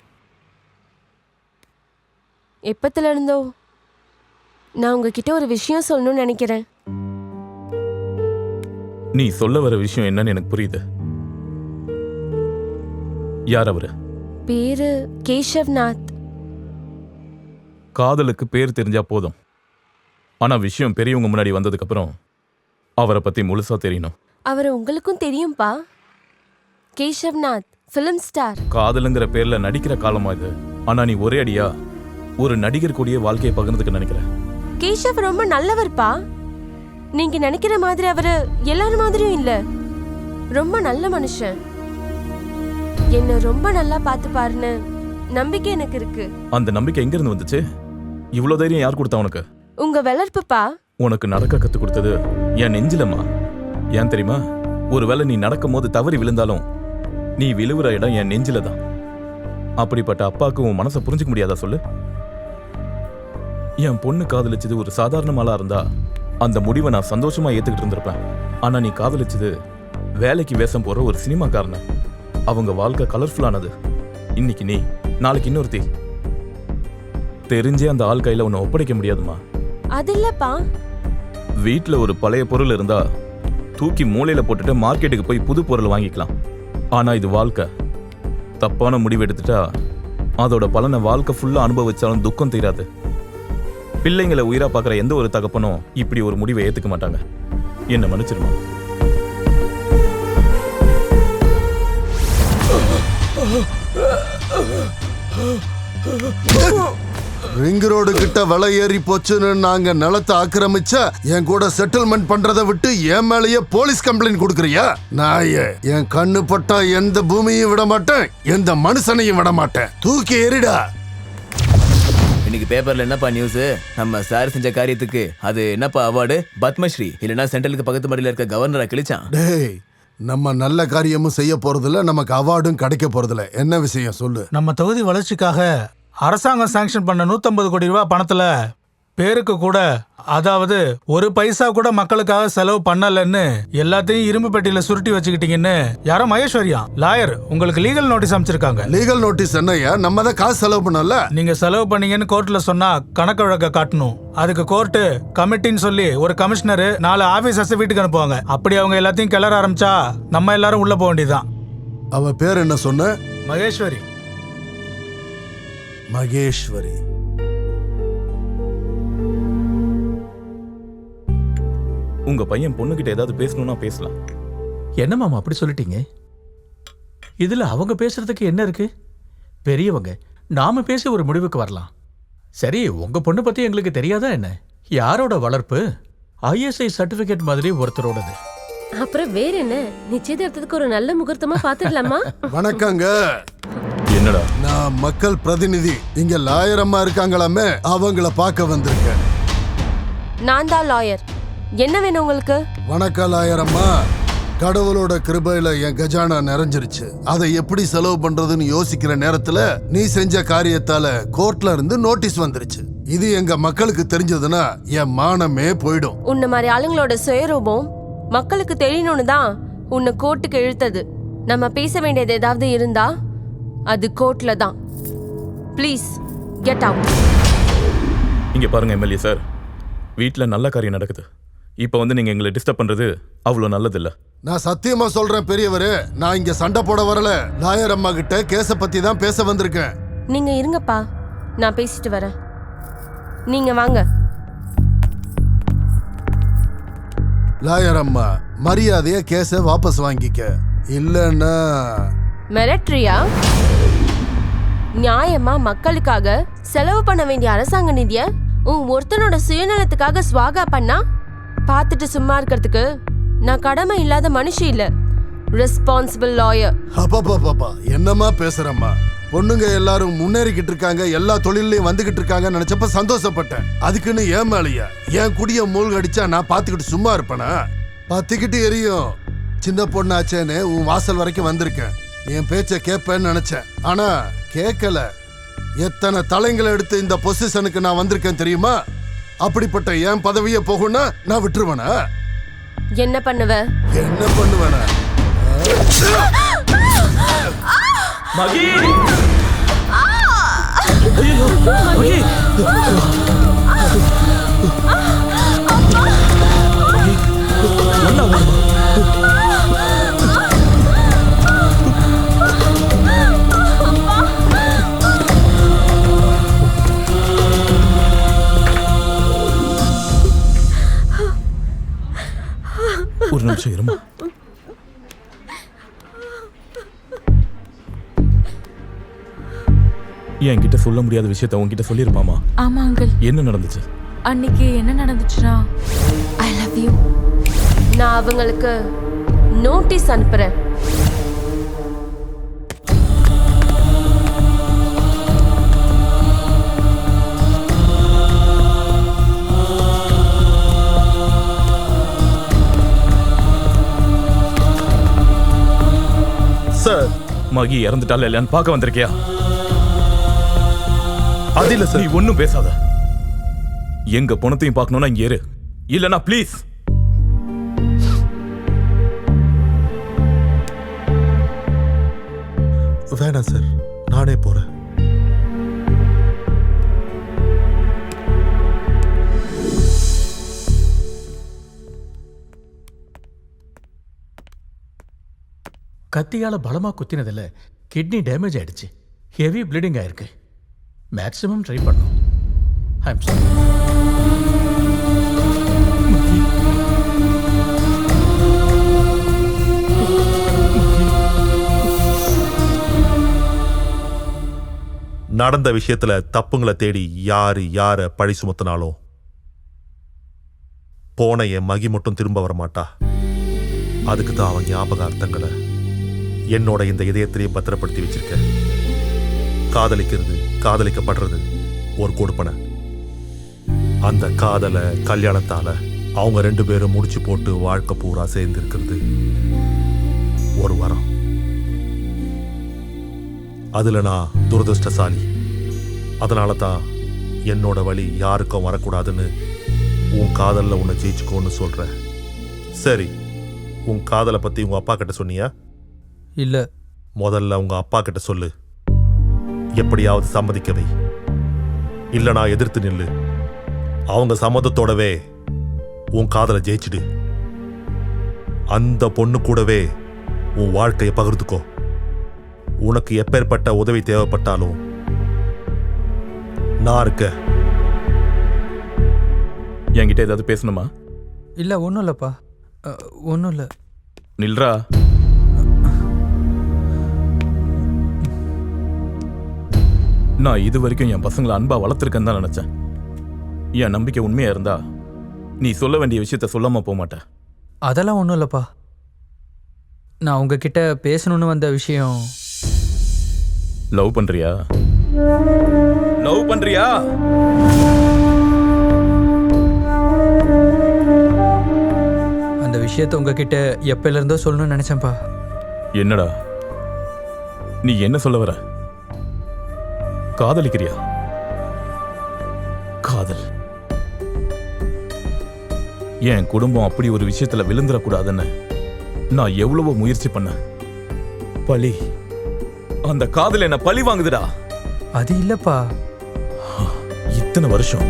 எப்பத்துல இருந்தோ நான் உங்ககிட்ட ஒரு விஷயம் சொல்லணும்னு நினைக்கிறேன். நீ சொல்ல வர விஷயம் என்னன்னு எனக்கு புரியுது. யார் அவரு? பேரு கேஷவ்நாத். காதலுக்கு பேர் தெரிஞ்சா போதும், ஆனா விஷயம் பெரியவங்க முன்னாடி வந்ததுக்கு அப்புறம் அவரை பத்தி முழுசா தெரியணும். அவர் உங்களுக்கும் தெரியும்பா. கேஷவ்நாத் ஃபிலிம் ஸ்டார். காதலுங்கிற பேர்ல நடிக்கிற காலமா இது. ஆனா நீ ஒரே அடியா ஒரு நடிகர் கூடிய வாழ்க்கையை பகிர்ந்துக்க நினைக்கிற. கேஷவ் ரொம்ப நல்லவர்ப்பா. நீங்க நினைக்கிற மாதிரி அவரு எல்லாரும் மாதிரியும் இல்ல. ரொம்ப நல்ல மனுஷன். என்ன ரொம்ப நல்லா பார்த்து பாருன்னு நம்பிக்கை எனக்கு இருக்கு. அந்த நம்பிக்கை எங்க இருந்து வந்துச்சு? இவ்வளவு தைரியம் யார் கொடுத்தா உனக்கு? உங்க வளர்ப்புப்பா. உனக்கு நடக்க கத்து கொடுத்தது என் நெஞ்சிலம்மா. ஏன் தெரியுமா? ஒருவேளை நீ நடக்கும் போது தவறி விழுந்தாலும் நீ விழுவுற இடம் என் நெஞ்சில தான். அப்படிப்பட்ட அப்பாவுக்கு உன் மனசை புரிஞ்சுக்க முடியாதா சொல்லு? என் பொண்ணு காதலிச்சது ஒரு சாதாரண மாலா இருந்தா அந்த முடிவை நான் சந்தோஷமா ஏத்துக்கிட்டு இருந்திருப்பேன். ஆனா நீ காதலிச்சது வேலைக்கு வேஷம் போற ஒரு சினிமாக்காரன. அவங்க வாழ்க்கை கலர்ஃபுல்லானது. இன்னைக்கு நீ, நாளைக்கு இன்னொருத்தி. தெரிஞ்சே அந்த ஆள் கையில உன்னை ஒப்படைக்க முடியாதுமா. அது இல்லப்பா. வீட்டுல ஒரு பழைய பொருள் இருந்தா தூக்கி மூலையில போட்டுட்டு மார்க்கெட்டுக்கு போய் புது பொருள் வாங்கிக்கலாம். ஆனா இது வாழ்க்கை. தப்பான முடிவு எடுத்துட்டா அதோட பலனை வாழ்க்கை ஃபுல்லா அனுபவிச்சாலும் துக்கம் தீராது. பிள்ளைங்களை உயிரா பார்க்குற எந்த ஒரு தகப்பனும் இப்படி ஒரு முடிவை ஏத்துக்க மாட்டாங்க. என்ன மன்னிச்சிருமா? ரிங் ரோடு கிட்ட விலை ஏறி போச்சுன்னு நாங்க நிலத்தை ஆக்கிரமிச்சா என் கூட செட்டில்மெண்ட் பண்றதை விட்டு என் மேலேயே போலீஸ் கம்ப்ளைண்ட் கொடுக்கறியா? நாயே, என் கண்ணு பட்டா எந்த பூமியும் விட மாட்டேன், எந்த மனுஷனையும் விட மாட்டேன். தூக்கி எறிடா. இன்னைக்கு பேப்பர்ல என்னப்பா நியூஸ்? நம்ம சார் செஞ்ச காரியத்துக்கு அது என்னப்பா அவார்டு? பத்மஸ்ரீ இல்லைன்னா சென்ட்ரலுக்கு பக்கத்து மாடியில் இருக்க கவர்னரை கிழிச்சான். டேய், நம்ம நல்ல காரியமும் செய்ய போறதில்ல, நமக்கு அவார்டும் கிடைக்க போறதில்ல. என்ன விஷயம் சொல்லு. நம்ம தொகுதி வளர்ச்சிக்காக அரசாங்கம் சாங்ஷன் பண்ண 150 கோடி ரூபாய் பணத்துல பேருக்கு கூட, அதாவது ஒரு பைசா கூட மக்களுக்காக செலவு பண்ணலன்னு எல்லாத்தையும் இரும்பு பெட்டியில சுருட்டி வச்சுக்கிட்டீங்கன்னு யாரோ மகேஸ்வரியா லாயர் உங்களுக்கு லீகல் நோட்டீஸ் அமைச்சிருக்காங்க. லீகல் நோட்டீஸ் என்னையா? நம்ம தான் காசு செலவு பண்ணல. நீங்க செலவு பண்ணீங்கன்னு கோர்ட்ல சொன்னா கணக்கு வழக்க காட்டணும். அதுக்கு கோர்ட்டு கமிட்டின்னு சொல்லி ஒரு கமிஷனர் 4 ஆபீசர்ஸ் வீட்டுக்கு அனுப்புவாங்க. அப்படி அவங்க எல்லாத்தையும் கிளற ஆரம்பிச்சா நம்ம எல்லாரும் உள்ள போக வேண்டியதுதான். அவ பேர் என்ன சொன்ன? மகேஸ்வரி. மகேஸ்வரி. உங்க பையன் பொண்ணுகிட்ட ஏதாவது பேசணும்னா பேசலாம். என்ன மாமா அப்படி சொல்லிட்டீங்க? இதுல அவங்க பேசுறதுக்கு என்ன இருக்கு? பெரியவங்க, நாம பேசி ஒரு முடிவுக்கு வரலாம். சரி, உங்க பொண்ணு பத்தி எங்களுக்கு தெரியாதா என்ன? யாரோட வளர்ப்பு? ISI சர்டிபிகேட் மாதிரி ஒருத்தரோடது. அப்புறம் வேற என்ன? நிச்சயதார்த்தத்துக்கு ஒரு நல்ல முகூர்த்தமா பாத்துடலாமா? வணக்கங்க. என்னடா? நான் மக்கள் பிரதிநிதி. இங்க லாயர் அம்மா இருக்காங்களாமே, அவங்கள பார்க்க வந்திருக்கேன். நான் தான் லாயர். என்ன வேணும் உங்களுக்கு? வணக்கம் லாயர் அம்மா. கடவுளோட கிருபையில என் கஜானா நிறைஞ்சிருச்சு. அதை எப்படி செலவு பண்றதுன்னு யோசிக்கிற நேரத்துல நீ செஞ்ச காரியத்தால கோர்ட்ல இருந்து நோட்டீஸ் வந்துருச்சு. இது எங்க மக்களுக்கு தெரிஞ்சதுன்னா என் மானமே போயிடும். உன்ன மாதிரி ஆளுங்களோட சுயரூபம் மக்களுக்கு தெரியணும்னு தான் உன்னை கோர்ட்டுக்கு இழுத்தது. நம்ம பேச வேண்டியது ஏதாவது இருந்தா அது கோர்ட்ல தான். Please get out. இங்க பாருங்க எம்எல்ஏ சார், வீட்டுல நல்ல காரியம் நடக்குது. இப்போ வந்து நீங்க எங்களை டிஸ்டர்ப் பண்றது அவ்வளவு நல்லது இல்ல. நான் சத்தியமா சொல்றேன் பெரியவரே, நான் இங்க சண்டை போட வரல. லாயர் அம்மா கிட்ட கேஸ பத்தி தான் பேச வந்திருக்கேன். நீங்க இருங்கப்பா, நான் பேசிட்டு வரேன். நீங்க வாங்க. லாயர் அம்மா, மரியாதைய கேஸ வாபஸ் வாங்கிக்க, இல்லன்னா மிரட்ரியா? நியாயமா மக்களுக்காக செலவு பண்ண வேண்டிய அரசாங்க நிதிய உன் ஒருத்தனோட சுயநலத்துக்காக ஸ்வாகா பண்ணா பார்த்துட்டு சும்மா இருக்கிறதுக்கு நான் கடமை இல்லாத மனுஷி இல்ல, ரெஸ்பான்சிபிள் லாயர். அப்பா என்னம்மா பேசுறம்மா? பொண்ணுங்க எல்லாரும் முன்னேறிக்கிட்டு இருக்காங்க, எல்லா தொழிலையும் வந்துகிட்டு இருக்காங்க நினைச்சப்ப சந்தோஷப்பட்டேன். அதுக்குன்னு ஏன் மேலையா என் குடிய மூழ்க அடிச்சா நான் பாத்துக்கிட்டு சும்மா இருப்பேனா? பத்திக்கிட்டு எரியும். சின்ன பொண்ணாச்சேன்னு உன் வாசல் வரைக்கும் வந்திருக்கேன். என் பேச்ச கேட்பேன்னு நினைச்சேன், ஆனா கேட்கல. எத்தனை தலைங்களை எடுத்து இந்த பொசிஷனுக்கு நான் வந்திருக்கேன் தெரியுமா? அப்படிப்பட்ட என் பதவியை போகும்னா நான் விட்டுருவேனா? என்ன பண்ணுவ? என்ன பண்ணுவேனா? மகி! ஐயோ, மகி! நல்லா வருமா? ஒரு நிமிஷம் இருமா. என்கிட்ட சொல்ல முடியாத விஷயத்த உன்கிட்ட சொல்லிருப்பாமா? ஆமா அங்கிள். என்ன நடந்துச்சு? அன்னைக்கு என்ன நடந்துச்சுன்னா, ஐ லவ் யூ. நான் அவங்களுக்கு நோட்டீஸ் அனுப்புறேன். சார், மகி இறந்துட்டால இல்லையான்னு பார்க்க வந்திருக்கியா? அது இல்ல சார். நீ ஒன்னும் பேசாத. எங்க பணத்தையும் பார்க்கணும்னா இங்க இரு, இல்லனா ப்ளீஸ். வேணாம் சார், நானே போறேன். கத்தியால பலமா குத்தினதில் கிட்னி டேமேஜ் ஆயிடுச்சு. ஹெவி ப்ளீடிங் ஆயிருக்கு. மேக்ஸிமம் ட்ரை பண்ணோம். I'm sorry. நடந்த விஷயத்துல தப்புங்களை தேடி யார பழி சுமத்தினாலும் போன என் மகி மட்டும் திரும்ப வர மாட்டா. அதுக்கு தான் அவன் ஞாபகார்த்தங்களை என்னோட இந்த இதயத்திலேயே பத்திரப்படுத்தி வச்சிருக்க. காதலிக்கிறது, காதலிக்கப்படுறது ஒரு கொடுப்பனை. அந்த காதலை கல்யாணத்தால அவங்க 2 பேரும் முடிச்சு போட்டு வாழ்க்கை பூரா சேர்ந்து இருக்கிறது ஒரு வரம். அதுல நான் துரதிருஷ்டசாலி. அதனால தான் என்னோட வழி யாருக்கும் வரக்கூடாதுன்னு உன் காதல்ல உன்னை ஜெயிச்சுக்கோன்னு சொல்ற. சரி, உன் காதலை பத்தி உங்க அப்பா கிட்ட சொன்னியா? இல்ல. முதல்ல உங்க அப்பா கிட்ட சொல்லு. எப்படியாவது சம்மதிக்க வை, இல்லனா எதிர்த்து நில்லு. அவங்க சம்மதத்தோடவே உன் காதலை ஜெயிச்சிடு. அந்த பொண்ணு கூடவே உன் வாழ்க்கையை பகிர்ந்துக்கோ. உனக்கு எப்பேற்பட்ட உதவி தேவைப்பட்டாலும் நான் இருக்க. என்கிட்ட ஏதாவது பேசணுமா? இல்ல, ஒன்றும் இல்லைப்பா, ஒன்றும் இல்லை. நில்றா. நான் இது வரைக்கும் என் பசங்களை அன்பா வளர்த்துருக்கேன்னு தான் நினைச்சேன். என் நம்பிக்கை உண்மையா இருந்தா நீ சொல்ல வேண்டிய விஷயத்த சொல்லாம போக மாட்டேன். அதெல்லாம் ஒன்றும் இல்லைப்பா. நான் உங்ககிட்ட பேசணும்னு வந்த விஷயம். லவ் பண்றியா? லவ் பண்றியா? அந்த விஷயத்தை உங்ககிட்ட எப்பல இருந்தோ சொல்லணும்னு நினைச்சேன்ப்பா. என்னடா நீ என்ன சொல்ல வர? காதலிக்கிறியா? என் குடும்பம் அப்படி ஒரு விஷயத்துல விழுந்துடக்கூடாதுன்னு நான் எவ்வளவோ முயற்சி பண்ணேன். பழி, அந்த காதல் என்ன பழி வாங்குதுடா. அது இல்லப்பா. இத்தனை வருஷம்,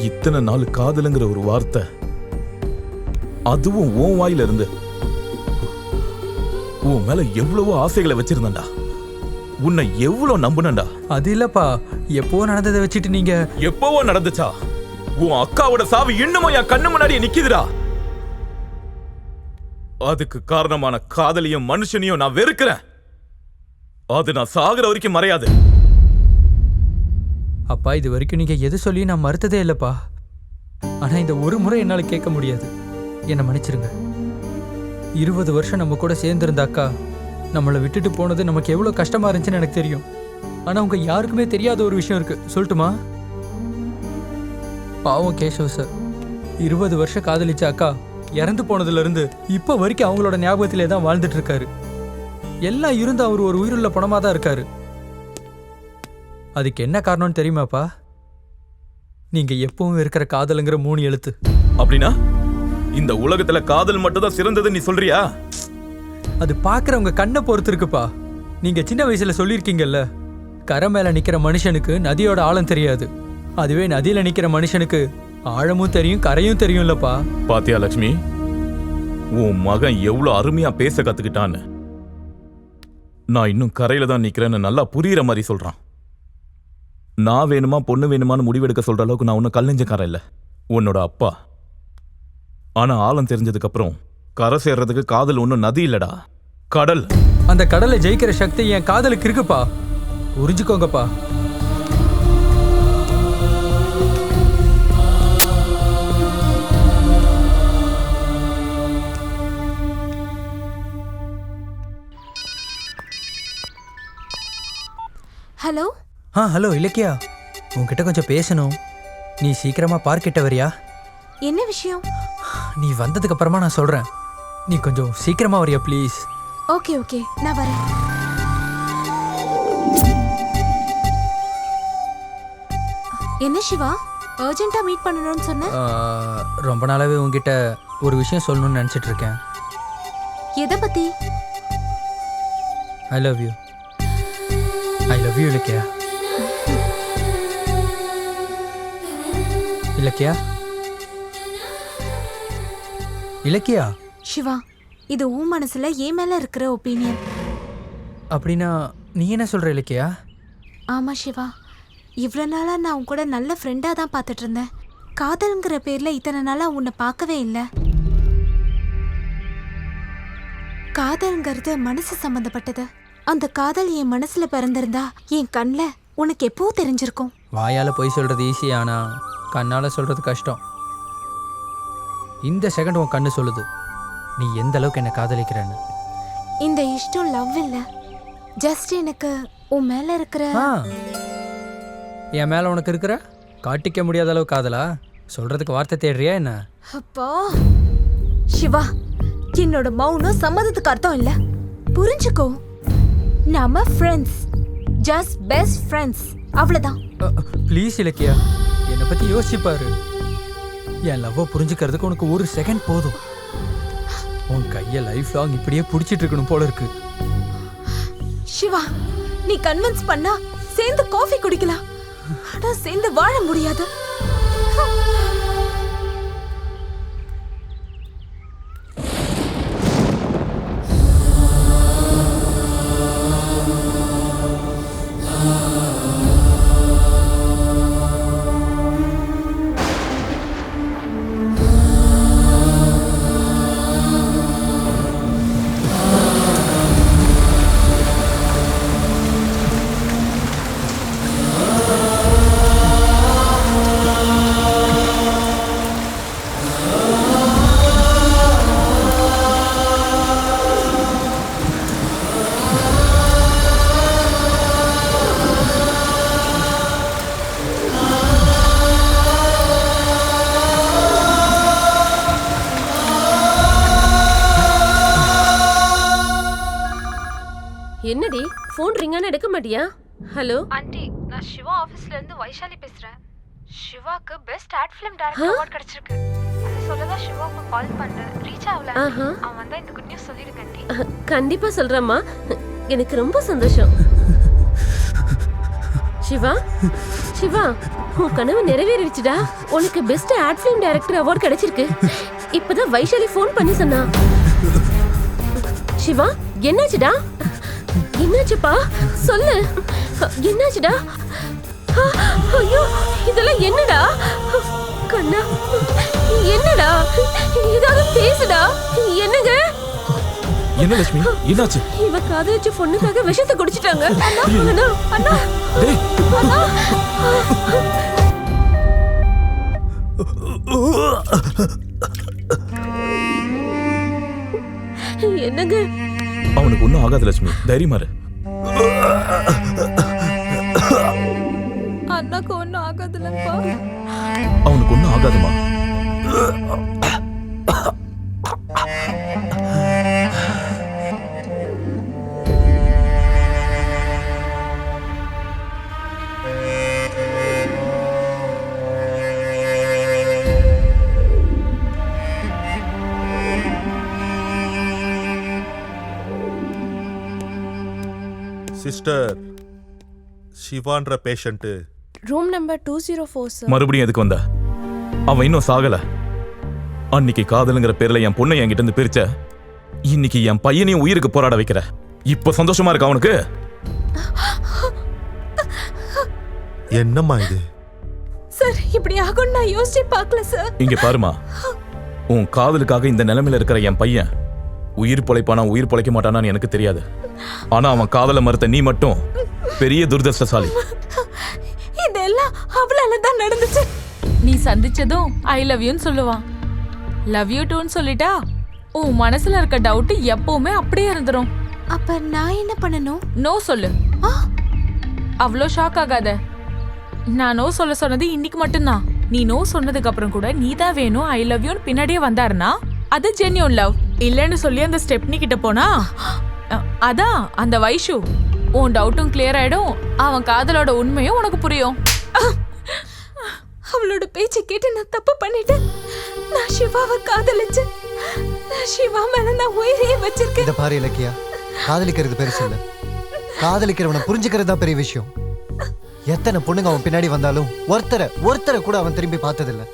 இத்தனை நாள் காதலுங்கிற ஒரு வார்த்தை, அதுவும் உன் வாயில இருந்து, உன் மேல எவ்வளவோ ஆசைகளை வச்சிருந்தா, உன்னை எவ்வளவு நம்புனண்டா. அது இல்லப்பா, எப்போ நடந்ததை வச்சுட்டு நீங்க. எப்பவோ நடந்துச்சா? உன் அக்காவோட சாவு இன்னமும் என் கண்ணு முன்னாடியே நிக்குதுடா. அதுக்கு காரணமான காதலியும் மனுஷனையும் நான் வெறுக்கிறேன். அது நான் சாகுற வரைக்கும் மறையாது. அப்பா, இது வரைக்கும் நீங்க எது சொல்லி நான் மறுத்ததே இல்லப்பா. ஆனா இந்த ஒரு முறை என்னால கேட்க முடியாது. என்னை மன்னிச்சிருங்க. 20 வருஷம் நம்ம கூட சேர்ந்திருந்த அக்கா நம்மளை விட்டுட்டு போனது நமக்கு எவ்வளவு கஷ்டமா இருந்துச்சுன்னு எனக்கு தெரியும். ஆனா உங்க யாருக்குமே தெரியாத ஒரு விஷயம் இருக்கு, சொல்லட்டுமா? பாவம் கேசவ் சார், 20 வருஷம் காதலிச்ச அக்கா இறந்து போனதுல இருந்து இப்ப வரைக்கும் அவங்களோட ஞாபகத்திலே தான் வாழ்ந்துட்டு இருக்காரு. எல்லாம் இருந்து அவர் ஒரு உயிருள்ள பணமா தான் இருக்காரு. அதுக்கு என்ன காரணம்னு தெரியுமாப்பா? நீங்க எப்பவும் இருக்கிற காதலுங்கிற 3 எழுத்து. அப்படின்னா இந்த உலகத்துல காதல் மட்டும் தான் சிறந்தது நீ சொல்றியா? அது பாக்குறவங்க கண்ணை பொறுத்து இருக்குப்பா. நீங்க சின்ன வயசுல சொல்லியிருக்கீங்கல்ல, கரை மேல நிக்கிற மனுஷனுக்கு நதியோட ஆழம் தெரியாது, அதுவே நதியில நிக்கிற மனுஷனுக்கு ஆழமும் தெரியும் கரையும் தெரியும்லப்பா. பாத்தியா லட்சுமி, உன் மகன் எவ்வளவு அருமையா பேச கத்துக்கிட்டான்னு. நான் இன்னும் கரையில தான் நிக்கிறேன்னு நல்லா புரியுற மாதிரி சொல்றான். நான் வேணுமா பொண்ணு வேணுமான்னு முடிவெடுக்க சொல்ற அளவுக்கு நான் ஒன்னும் கல்லெஞ்சக்காரன் இல்ல, உன்னோட அப்பா. ஆனா ஆழம் தெரிஞ்சதுக்கு அப்புறம் கரை சேர்றதுக்கு காதல் ஒன்னும் நதி இல்லடா, கடல். அந்த கடலை ஜெயிக்கிற சக்தி என் காதலுக்கு இருக்குப்பா, புரிஞ்சுக்கோங்கப்பா. ஹலோ. ஹலோ இலக்கியா, உன்கிட்ட கொஞ்சம் பேசணும். நீ சீக்கிரமா பார்க் கிட்ட வரியா? என்ன விஷயம்? நீ வந்ததுக்கு அப்புறமா நான் சொல்றேன். நீ கொஞ்சம் சீக்கிரமா வரியா ப்ளீஸ்? ஓகே ஓகே, நான் வரேன். என்ன சிவா, அர்ஜென்ட்டா மீட் பண்ணணும்னு சொன்ன? ரொம்ப நாளாவே உன்கிட்ட ஒரு விஷயம் சொல்லணும்னு நினைச்சிட்டு இருக்கேன். எதை பத்தி? I love you. I love you Ilakkiya. Ilakkiya, Ilakkiya. Siva, இது உன் மனசுல ஏன் மேல இருக்கிற ஒப்பீனியன். அப்படின்னா நீ என்ன சொல்ற இலக்கியா? ஆமா சிவா, இவ்வளோ நாளா நான் உன் கூட நல்ல ஃப்ரெண்டா தான் பார்த்துட்டு இருந்தேன். காதல்ங்கிற பேர்ல இத்தனை நாளா உன்னை பார்க்கவே இல்லை. காதல்ங்கிறது மனசு சம்பந்தப்பட்டது. அந்த காதல் என் மனசுல பிறந்திருந்தா என் கண்ணில் உனக்கு எப்போ தெரிஞ்சிருக்கும். வாயால போய் சொல்றது ஈஸி, ஆனா கண்ணால சொல்றது கஷ்டம். இந்த செகண்ட் உன் கண்ணு சொல்லுது நீ எந்த அளவுக்கு என்ன காதலிக்கிறன்னு. இந்த இஷ்டம் லவ் இல்ல, ஜஸ்ட் எனக்கு உன் மேல இருக்கிற. என் மேல உனக்கு இருக்கிற காட்டிக்க முடியாத அளவு காதலா? சொல்றதுக்கு வார்த்தை தேடுறியா என்ன? அப்பா சிவா, என்னோட மௌனம் சம்மதத்துக்கு அர்த்தம் இல்ல, புரிஞ்சுக்கோ. நாம ஃப்ரெண்ட்ஸ், ஜஸ்ட் பெஸ்ட் ஃப்ரெண்ட்ஸ், அவ்வளவுதான். ப்ளீஸ் இலக்கியா, என்னை பத்தி யோசிப்பாரு. என் லவ்வை புரிஞ்சுக்கிறதுக்கு உனக்கு ஒரு செகண்ட் போதும். உன் கையை லைஃப் லாங் இப்படியே பிடிச்சிட்டு இருக்கணும் போல இருக்கு. சிவா, நீ கன்வின்ஸ் பண்ணா சேர்ந்து காஃபி குடிக்கலாம், ஆனா சேர்ந்து வாழ முடியாது. என்னடி ஃபோன் ரிங்கான எடுக்க மாட்டியா? ஹலோ ஆண்டி, நான் சிவா ஆஃபீஸ்ல இருந்து வைஷாலி பேசுறேன். சிவாக்கு best ad film director award கிடைச்சிருக்கு. அது சொல்லதான் சிவாக்கு கால் பண்ண ரீச் ஆகல. அவன் வந்தா இந்த குட் நியூஸ் சொல்லிடுங்க. கண்டிப்பா சொல்றேம்மா. எனக்கு ரொம்ப சந்தோஷம். சிவா சிவா, உன் கனவு நிறைவேறிடுச்சுடா. உனக்கு best ad film director award கிடைச்சிருக்கு. இப்பதான் வைஷாலி ஃபோன் பண்ணி சொன்னா. சிவா, என்னாச்சுடா? என்னாச்சுப்பா சொல்லு, என்னாச்சுடா? ஐயோ, இதெல்லாம் என்னடா? கண்ணா, என்னடா? ஏதாவது பேசுடா. என்னங்க? என்ன லட்சுமி, என்னாச்சு? இவ காதலிச்ச பொண்ணுக்காக விஷத்தை குடிச்சிட்டாங்க. அண்ணா அண்ணா அண்ணா. என்னங்க? அவனுக்கு ஒண்ணும் ஆகாது லட்சுமி, தைரியமா இரு. அண்ணாக்கு ஒன்றும் ஆகாதுல்லப்பா. அவனுக்கு ஒண்ணும் ஆகாதுமா. சிஸ்டர், சிவான்ற பேஷண்ட் ரூம் நம்பர் 204 சார். மறுபடியும் எதுக்கு வந்த? அவன் இன்னும் சாகல. அன்னைக்கு காதலுங்கிற பேர்ல என் பொண்ணை என்கிட்ட இருந்து பிரிச்ச, இன்னைக்கு என் பையனையும் உயிருக்கு போராட வைக்கிற. இப்ப சந்தோஷமா இருக்கா அவனுக்கு? என்னம்மா இது? சார், இப்படி ஆகும் நான் யோசிச்சு பார்க்கல சார். இங்க பாருமா, உன் காதலுக்காக இந்த நிலைமையில இருக்கிற என் பையன் உயிர் பொழைப்பானா உயிர் பொழைக்க மாட்டானான்னு எனக்கு தெரியாது. ஆனா அவன் காதல மறுத்த நீ மட்டும் பெரிய துர்தர்ஷ்டசாலி. இதெல்லாம் அவளால தான் நடந்துச்சு. நீ சந்திச்சதும் ஐ லவ் யூன்னு சொல்லுவான். லவ் யூ டூன்னு சொல்லிட்டா உன் மனசுல இருக்க டவுட் எப்பவுமே அப்படியே இருந்துரும். அப்ப நான் என்ன பண்ணணும்? நோ சொல்லு. அவ்வளோ ஷாக் ஆகாத. நான் நோ சொல்ல சொன்னது இன்னைக்கு மட்டும்தான். நீ நோ சொன்னதுக்கு அப்புறம் கூட நீ தான் வேணும் ஐ லவ் யூன்னு பின்னாடியே வந்தாருன்னா அது ஜென்யூன் லவ். இல்லன்னு சொல்லி அந்த ஸ்டெப்னி கிட்ட போனா அதான் அந்த வைஷு உன் டவுட்டும் கிளியர் ஆயிடும். அவன் காதலோட உண்மையும் உனக்கு புரியும். அவளோட பேச்சை கேட்டு நான் தப்பு பண்ணிட்டேன். நான் சிவாவை காதலிச்சேன். நான் சிவா மேல நான் உயிரையே வச்சிருக்கேன். இத பாரு இலக்கியா, காதலிக்கிறது பெருசு இல்ல, காதலிக்கிறவனை புரிஞ்சுக்கிறது தான் பெரிய விஷயம். எத்தனை பொண்ணுங்க அவன் பின்னாடி வந்தாலும் ஒருத்தரை கூட அவன் திரும்பி பார்த்ததில்ல.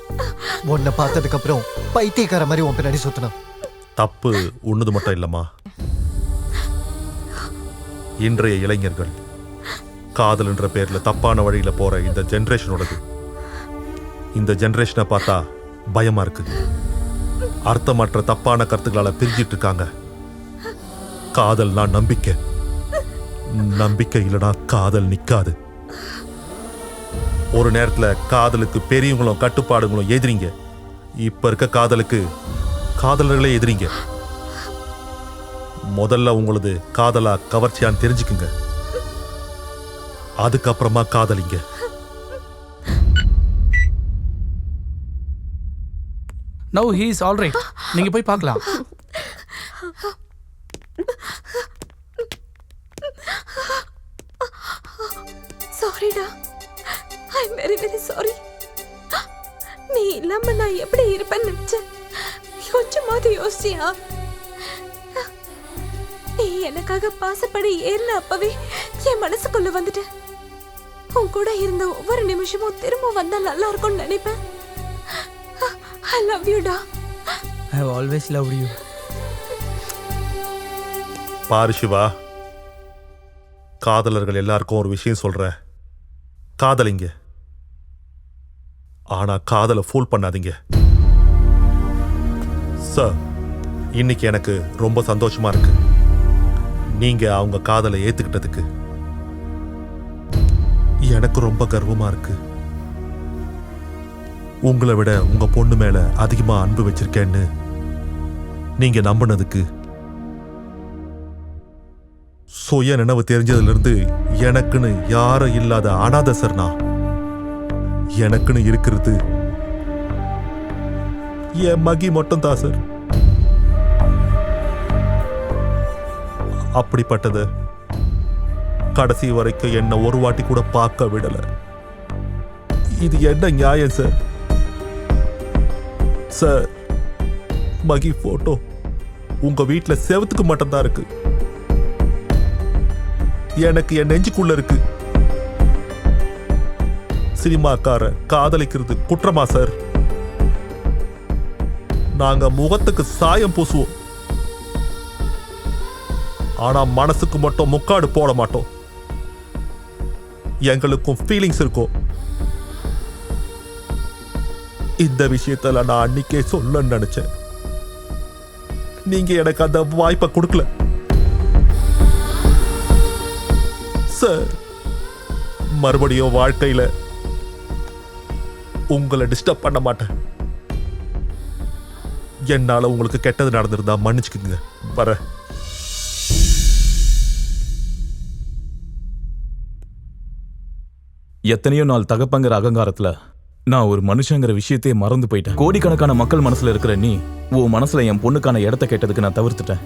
உன்னை பார்த்ததுக்கு அப்புறம் பைத்தியக்கார மாதிரி உன் பின்னாடி சுத்தினான். தப்பு உன்னது மட்டும் இல்லம்மா. இன்றைய இளைஞர்கள் காதல் என்ற பேர்ல தப்பான வழியில போற இந்த ஜெனரேஷனோடது. இந்த ஜெனரேஷனை பார்த்தா பயமா இருக்கு. அர்த்தமற்ற தப்பான கருத்துக்களால பிரிஞ்சிட்டு இருக்காங்க. காதல்னா நம்பிக்கை, நம்பிக்கை இல்லனா காதல் நிக்காது. ஒரு நேரத்துல காதலுக்கு பெரியவங்களும் கட்டுப்பாடுகளும் எதிரிங்க. இப்ப இருக்க காதலுக்கு காதலர்களே எதிரிங்க. முதல்ல உங்களது காதலா கவர்ச்சியான்னு தெரிஞ்சுக்குங்க, அதுக்கப்புறமா காதலிங்க. No he is all right. நீங்க போய் பார்க்கலாம். சாரிடா, I am very very sorry. நீ இல்லாம நான் எப்படி இருப்பேன்னு நினைச்சேன். கொஞ்சமாவது யோசிச்சியா? நீ எனக்காக பாசப்படி ஏறின அப்பவே என் மனசுக்குள்ள வந்துட்ட. உன் கூட இருந்த ஒவ்வொரு நிமிஷமும் திரும்ப வந்தா நல்லா இருக்கும்னு நினைப்பேன். I love you டா. I have always loved you. பாரு சிவா, காதலர்கள் எல்லாருக்கும் ஒரு விஷயம் சொல்றேன். காதலிங்க, ஆனா காதலை ஃபூல் பண்ணாதீங்க. சார், இன்னைக்கு எனக்கு ரொம்ப சந்தோஷமா இருக்கு. நீங்க அவங்க காதலை ஏத்துக்கிட்டதுக்கு எனக்கு ரொம்ப கர்வமா இருக்கு. உங்களை விட உங்க பொண்ணு மேல அதிகமா அன்பு வச்சிருக்கேன்னு நீங்க நம்பினதுக்கு, சுய நினைவு தெரிஞ்சதுல இருந்து எனக்குன்னு யாரும் இல்லாத அனாதை சார் நான். எனக்குன்னு இருக்கிறது என் மகி மட்டும் தான் சார். அப்படிப்பட்டது கடைசி வரைக்கும் என்ன ஒரு வாட்டி கூட பார்க்க விடல. இது என்ன நியாயம் சார்? சார், மகி போட்டோ உங்க வீட்டுல செவத்துக்கு மட்டும்தான் இருக்கு. எனக்கு என் நெஞ்சுக்குள்ள இருக்கு. சினிமாக்கார காதலிக்கிறது குற்றமா சார்? நாங்க முகத்துக்கு சாயம் பூசுவோம், ஆனா மனசுக்கு மட்டும் முக்காடு போட மாட்டோம். எங்களுக்கும் ஃபீலிங்ஸ் இருக்கும். இந்த விஷயத்துல நான் அன்னைக்கே சொல்லணும்னு நினைச்சேன். நீங்க எனக்கு அந்த வாய்ப்பை கொடுக்கல சார். மறுபடியும் வாழ்க்கையில உங்களை டிஸ்டர்ப் பண்ண மாட்டேன். என்னால உங்களுக்கு கெட்டது நடந்திருந்தா மன்னிச்சுக்குங்க. வர எத்தனையோ நாள் தகப்பங்கிற அகங்காரத்துல நான் ஒரு மனுஷங்கிற விஷயத்தையே மறந்து போயிட்டேன். கோடிக்கணக்கான மக்கள் மனசுல இருக்கிற நீ உன் மனசுல என் பொண்ணுக்கான இடத்த கேட்டதுக்கு நான் தவிர்த்துட்டேன்.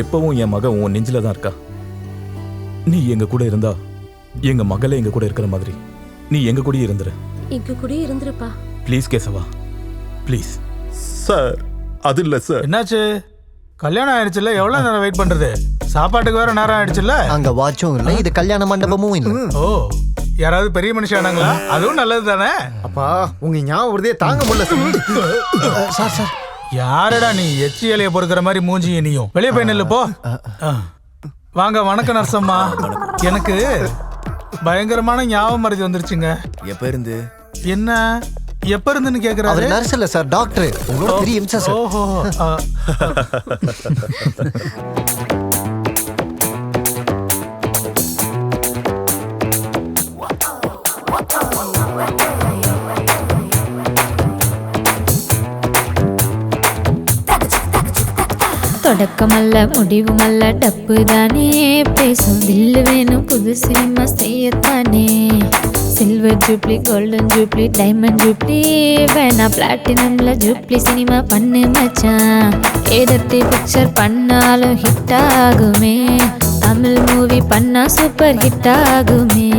எப்பவும் என் மகன் உன் நெஞ்சில தான் இருக்கா. நீ எங்க கூட இருந்தா எங்க மகளே எங்க கூட இருக்கிற மாதிரி நீ எங்க கூட இருந்துரு. எங்க கூட இருந்துருப்பா. ப்ளீஸ் கேசவா, ப்ளீஸ். சார், அது இல்ல சார். என்னாச்சு? கல்யாணம் ஆயிடுச்சுல்ல, எவ்வளவு நேரம் வெயிட் பண்றது? சாப்பாட்டுக்கு வேற நேரம் ஆயிடுச்சுல்ல. அங்க வாட்சும் இல்ல, இது கல்யாண மண்டபமும் இல்ல. ஓ, யாராவது பெரிய மனுஷனாங்களா? அதுவும் நல்லது தானே. அப்பா, உங்க ஞாபகத்தையே தாங்க முடியல சார். சார், யாரடா நீ? எச்சி இலைய பொறுக்கிற மாதிரி மூஞ்சி நீயும். வெளியே போய் நில்லு போ. வாங்க. வணக்கம் நரசம்மா. எனக்கு பயங்கரமான ஞாபகம் மறதி வந்துருச்சுங்க. எப்ப இருந்து? என்ன எப்ப இருந்துன்னு கேக்குறாரு? அவர் நர்ஸ் இல்ல சார், டாக்டர். உங்களோட பெரிய இம்சா சார். ஓஹோ. தொடக்கமல்ல முடிவுமல்ல டப்பு தானே பேசும் தில்லு வேணும் புது சினிமா செய்யத்தானே. Silver jubilee, golden jubilee, diamond jubilee வேணா பிளாட்டினம்ல ஜூப்ளி சினிமா பண்ணு மச்சான். ஏதட்டி பிக்சர் பண்ணாலும் ஹிட் ஆகுமே, தமிழ் மூவி பண்ணா சூப்பர் ஹிட் ஆகுமே.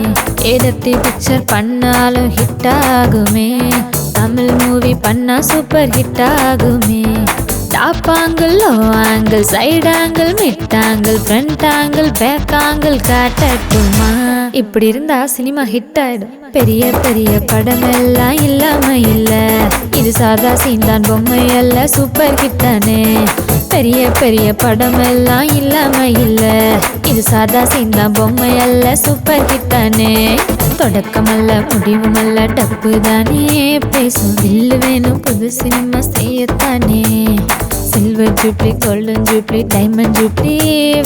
ஏதட்டி பிக்சர் பண்ணாலும் ஹிட் ஆகுமே, தமிழ் மூவி பண்ணா சூப்பர் ஹிட் ஆகுமே. Top angle, low angle, side angle, mid angle, front angle, back angle காட்டட்டுமா? இப்படி இருந்தா சினிமா ஹிட் ஆயிடும். பெரிய பெரிய படம் எல்லாம் இல்லாம இல்ல, இது சாதா சீன் தான், பொம்மை அல்ல, சூப்பர் ஹிட் தானே. பெரிய பெரிய படம் எல்லாம் இல்லாம இல்ல, இது சாதா சீன் தான், பொம்மை அல்ல, சூப்பர் ஹிட் தானே. தொடக்கமல்ல முடிவுமல்ல டப்பு தானே பேசும் தில்லு வேணும் புது சினிமா செய்யத்தானே. Silver jubilee, golden jubilee, diamond jubilee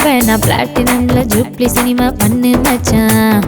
வேணா பிளாட்டினம்ல ஜூப்ளி சினிமா பண்ணு மச்சான்.